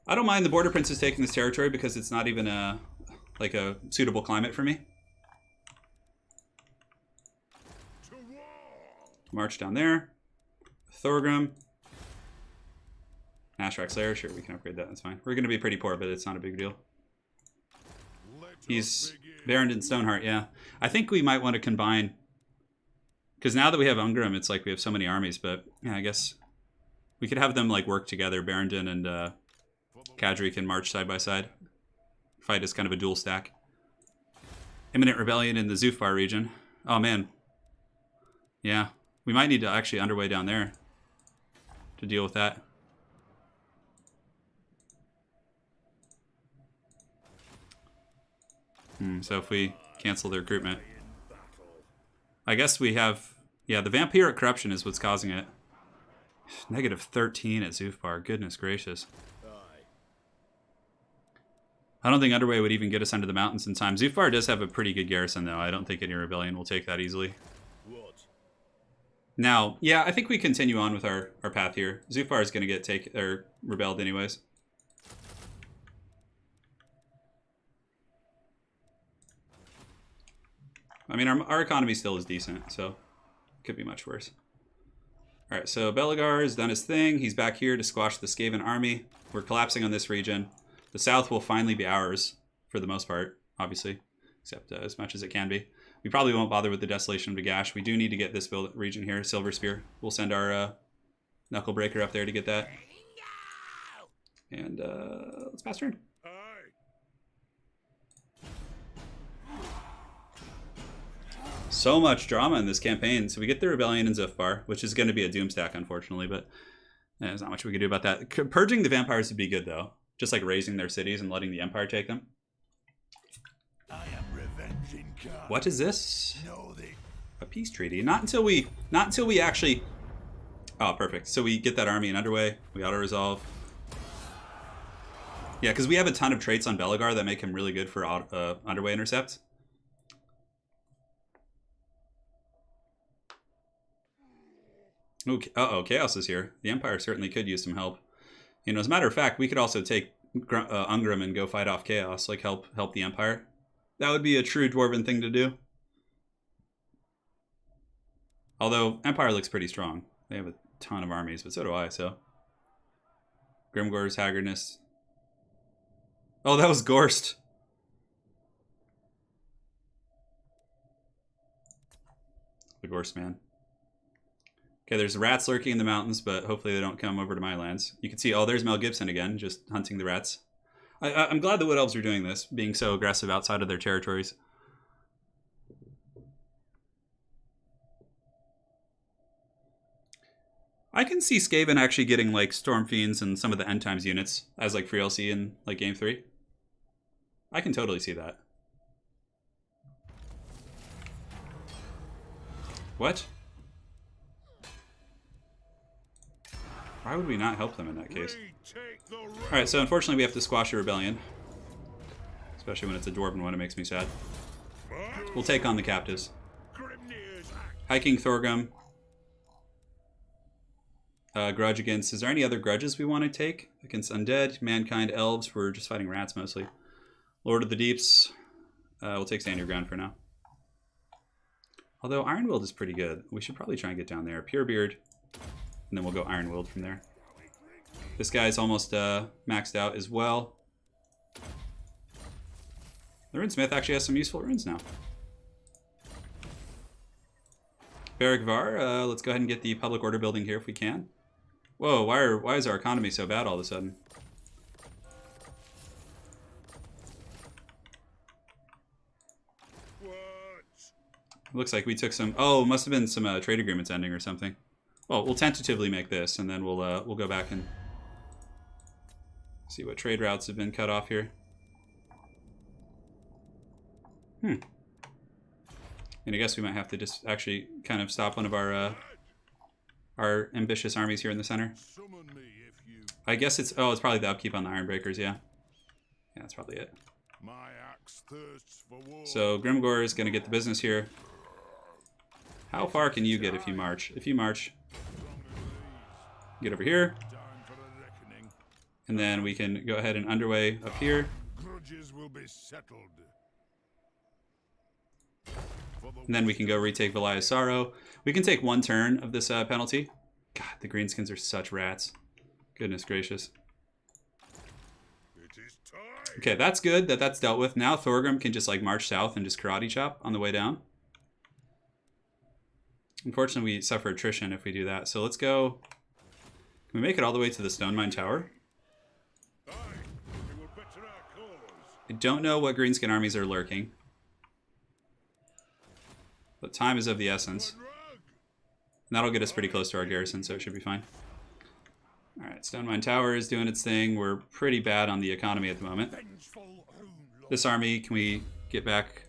I don't mind the Border Princes taking this territory because it's not even a suitable climate for me. March down there. Thorgrim. Ashrak Slayer, sure, we can upgrade that, that's fine. We're going to be pretty poor, but it's not a big deal. He's Barrendon Stoneheart, yeah. I think we might want to combine, because now that we have Ungrim, it's like we have so many armies, but yeah, I guess we could have them like work together. Barrendon and Kadri can march side by side. Fight as kind of a dual stack. Imminent Rebellion in the Zufbar region. Oh man. Yeah, we might need to actually underway down there to deal with that. So if we cancel the recruitment, I guess we have, yeah, the Vampiric Corruption is what's causing it. Negative 13 at Zufbar, goodness gracious. I don't think Underway would even get us under the mountains in time. Zufbar does have a pretty good garrison though. I don't think any rebellion will take that easily. Now, yeah, I think we continue on with our path here. Zufbar is going to get rebelled anyways. I mean, our economy still is decent, so it could be much worse. All right, so Belegar has done his thing. He's back here to squash the Skaven army. We're collapsing on this region. The south will finally be ours, for the most part, obviously, except as much as it can be. We probably won't bother with the Desolation of Dagash. We do need to get this region here, Silver Spear. We'll send our Knuckle Breaker up there to get that. And let's pass turn. So much drama in this campaign. So we get the Rebellion in Zufbar, which is going to be a Doomstack, unfortunately, but there's not much we can do about that. Purging the vampires would be good, though. Just like razing their cities and letting the Empire take them. I am revenging God. What is this? A peace treaty. Not until we actually Oh, perfect. So we get that army in underway. We auto-resolve. Yeah, because we have a ton of traits on Belegar that make him really good for underway intercept. Okay. Uh-oh, Chaos is here. The Empire certainly could use some help. You know, as a matter of fact, we could also take Ungrim and go fight off Chaos, like help the Empire. That would be a true Dwarven thing to do. Although, Empire looks pretty strong. They have a ton of armies, but so do I, so. Grimgor's Haggardness. Oh, that was Gorst. The Gorst man. Okay, there's rats lurking in the mountains, but hopefully they don't come over to my lands. You can see, oh, there's Mel Gibson again, just hunting the rats. I'm glad the Wood Elves are doing this, being so aggressive outside of their territories. I can see Skaven actually getting like Storm Fiends and some of the End Times units as like free LC in like Game 3. I can totally see that. What? Why would we not help them in that case? Alright, so unfortunately we have to squash a rebellion. Especially when it's a Dwarven one, it makes me sad. We'll take on the captives. Hiking Thorgrim. Grudge against... Is there any other grudges we want to take? Against Undead, Mankind, Elves. We're just fighting rats mostly. Lord of the Deeps. We'll take Stand Your Ground for now. Although Ironwield is pretty good. We should probably try and get down there. Purebeard. And then we'll go Ironwield from there. This guy's almost maxed out as well. The Runesmith actually has some useful runes now. Belegar, let's go ahead and get the public order building here if we can. Whoa, why is our economy so bad all of a sudden? Looks like we took some... Oh, must have been some trade agreements ending or something. Well, we'll tentatively make this, and then we'll go back and see what trade routes have been cut off here. And I guess we might have to just actually kind of stop one of our ambitious armies here in the center. I guess it's... Oh, it's probably the upkeep on the Ironbreakers, yeah. Yeah, that's probably it. So Grimgor is going to get the business here. How far can you get if you march? If you march, get over here. And then we can go ahead and underway up here. And then we can go retake Valia's Sorrow. We can take one turn of this penalty. God, the greenskins are such rats. Goodness gracious. Okay, that's good that that's dealt with. Now Thorgrim can just like march south and just karate chop on the way down. Unfortunately, we suffer attrition if we do that. So let's go. Can we make it all the way to the Stone Mine Tower? I don't know what greenskin armies are lurking. But time is of the essence. And that'll get us pretty close to our garrison, so it should be fine. Alright, Stone Mine Tower is doing its thing. We're pretty bad on the economy at the moment. This army, can we get back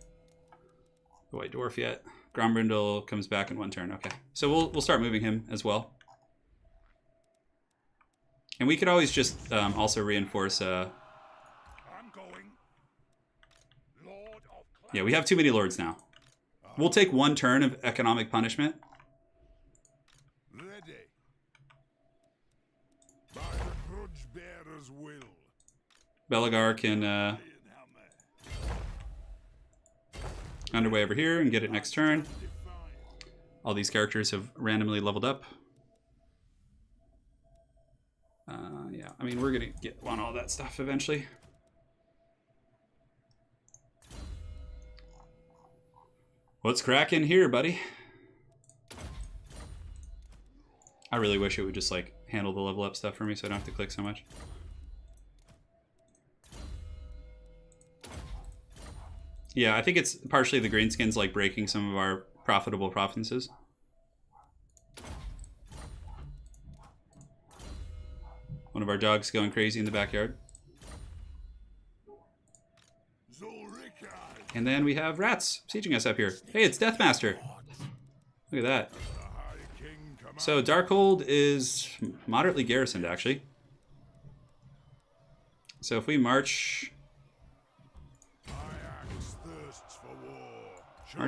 the White Dwarf yet? Grombrindle comes back in one turn. Okay, so we'll start moving him as well. And we could always just also reinforce... Yeah, we have too many lords now. We'll take one turn of economic punishment. Belegar can underway over here and get it next turn. All these characters have randomly leveled up. Yeah, I mean, we're going to get on all that stuff eventually. What's cracking here, buddy? I really wish it would just like handle the level up stuff for me so I don't have to click so much. Yeah, I think it's partially the greenskins like breaking some of our profitable provinces. One of our dogs going crazy in the backyard. And then we have rats sieging us up here. Hey, it's Deathmaster. Look at that. So Darkhold is moderately garrisoned, actually. So if we march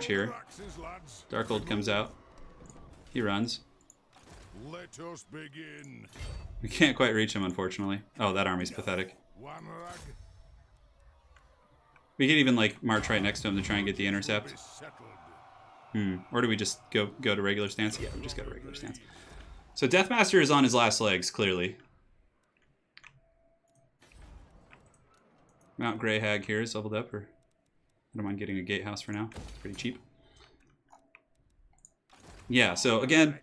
here, Darkhold comes out. He runs. Let us begin. We can't quite reach him, unfortunately. Oh, that army's pathetic. We could even like march right next to him to try and get the intercept. Or do we just go to regular stance? Yeah, we just go to regular stance. So Deathmaster is on his last legs, clearly. Mount Grey Hag here is leveled up, or I don't mind getting a gatehouse for now. It's pretty cheap. Yeah, so again,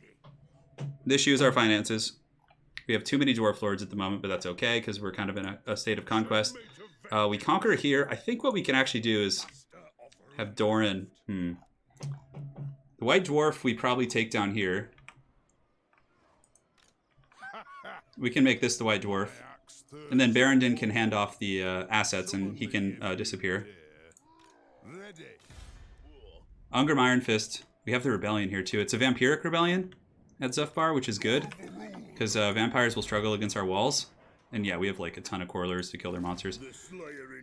the issue is our finances. We have too many Dwarf Lords at the moment, but that's okay because we're kind of in a state of conquest. We conquer here. I think what we can actually do is have Doran. The White Dwarf we probably take down here. We can make this the White Dwarf. And then Barrendon can hand off the assets and he can disappear. Ungrim Iron Fist. We have the Rebellion here too. It's a Vampiric Rebellion at Zufbar, which is good. Because vampires will struggle against our walls. And yeah, we have like a ton of Corlers to kill their monsters.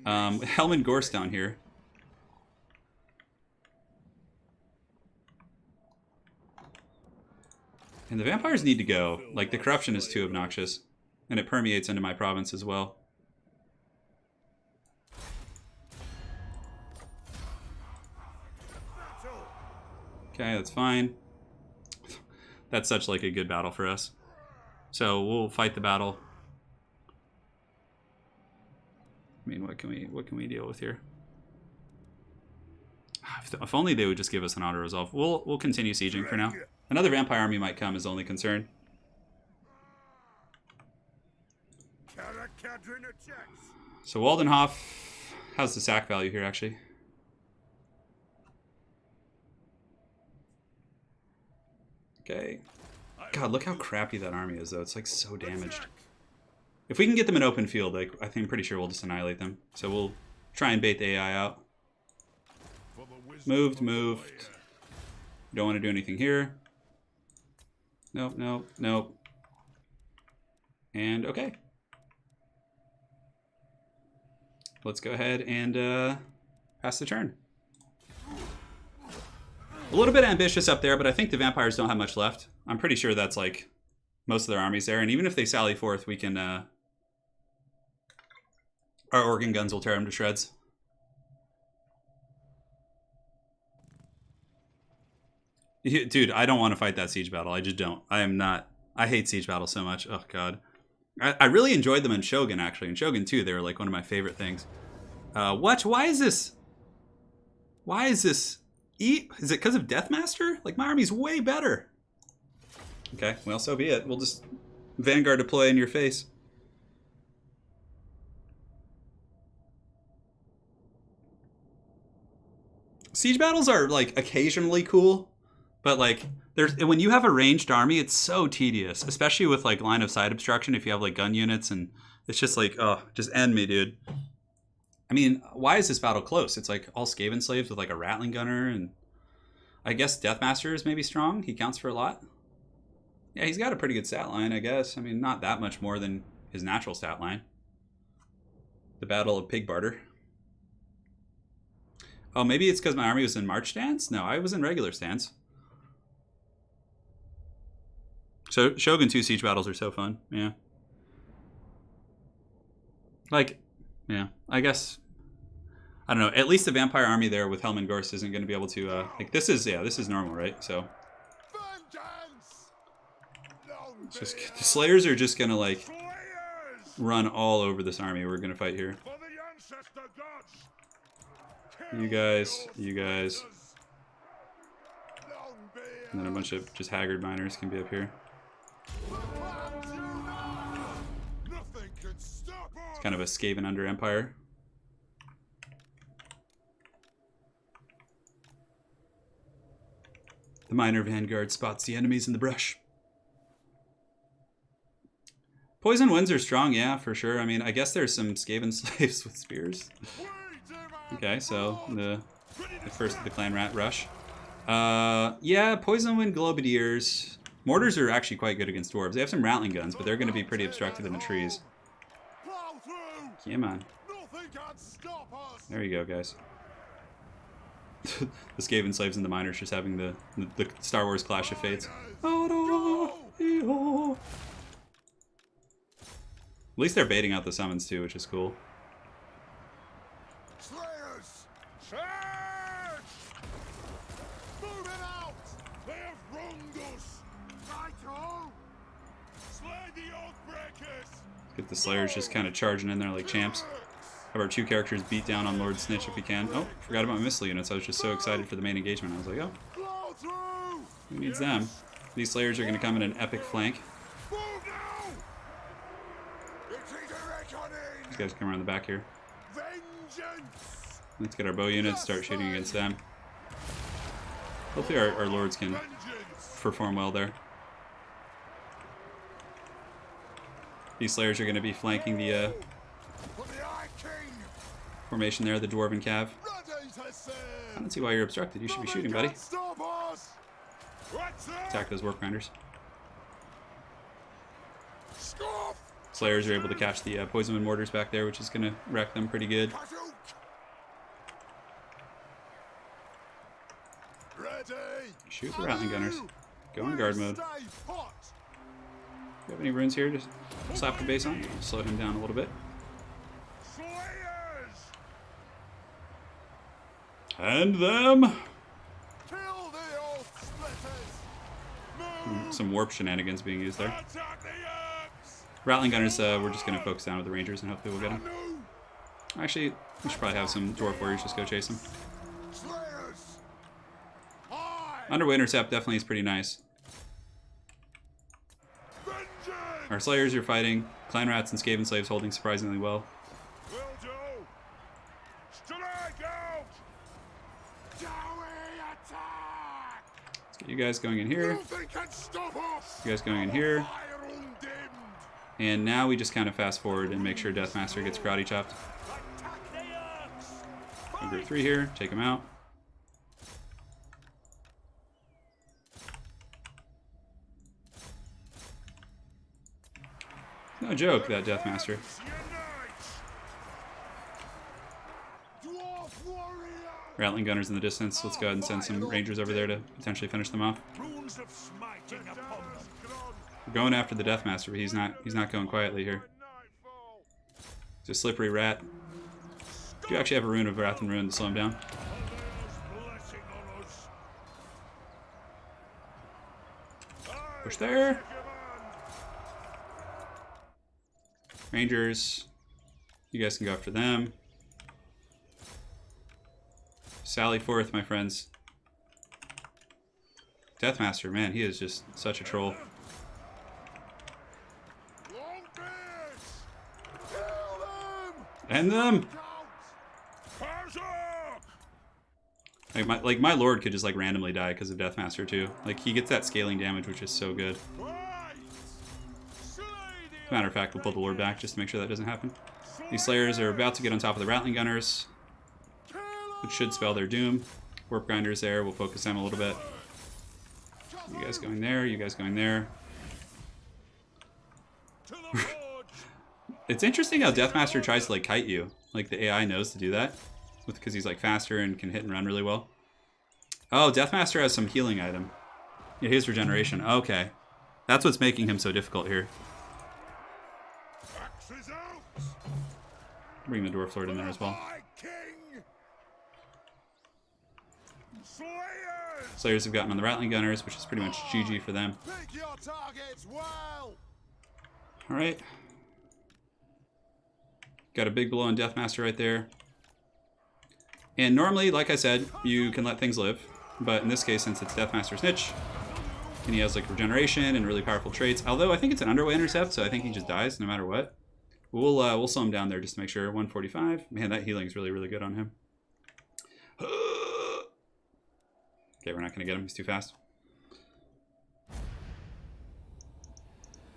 Helman Gorse down here. And the vampires need to go. Like, the corruption is too obnoxious. And it permeates into my province as well. Okay, that's fine. That's such like a good battle for us. So we'll fight the battle. I mean, what can we deal with here? If only they would just give us an auto resolve. We'll continue sieging for now. Another vampire army might come is the only concern. So Waldenhof, how's the sack value here actually? Okay. God, look how crappy that army is though. It's like so damaged. If we can get them in open field, like I think I'm pretty sure we'll just annihilate them. So we'll try and bait the AI out. Moved. Don't want to do anything here. Nope. And okay. Let's go ahead and pass the turn. A little bit ambitious up there, but I think the vampires don't have much left. I'm pretty sure that's like most of their armies there. And even if they sally forth, we can... our organ guns will tear them to shreds. Dude, I don't want to fight that siege battle. I just don't. I am not. I hate siege battles so much. Oh, God. I really enjoyed them in Shogun, actually. In Shogun 2, they were like one of my favorite things. What? Why is this? Why is this? Is it because of Deathmaster? Like, my army's way better. Okay, well, so be it. We'll just Vanguard deploy in your face. Siege battles are, like, occasionally cool. But, like, when you have a ranged army, it's so tedious. Especially with, like, line of sight obstruction if you have, like, gun units. And it's just like, oh, just end me, dude. I mean, why is this battle close? It's, like, all Skaven slaves with, like, a Rattling Gunner. And I guess Deathmaster is maybe strong. He counts for a lot. Yeah, he's got a pretty good stat line, I guess. I mean, not that much more than his natural stat line. The Battle of Pig Barter. Oh, maybe it's because my army was in March stance? No, I was in regular stance. So Shogun 2 siege battles are so fun, yeah. Like, yeah, I guess, I don't know, at least the vampire army there with Helman Gorse isn't going to be able to, like, this is normal, right? So, it's just, the Slayers are just going to, like, run all over this army we're going to fight here. You guys. And then a bunch of just haggard miners can be up here. It's kind of a Skaven under Empire. The Miner Vanguard spots the enemies in the brush. Poison winds are strong, yeah, for sure. I mean, I guess there's some Skaven slaves with spears. Okay, so the first of the Clan Rat rush. Yeah, Poison Wind Globadiers. Mortars are actually quite good against dwarves. They have some rattling guns, but they're going to be pretty obstructive in the trees. Come on. There you go, guys. The Skaven slaves and the miners just having the Star Wars Clash of Fates. At least they're baiting out the summons too, which is cool. Slayers! Charge! Moving out! They have wronged us! Righto! Slay the Oathbreakers! Get the Slayers just kind of charging in there like champs. Have our 2 characters beat down on Lord Snitch if we can. Oh, forgot about my missile units. I was just so excited for the main engagement. I was like, oh, who needs them? These Slayers are going to come in an epic flank. These guys come around the back here. Let's get our bow units, start shooting against them. Hopefully our lords can perform well there. These Slayers are going to be flanking the formation there, the Dwarven Cav. I don't see why you're obstructed. You should be shooting, buddy. Attack those Warp Grinders. Slayers are able to catch the Poison Wind Mortars back there, which is going to wreck them pretty good. Shoot the Rattling Gunners. Go in guard mode. Do you have any runes here? Just slap the base on. Slow him down a little bit. And them! Some warp shenanigans being used there. Rattling Gunners, we're just going to focus down with the Rangers and hopefully we'll get them. Actually, we should probably have some Dwarf Warriors just go chase them. Underway Intercept definitely is pretty nice. Our Slayers are fighting. Clan Rats and Skaven Slaves holding surprisingly well. Let's get you guys going in here. You guys going in here. And now we just kind of fast forward and make sure Deathmaster gets karate chopped. Group 3 here, take him out. No joke, that Deathmaster. Rattling Gunners in the distance. Let's go ahead and send some Rangers over there to potentially finish them off. We're going after the Deathmaster, but he's not going quietly here. He's a slippery rat. Do you actually have a Rune of Wrath and Ruin to slow him down? Push there. Rangers, you guys can go after them. Sally forth, my friends. Deathmaster, man, he is just such a troll. End them! Like my lord could just like randomly die because of Deathmaster too. Like he gets that scaling damage, which is so good. Matter of fact, we'll pull the lord back just to make sure that doesn't happen. These Slayers are about to get on top of the Rattling Gunners, which should spell their doom. Warp Grinders there, we'll focus them a little bit. You guys going there, you guys going there. It's interesting how Deathmaster tries to like kite you. Like the AI knows to do that, because he's like faster and can hit and run really well. Oh, Deathmaster has some healing item. Yeah, his regeneration. Okay, that's what's making him so difficult here. Bring the Dwarf Lord in there as well. Slayers have gotten on the Rattling Gunners, which is pretty much GG for them. Alright. Got a big blow on Deathmaster right there. And normally, like I said, you can let things live. But in this case, since it's Deathmaster Snitch, and he has like regeneration and really powerful traits. Although I think it's an underway intercept, so I think he just dies no matter what. We'll slow him down there just to make sure. 145. Man, that healing is really, really good on him. Okay, we're not going to get him. He's too fast.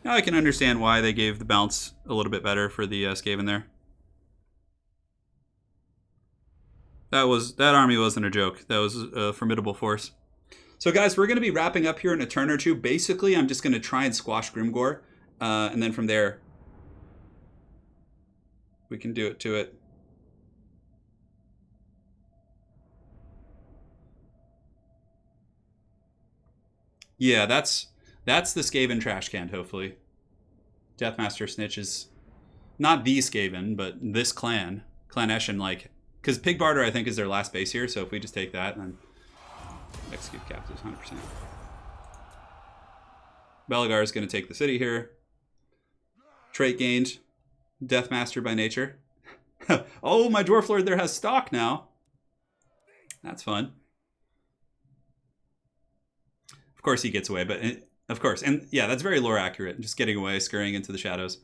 Now I can understand why they gave the bounce a little bit better for the Skaven there. That army wasn't a joke. That was a formidable force. So guys, we're going to be wrapping up here in a turn or two. Basically, I'm just going to try and squash Grimgor. And then from there, we can do it to it. Yeah, that's the Skaven trash can, hopefully. Deathmaster Snitch is not the Skaven, but this clan. Clan Eshin, like... Because Pig Barter, I think, is their last base here, so if we just take that, then... Execute captives, 100%. Belegar is going to take the city here. Trait gained. Deathmaster by nature. Oh, my Dwarf Lord there has stock now. That's fun. Of course he gets away, but of course. And yeah, that's very lore accurate. Just getting away, scurrying into the shadows.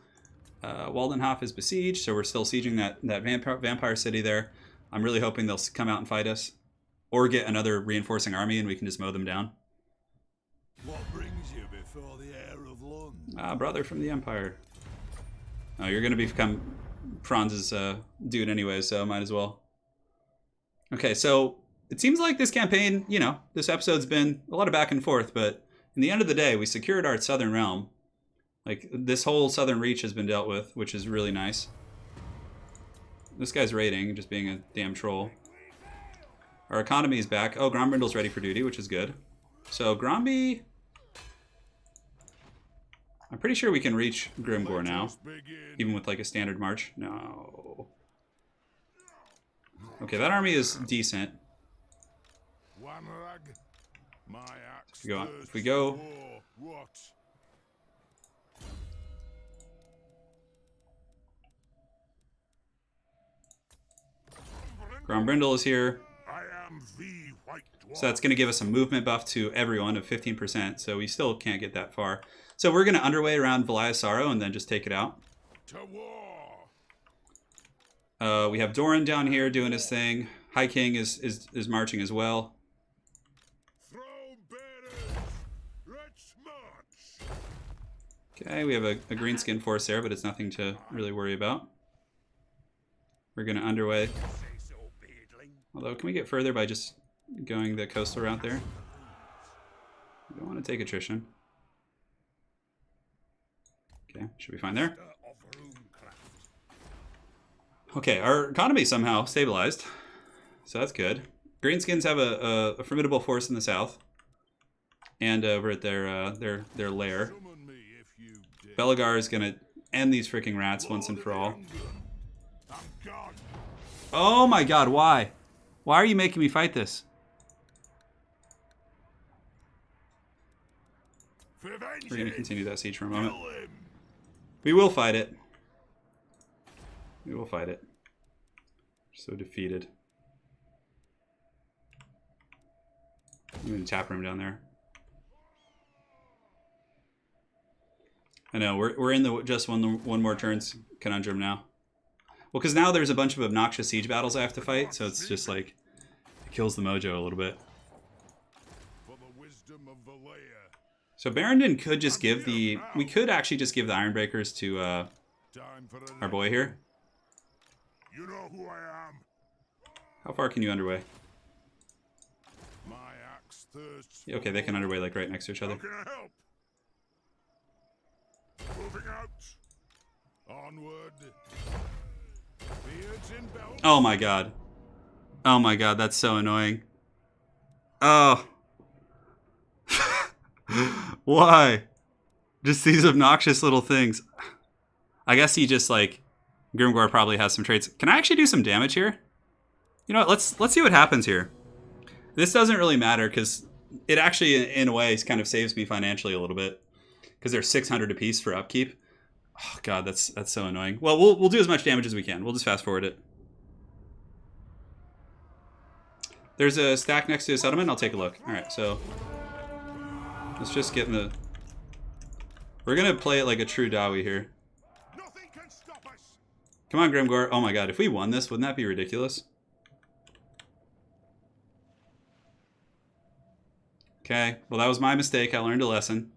Waldenhof is besieged, so we're still sieging that vampire city there. I'm really hoping they'll come out and fight us. Or get another reinforcing army and we can just mow them down. What brings you before the heir of Lund? Ah, brother from the Empire. Oh, you're going to become Franz's dude anyway, so might as well. Okay, so it seems like this campaign, you know, this episode's been a lot of back and forth, but in the end of the day, we secured our southern realm. Like, this whole southern reach has been dealt with, which is really nice. This guy's raiding, just being a damn troll. Our economy is back. Oh, Grombrindle's ready for duty, which is good. So, Gromby... I'm pretty sure we can reach Grimgor now. Even with, like, a standard march. No. Okay, that army is decent. If we go... Grombrindle is here. So that's going to give us a movement buff to everyone of 15%, so we still can't get that far. So we're going to underway around Valiasaro and then just take it out. We have Doran down here doing his thing. High King is marching as well. Okay, we have a greenskin force there, but it's nothing to really worry about. We're going to underway. Although, can we get further by just going the coastal route there? We don't want to take attrition. Okay, should be fine there. Okay, our economy somehow stabilized. So that's good. Greenskins have a formidable force in the south. And over at their lair. Belegar is going to end these freaking rats once and for all. Oh my god, why? Why are you making me fight this? We're going to continue that siege for a moment. We will fight it. We will fight it. So defeated. I'm going to tap room down there. I know, we're in the just one more turns conundrum now. Well, because now there's a bunch of obnoxious siege battles I have to fight, so it's just like, it kills the mojo a little bit. So Barrendon could just give the... We could actually just give the Ironbreakers to our boy here. You know who I am. How far can you underway? My axe thirsts. Yeah, okay, they can underway like right next to each other. How can I help? Moving out. Onward. Beards in belt. Oh my god. Oh my god, that's so annoying. Oh. Why? Just these obnoxious little things. I guess he just like... Grimgor probably has some traits. Can I actually do some damage here? You know what, let's see what happens here. This doesn't really matter because it actually, in a way, kind of saves me financially a little bit. Because they're 600 apiece for upkeep. Oh god, that's so annoying. Well, we'll do as much damage as we can. We'll just fast forward it. There's a stack next to a settlement. I'll take a look. Alright, so... Let's just get in the... We're going to play it like a true Dawi here. Nothing can stop us. Come on, Grimgor. Oh my god, if we won this, wouldn't that be ridiculous? Okay, well that was my mistake. I learned a lesson.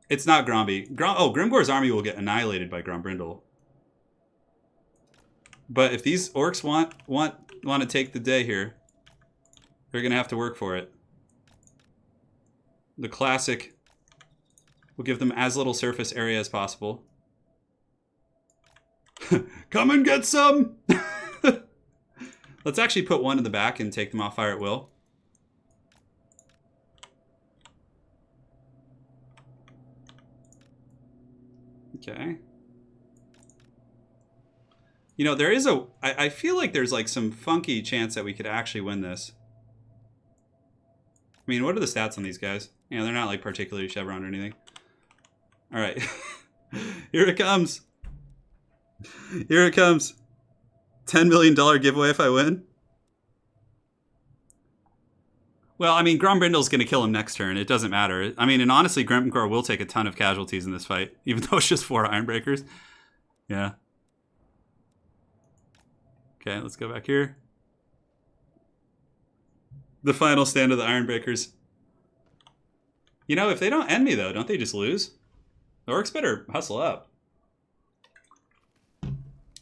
It's not Gromby. Grimgor's army will get annihilated by Grombrindle. But if these orcs want to take the day here... They're going to have to work for it. The classic will give them as little surface area as possible. Come and get some! Let's actually put one in the back and take them off fire at will. Okay. You know, there is a... I feel like there's like some funky chance that we could actually win this. I mean, what are the stats on these guys? You know, they're not like particularly chevron or anything. All right. Here it comes. Here it comes. $10 million giveaway if I win. Well, I mean, Grombrindle's going to kill him next turn. It doesn't matter. I mean, and honestly, Grimgor will take a ton of casualties in this fight, even though it's just 4 Ironbreakers. Yeah. Okay, let's go back here. The final stand of the Ironbreakers. You know, if they don't end me, though, don't they just lose? The Orcs better hustle up.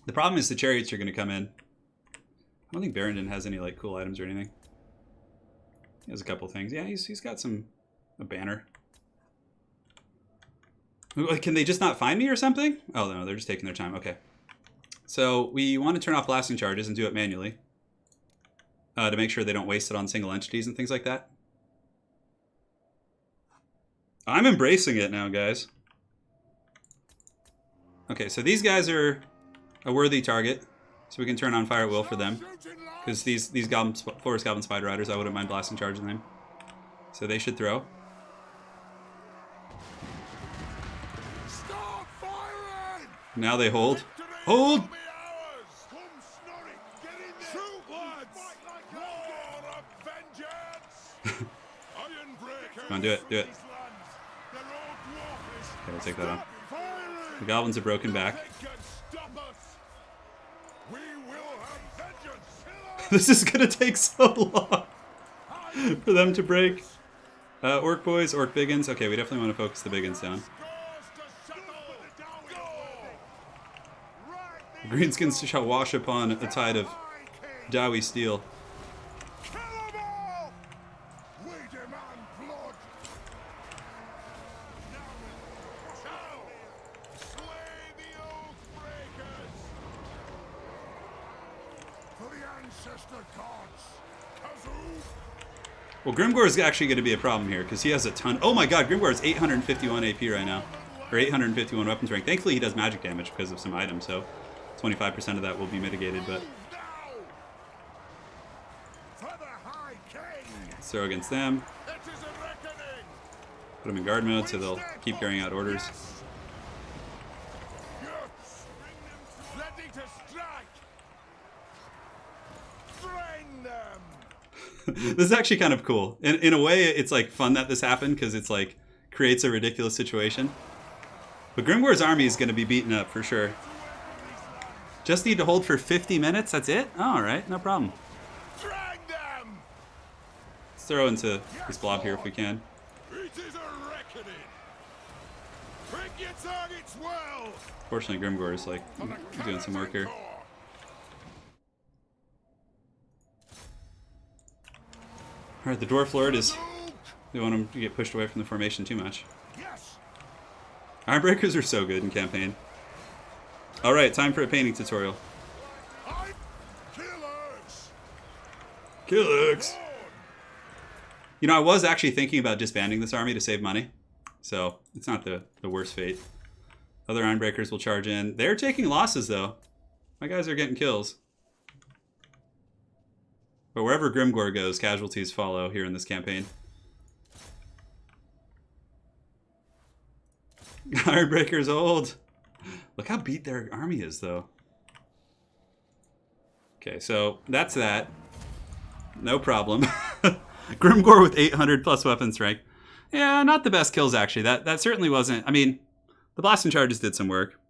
The problem is the Chariots are going to come in. I don't think Barrington has any, like, cool items or anything. He has a couple things. Yeah, he's got a banner. Can they just not find me or something? Oh, no, they're just taking their time. Okay. So we want to turn off blasting charges and do it manually. To make sure they don't waste it on single entities and things like that. I'm embracing it now, guys. Okay, so these guys are a worthy target. So we can turn on fire at will for them. Because these goblin, Forest Goblin Spider Riders, I wouldn't mind blasting charging them. So they should throw. Stop firing! Now they hold. Hold! Come on, do it, do it. Okay, we'll take that on. The goblins are broken back. This is gonna take so long for them to break. Orc boys, orc biggins. Okay, we definitely want to focus the biggins down. The greenskins shall wash upon a tide of dowie steel. Well, Grimgor is actually going to be a problem here because he has a ton. Oh my god, Grimgor is 851 AP right now. Or 851 weapons rank. Thankfully, he does magic damage because of some items, so 25% of that will be mitigated, but... Let's throw against them. Put them in guard mode so they'll keep carrying out orders. This is actually kind of cool. In a way, it's like fun that this happened because it's like creates a ridiculous situation. But Grimgor's army is going to be beaten up for sure. Just need to hold for 50 minutes. That's it? Oh, all right, no problem. Let's throw into this blob here if we can. Fortunately, Grimgor is like doing some work here. Alright, the Dwarf Lord is... They want him to get pushed away from the formation too much. Ironbreakers are so good in campaign. Alright, time for a painting tutorial. Killix! You know, I was actually thinking about disbanding this army to save money. So, it's not the worst fate. Other Ironbreakers will charge in. They're taking losses, though. My guys are getting kills. But wherever Grimgor goes, casualties follow here in this campaign. Ironbreaker's old. Look how beat their army is, though. Okay, so that's that. No problem. Grimgor with 800 plus weapon strength. Yeah, not the best kills, actually. That certainly wasn't... I mean, the blasting charges did some work.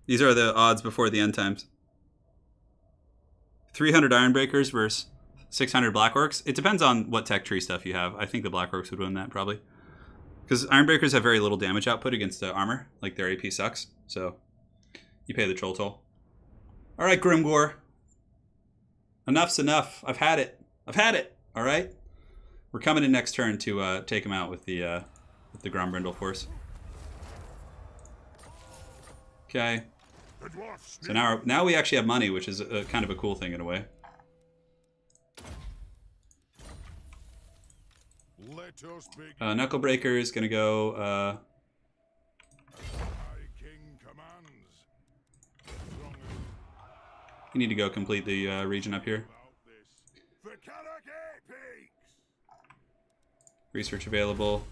These are the odds before the end times. 300 Ironbreakers versus 600 Black Orcs. It depends on what tech tree stuff you have. I think the Black Orcs would win that, probably. Because Ironbreakers have very little damage output against armor. Like, their AP sucks. So, you pay the troll toll. Alright, Grimgor. Enough's enough. I've had it. I've had it. All right. We're coming in next turn to take him out with the Grombrindle force. Okay. So now we actually have money, which is kind of a cool thing in a way. Knucklebreaker is going to go... you need to go complete the region up here. Research available.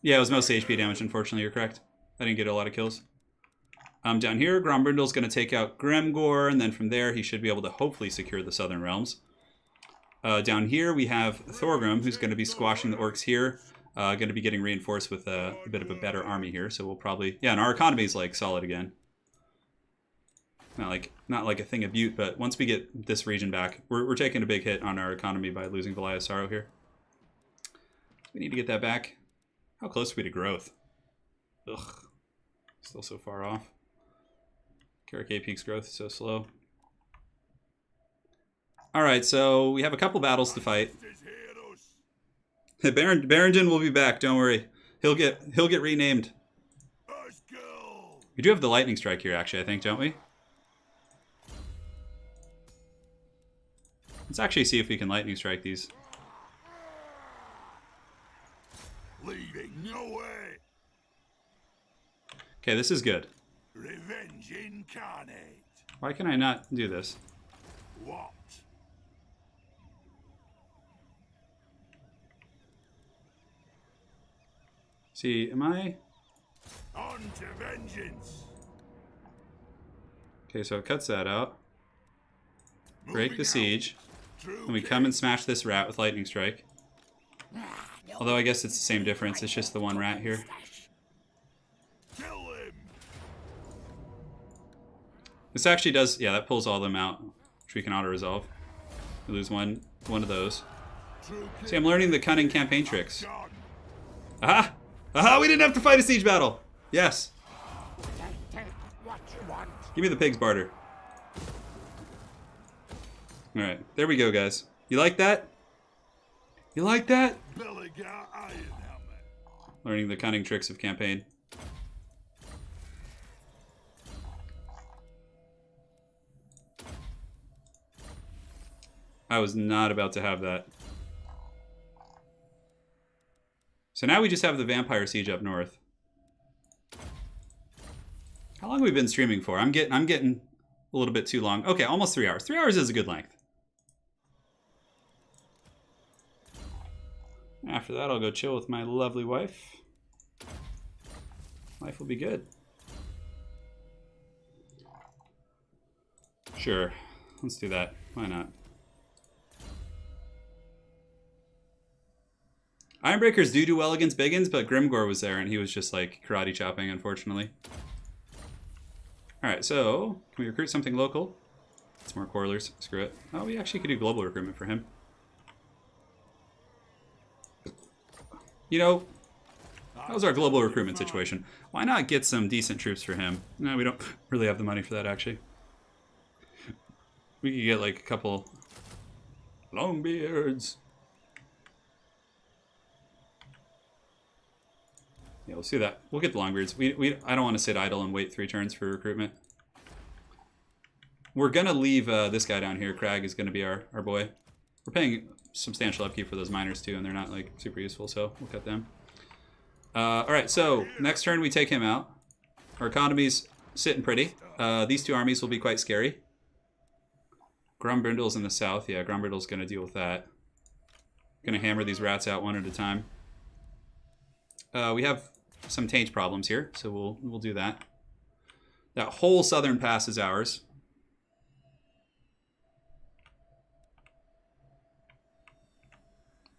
Yeah, it was mostly HP damage, unfortunately, you're correct. I didn't get a lot of kills. Down here, Grombrindle's going to take out Gremgor, and then from there he should be able to hopefully secure the Southern Realms. Down here we have Thorgrim, who's going to be squashing the orcs here. Going to be getting reinforced with a bit of a better army here, so we'll probably... Yeah, and our economy is like solid again. Not like a thing of beaut, but once we get this region back, we're taking a big hit on our economy by losing Valaya Sorrow here. We need to get that back. How close are we to growth? Ugh. Still so far off. Karakay Peak's growth is so slow. Alright, so we have a couple battles to fight. Barrington will be back, don't worry. He'll get renamed. We do have the lightning strike here, actually, I think, don't we? Let's actually see if we can lightning strike these. Leaving no way. Okay, this is good. Revenge incarnate. Why can I not do this? What? See, am I... On to vengeance. Okay, so it cuts that out. Break the siege. And we come and smash this rat with lightning strike. Although I guess it's the same difference, it's just the one rat here. Kill him. This actually does, yeah, that pulls all of them out, which we can auto-resolve. We lose one of those. See, I'm learning the cunning campaign tricks. Aha! Aha, we didn't have to fight a siege battle! Yes! Give me the pig's barter. Alright, there we go, guys. You like that? You like that? Belegar Ironhammer. Learning the cunning tricks of campaign. I was not about to have that. So now we just have the vampire siege up north. How long have we been streaming for? I'm getting a little bit too long. Okay, almost 3 hours. 3 hours is a good length. After that, I'll go chill with my lovely wife. Life will be good. Sure, let's do that. Why not? Ironbreakers do well against Biggins, but Grimgor was there and he was just like karate chopping, unfortunately. Alright, so can we recruit something local? It's more Quarlers. Screw it. Oh, we actually could do global recruitment for him. You know, how's our global recruitment situation? Why not get some decent troops for him? No, we don't really have the money for that, actually. We could get like a couple Longbeards. Yeah, we'll see that. We'll get the Longbeards. I don't want to sit idle and wait 3 turns for recruitment. We're going to leave this guy down here. Crag is going to be our boy. We're paying substantial upkeep for those miners too, and they're not like super useful, so we'll cut them. Alright, so next turn we take him out. Our economy's sitting pretty. These 2 armies will be quite scary. Grombrindle's in the south. Yeah, Grombrindle's going to deal with that. Going to hammer these rats out one at a time. We have some taint problems here, so we'll do that. That whole southern pass is ours.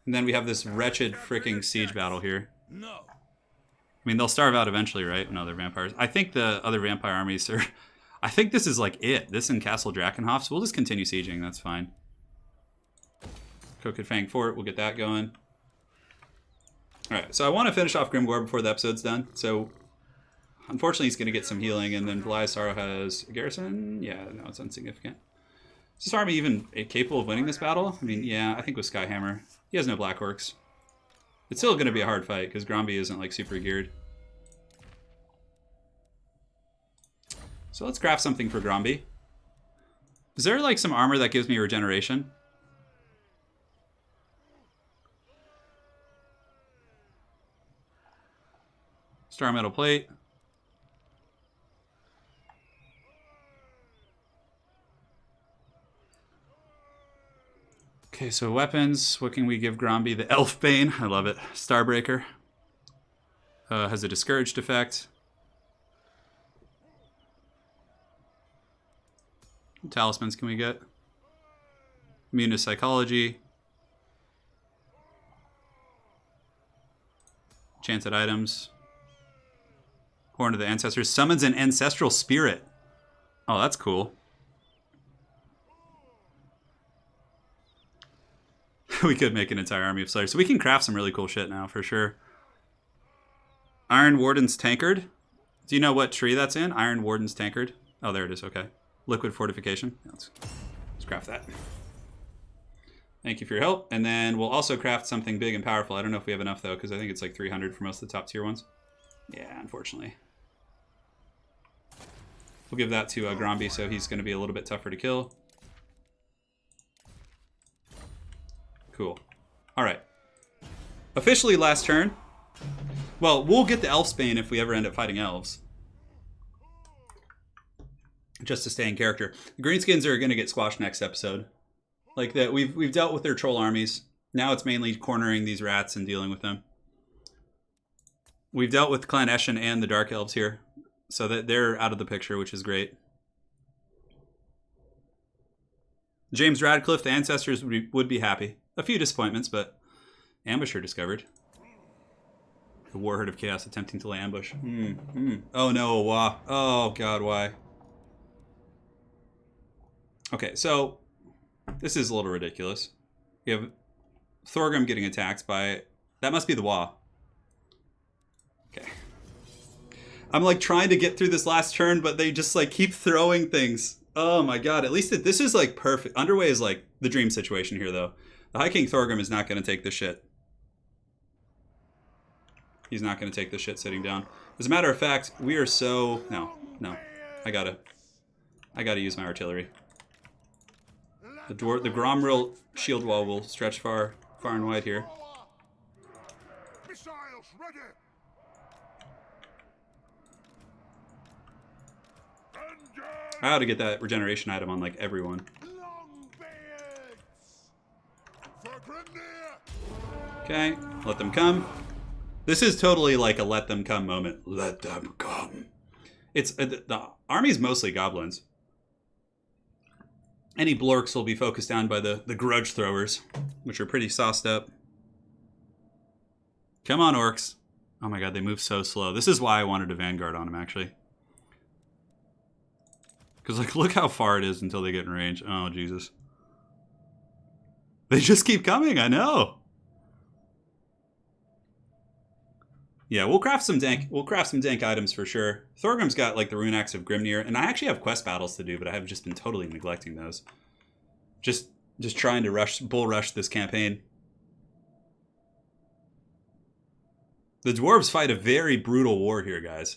And then we have this wretched freaking siege battle here. No. I mean, they'll starve out eventually, right? No, they're vampires. I think the other vampire armies are... I think this is like it. This and Castle Drakenhof, so we'll just continue sieging. That's fine. Crooked Fang Fort, we'll get that going. Alright, so I want to finish off Grimgor before the episode's done. So Unfortunately, he's going to get some healing, and then Belisario has a garrison. Yeah, no, it's insignificant. Is this army even capable of winning this battle? I mean, yeah, I think with Skyhammer. He has no Black Orcs. It's still going to be a hard fight, because Gromby isn't, like, super geared. So let's craft something for Gromby. Is there, like, some armor that gives me regeneration? Star Metal Plate. Okay, so weapons. What can we give Gromby? The Elfbane. I love it. Starbreaker. Has a discouraged effect. What talismans can we get? Immune to psychology. Enchanted items. Horn of the Ancestors. Summons an ancestral spirit. Oh, that's cool. We could make an entire army of Slayers. So we can craft some really cool shit now, for sure. Iron Warden's Tankard. Do you know what tree that's in? Iron Warden's Tankard. Oh, there it is. Okay. Liquid Fortification. Let's craft that. Thank you for your help. And then we'll also craft something big and powerful. I don't know if we have enough, though, because I think it's like 300 for most of the top tier ones. Yeah, unfortunately. We'll give that to Gromby, so he's going to be a little bit tougher to kill. Cool. All right. Officially last turn. Well, we'll get the Elfsbane if we ever end up fighting elves. Just to stay in character. The Greenskins are going to get squashed next episode. Like that, we've dealt with their troll armies. Now it's mainly cornering these rats and dealing with them. We've dealt with Clan Eshin and the Dark Elves here. So that they're out of the picture, which is great. James Radcliffe, the Ancestors would be happy. A few disappointments, but ambusher discovered. The Warherd of Chaos attempting to lay ambush. Oh no, why? Oh god, why? Okay, so this is a little ridiculous. We have Thorgrim getting attacked by... That must be the Wa. Okay. I'm like trying to get through this last turn, but they just like keep throwing things. Oh my god, at least this is like perfect. Underway is like the dream situation here, though. The High King Thorgrim is not going to take this shit. He's not going to take this shit sitting down. As a matter of fact, we are so... No. I gotta use my artillery. The Gromril shield wall will stretch far and wide here. Missiles ready. I ought to get that regeneration item on like everyone. Okay, let them come. This is totally like a let them come moment. Let them come. It's the army's mostly goblins. Any blorks will be focused down by the grudge throwers, which are pretty sauced up. Come on, orcs. Oh my god, they move so slow. This is why I wanted a vanguard on them, actually. Because, like, look how far it is until they get in range. Oh, Jesus. They just keep coming, I know. Yeah, we'll craft some dank items for sure. Thorgrim's got like the Rune Axe of Grimnir, and I actually have quest battles to do, but I have just been totally neglecting those. Just trying to bull rush this campaign. The dwarves fight a very brutal war here, guys.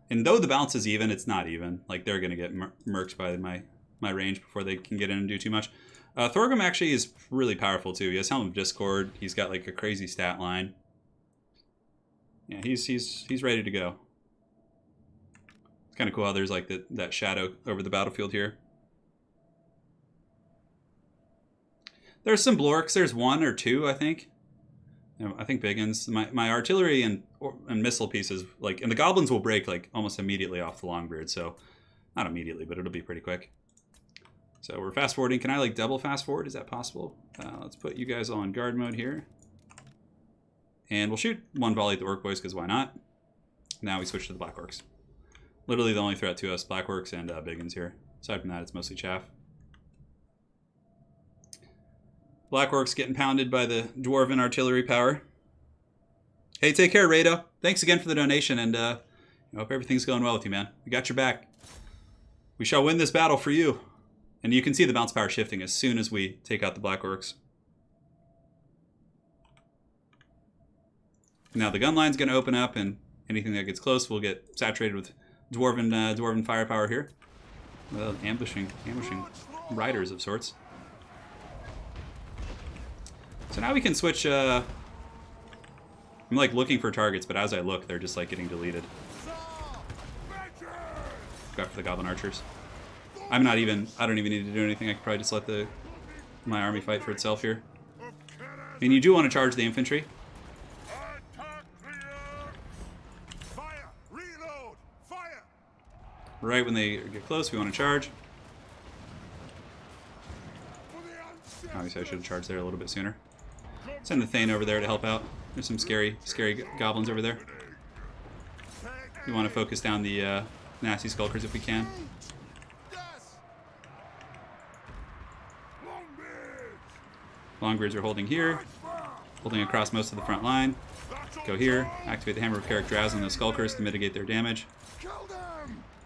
And though the balance is even, it's not even. Like they're gonna get murked by my range before they can get in and do too much. Thorgrim actually is really powerful too. He has Helm of Discord. He's got like a crazy stat line. Yeah, he's ready to go. It's kind of cool how there's like that shadow over the battlefield here. There's some blorks. There's one or two, I think. I think big ones. My artillery and missile pieces, like, and the goblins will break like almost immediately off the Longbeard. So not immediately, but it'll be pretty quick. So we're fast forwarding. Can I like double fast forward? Is that possible? Let's put you guys all in guard mode here. And we'll shoot one volley at the Orc Boys, because why not? Now we switch to the Black Orcs. Literally the only threat to us, Black Orcs and Biggins here. Aside from that, it's mostly chaff. Black Orcs getting pounded by the Dwarven artillery power. Hey, take care, Rado. Thanks again for the donation, and I hope everything's going well with you, man. We got your back. We shall win this battle for you. And you can see the bounce power shifting as soon as we take out the Black Orcs. Now the gun line's going to open up, and anything that gets close will get saturated with dwarven firepower here. Well, ambushing riders of sorts. So now we can switch. I'm like looking for targets, but as I look, they're just like getting deleted. Go after the goblin archers. I don't even need to do anything. I could probably just let my army fight for itself here. I mean, you do want to charge the infantry. Right when they get close, we want to charge. Obviously, I should have charged there a little bit sooner. Send the Thane over there to help out. There's some scary goblins over there. We want to focus down the nasty skulkers if we can. Longbeards are holding here, holding across most of the front line. Go here, activate the Hammer of Carrick Draz on the skulkers to mitigate their damage.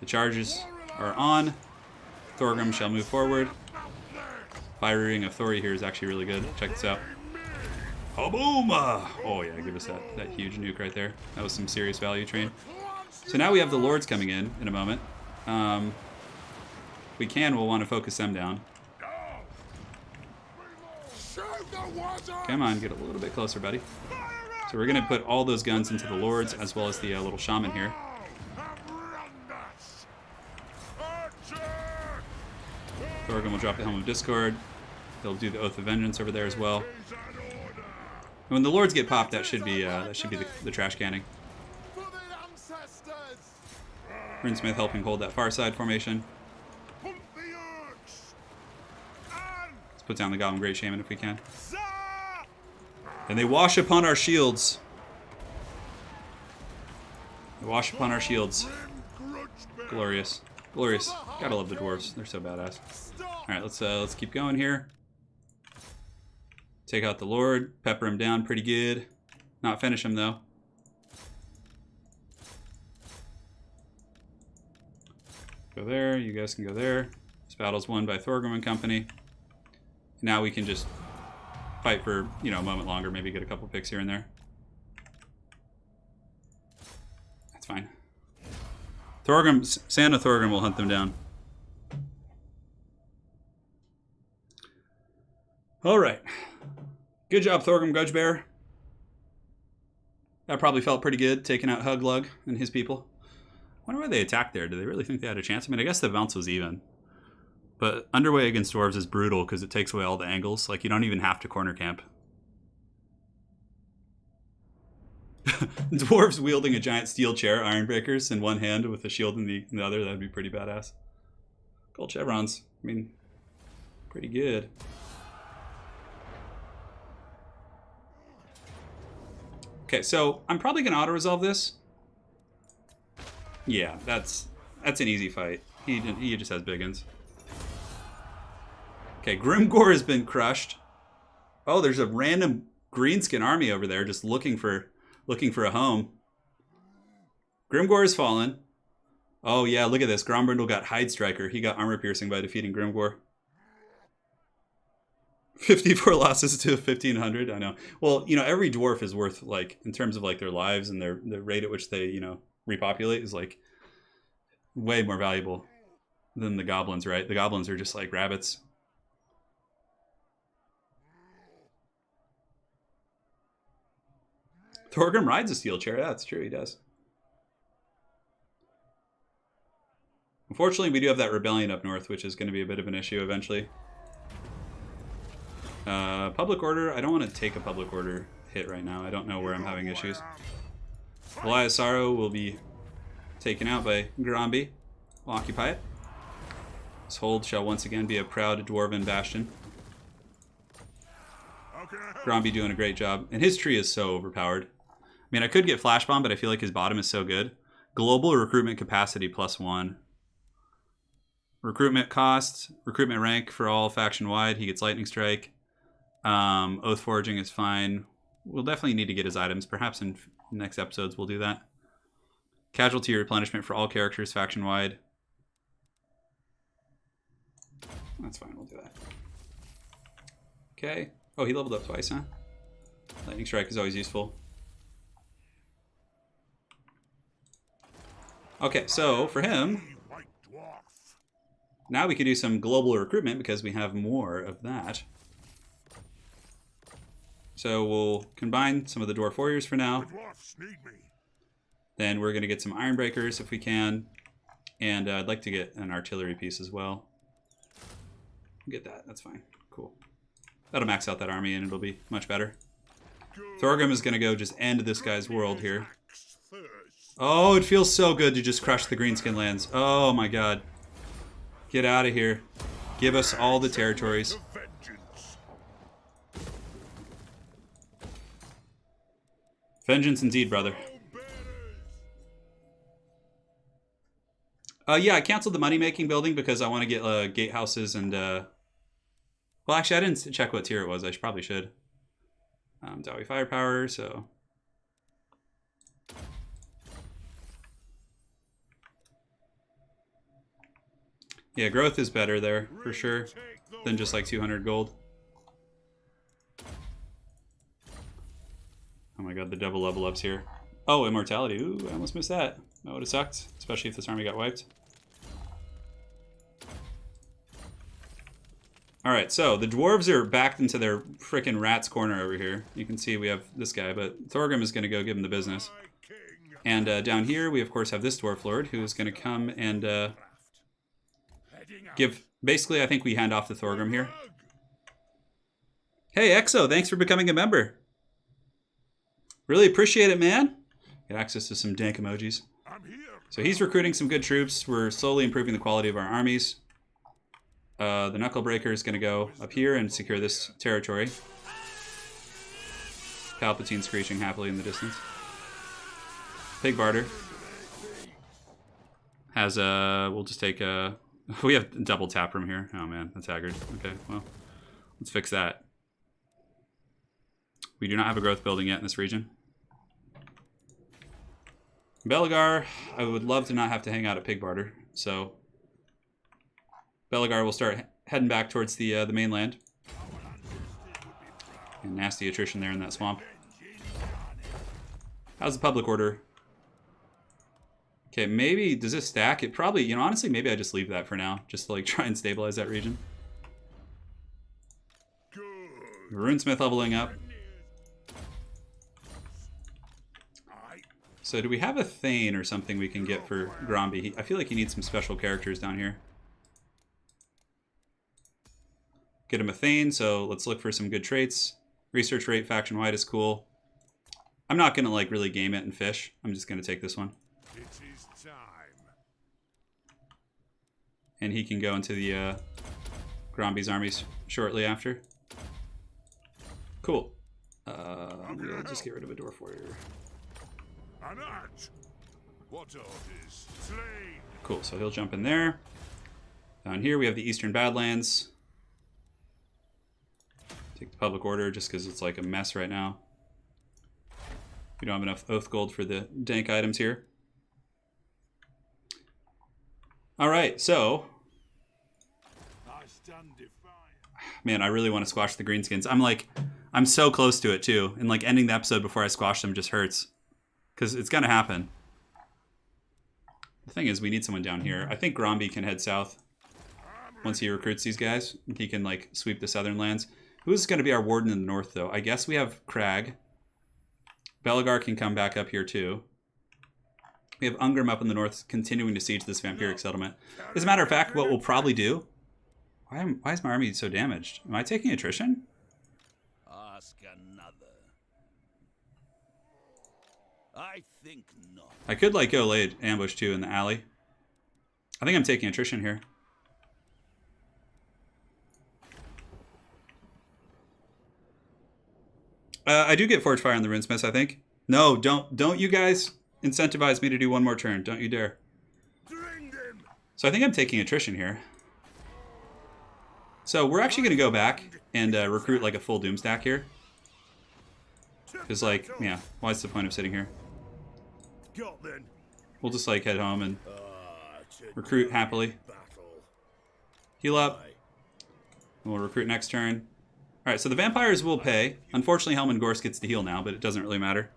The charges are on. Thorgrim shall move forward. Fire Ring of Thori here is actually really good. Check this out. Kaboom! Oh yeah, give us that huge nuke right there. That was some serious value train. So now we have the Lords coming in a moment. We'll want to focus them down. Come on, get a little bit closer, buddy. So we're going to put all those guns into the Lords as well as the little shaman here. Thorgrim will drop the Helm of Discord. They'll do the Oath of Vengeance over there as well. And when the Lords get popped, that should be the trash canning. Rinsmith helping hold that far side formation. Let's put down the Goblin Great Shaman if we can. And they wash upon our shields. They wash upon our shields. Glorious. Glorious. Gotta love the dwarves. They're so badass. Alright, let's keep going here. Take out the Lord. Pepper him down pretty good. Not finish him, though. Go there. You guys can go there. This battle's won by Thorgrim and company. Now we can just fight for, a moment longer. Maybe get a couple picks here and there. That's fine. Santa Thorgrim will hunt them down. All right. Good job, Thorgrim Grudgebearer. That probably felt pretty good, taking out Huglug and his people. I wonder why they attacked there. Do they really think they had a chance? I mean, I guess the bounce was even. But underway against dwarves is brutal because it takes away all the angles. Like, you don't even have to corner camp. Dwarves wielding a giant steel chair, Ironbreakers, in one hand with a shield in the other. That'd be pretty badass. Gold chevrons. I mean, pretty good. Okay, so I'm probably going to auto-resolve this. Yeah, that's an easy fight. He just has big uns. Okay, Grimgor has been crushed. Oh, there's a random greenskin army over there just looking for a home. Grimgor has fallen. Oh yeah, look at this. Grombrindle got Hide Striker. He got armor piercing by defeating Grimgor. 54 losses to 1,500. I know. Well, every dwarf is worth, like, in terms of like their lives and the rate at which they, repopulate is like way more valuable than the goblins, right? The goblins are just like rabbits. Thorgrim rides a steel chair. Yeah, that's true. He does. Unfortunately, we do have that rebellion up north, which is going to be a bit of an issue eventually. Public order. I don't want to take a public order hit right now. I don't know where I'm having issues. Elias Sorrow will be taken out by Gromby. We'll occupy it. This hold shall once again be a proud dwarven bastion. Gromby doing a great job. And his tree is so overpowered. I mean, I could get Flash Bomb, but I feel like his bottom is so good. Global recruitment capacity +1. Recruitment cost, recruitment rank for all faction wide. He gets Lightning Strike. Oath Forging is fine. We'll definitely need to get his items. Perhaps in next episodes we'll do that. Casualty replenishment for all characters faction-wide. That's fine, we'll do that. Okay. Oh, he leveled up twice, huh? Lightning Strike is always useful. Okay, so for him, now we can do some global recruitment because we have more of that. So we'll combine some of the Dwarf Warriors for now. Then we're going to get some Iron Breakers if we can. And I'd like to get an artillery piece as well. Get that, that's fine. Cool. That'll max out that army and it'll be much better. Thorgrim is going to go just end this guy's world here. Oh, it feels so good to just crush the Greenskin lands. Oh my god. Get out of here. Give us all the territories. Vengeance indeed, brother. Yeah, I canceled the money-making building because I want to get gatehouses and... Well, actually, I didn't check what tier it was. I probably should. Dowie Firepower, so... Yeah, growth is better there, for sure, than just like 200 gold. Oh my god, the double level ups here. Oh, immortality. Ooh, I almost missed that. That would have sucked, especially if this army got wiped. Alright, so the dwarves are backed into their frickin' rat's corner over here. You can see we have this guy, but Thorgrim is going to go give him the business. And down here, we of course have this dwarf lord who is going to come and give... Basically, I think we hand off to Thorgrim here. Hey, Exo, thanks for becoming a member. Really appreciate it, man. Get access to some dank emojis. So he's recruiting some good troops. We're slowly improving the quality of our armies. The Knucklebreaker is going to go up here and secure this territory. Palpatine screeching happily in the distance. Pig Barter has a... We'll just take a... We have double tap room here. Oh man, that's haggard. Okay, well, let's fix that. We do not have a growth building yet in this region. Belegar, I would love to not have to hang out at Pig Barter, so Belegar will start heading back towards the mainland. And nasty attrition there in that swamp. How's the public order? Okay, maybe, does this stack? It probably, you know, honestly, maybe I just leave that for now, just to like try and stabilize that region. Runesmith leveling up. So do we have a Thane or something we can get for Gromby? I feel like he needs some special characters down here. Get him a Thane, so let's look for some good traits. Research rate faction-wide is cool. I'm not going to like really game it and fish. I'm just going to take this one. It is time. And he can go into the Gromby's armies shortly after. Cool. We'll just get rid of a Dwarf Warrior. What orders? Slain. Cool, so he'll jump in there. Down here we have the Eastern Badlands. Take the public order just because it's like a mess right now. We don't have enough oath gold for the dank items here. Alright, so... Man, I really want to squash the greenskins. I'm so close to it too. And like ending the episode before I squash them just hurts. Because it's going to happen. The thing is, we need someone down here. I think Gromby can head south. Once he recruits these guys, he can like sweep the southern lands. Who's going to be our warden in the north, though? I guess we have Crag. Belegar can come back up here, too. We have Ungrim up in the north, continuing to siege this vampiric settlement. As a matter of fact, what we'll probably do... Why is my army so damaged? Am I taking attrition? Ask another. I think not. I could like go lay ambush too in the alley. I think I'm taking attrition here. I do get Forge Fire on the Runesmiths, I think. No, don't you guys incentivize me to do one more turn. Don't you dare. So I think I'm taking attrition here. So we're actually going to go back and recruit like a full Doom stack here. Because like, yeah, what's the point of sitting here? We'll We'll just like head home and recruit happily. Heal up. We'll recruit next turn. All right, so the vampires will pay. Unfortunately, Helman Gorst gets to heal now, but it doesn't really matter.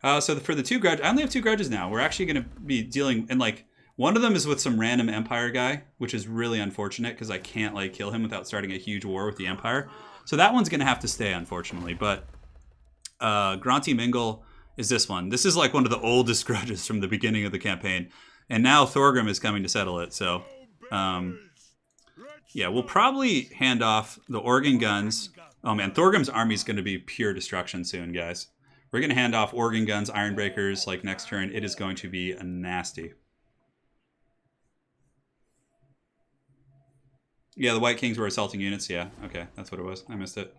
So for the 2 grudge, I only have 2 grudges now. We're actually going to be dealing, and like one of them is with some random Empire guy, which is really unfortunate because I can't like kill him without starting a huge war with the Empire. So that one's going to have to stay, unfortunately. But Granti Mingle is this one. This is like one of the oldest grudges from the beginning of the campaign, and now Thorgrim is coming to settle it. So yeah, we'll probably hand off the organ guns. Oh man, Thorgrim's army is going to be pure destruction soon, guys. We're going to hand off organ guns, iron breakers, like next turn. It is going to be nasty. Yeah, the White Kings were assaulting units. Yeah, okay, that's what it was. I missed it.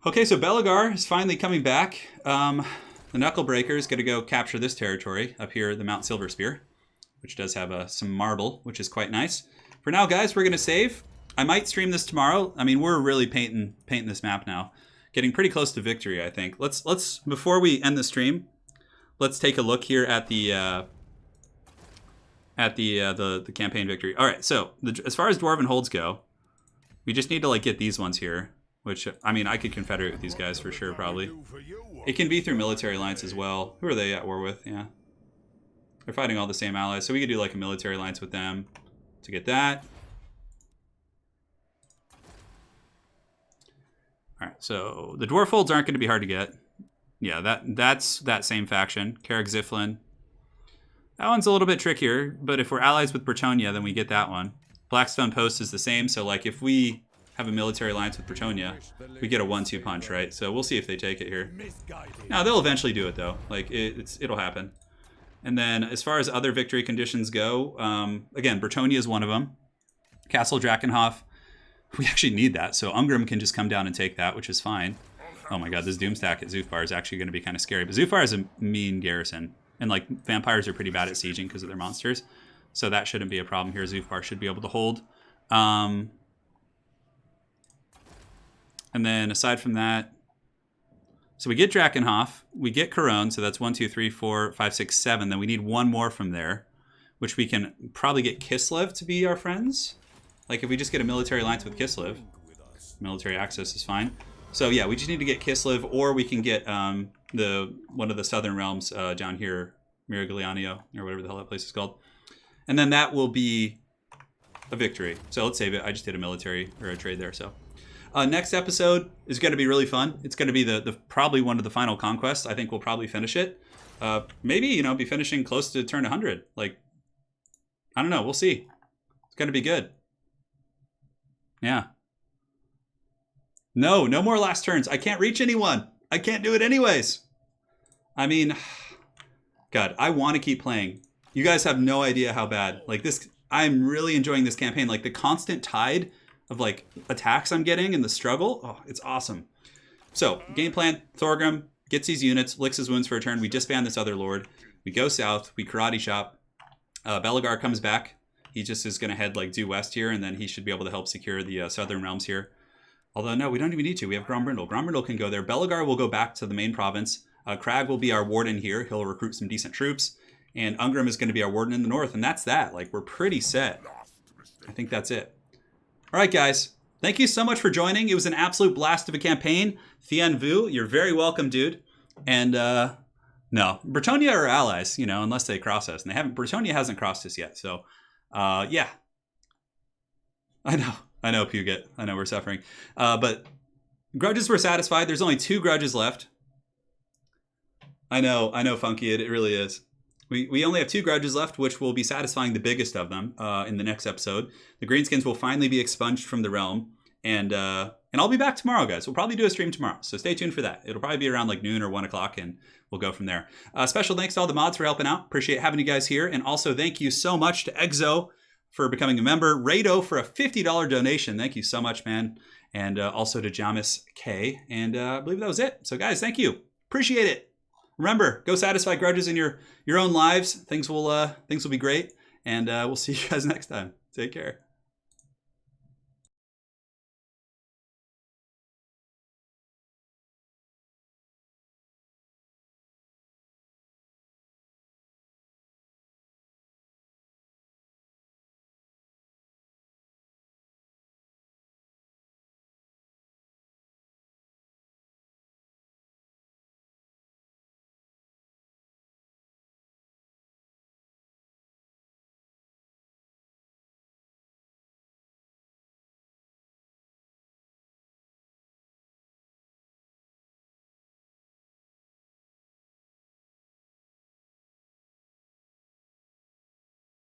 Okay, so Belegar is finally coming back. The Knuckle Breaker is going to go capture this territory up here, the Mount Silverspear, which does have some marble, which is quite nice. For now, guys, we're going to save. I might stream this tomorrow. I mean, we're really painting this map now. Getting pretty close to victory, I think. Let's before we end the stream, let's take a look here at the campaign victory. All right, so as far as Dwarven holds go, we just need to like get these ones here, which I mean I could confederate with these guys for sure probably. It can be through military alliance as well. Who are they at war with? Yeah, they're fighting all the same allies, so we could do like a military alliance with them to get that. All right, so the dwarf holds aren't going to be hard to get. Yeah, that's that same faction. Carrick Ziflin. That one's a little bit trickier, but if we're allies with Bretonnia, then we get that one. Blackstone Post is the same, so like if we have a military alliance with Bretonnia, we get a 1-2 punch, right? So we'll see if they take it here. Now they'll eventually do it though. Like it'll happen. And then as far as other victory conditions go, again, Bretonnia is one of them. Castle Drakenhof. We actually need that, so Ungrim can just come down and take that, which is fine. Oh my god, this Doomstack at Zufar is actually going to be kind of scary. But Zufar is a mean garrison, and like vampires are pretty bad at sieging because of their monsters, so that shouldn't be a problem here. Zufar should be able to hold. And then aside from that, so we get Drakenhof, we get Corone, so that's 1, 2, 3, 4, 5, 6, 7. Then we need one more from there, which we can probably get Kislev to be our friends. Like if we just get a military alliance with Kislev, military access is fine. So yeah, we just need to get Kislev, or we can get one of the southern realms down here, Miragliano, or whatever the hell that place is called. And then that will be a victory. So let's save it. I just did a military or a trade there. So next episode is going to be really fun. It's going to be the probably one of the final conquests. I think we'll probably finish it. Maybe, be finishing close to turn 100. Like, I don't know. We'll see. It's going to be good. Yeah. No more last turns. I can't reach anyone. I can't do it anyways. I mean, God, I want to keep playing. You guys have no idea how bad. Like this, I'm really enjoying this campaign. Like the constant tide of like attacks I'm getting and the struggle. Oh, it's awesome. So game plan, Thorgrim gets these units, licks his wounds for a turn. We disband this other lord. We go south. We karate chop. Belegar comes back. He just is going to head like due west here, and then he should be able to help secure the southern realms here. Although, no, we don't even need to. We have Grombrindle. Grombrindle can go there. Belegar will go back to the main province. Crag will be our warden here. He'll recruit some decent troops. And Ungrim is going to be our warden in the north, and that's that. Like, we're pretty set. I think that's it. All right, guys. Thank you so much for joining. It was an absolute blast of a campaign. Thien Vu, you're very welcome, dude. And, no, Bretonnia are allies, unless they cross us. And Bretonnia hasn't crossed us yet, so... yeah. I know, Puget. I know we're suffering. But grudges were satisfied. There's only 2 grudges left. I know, Funky. It really is. We only have 2 grudges left, which will be satisfying the biggest of them in the next episode. The Greenskins will finally be expunged from the realm. And I'll be back tomorrow, guys. We'll probably do a stream tomorrow. So stay tuned for that. It'll probably be around like noon or 1 o'clock, and we'll go from there. Special thanks to all the mods for helping out. Appreciate having you guys here. And also thank you so much to Exo for becoming a member. Rado for a $50 donation. Thank you so much, man. And also to Jamis K. And I believe that was it. So guys, thank you. Appreciate it. Remember, go satisfy grudges in your own lives. Things will be great. And we'll see you guys next time. Take care.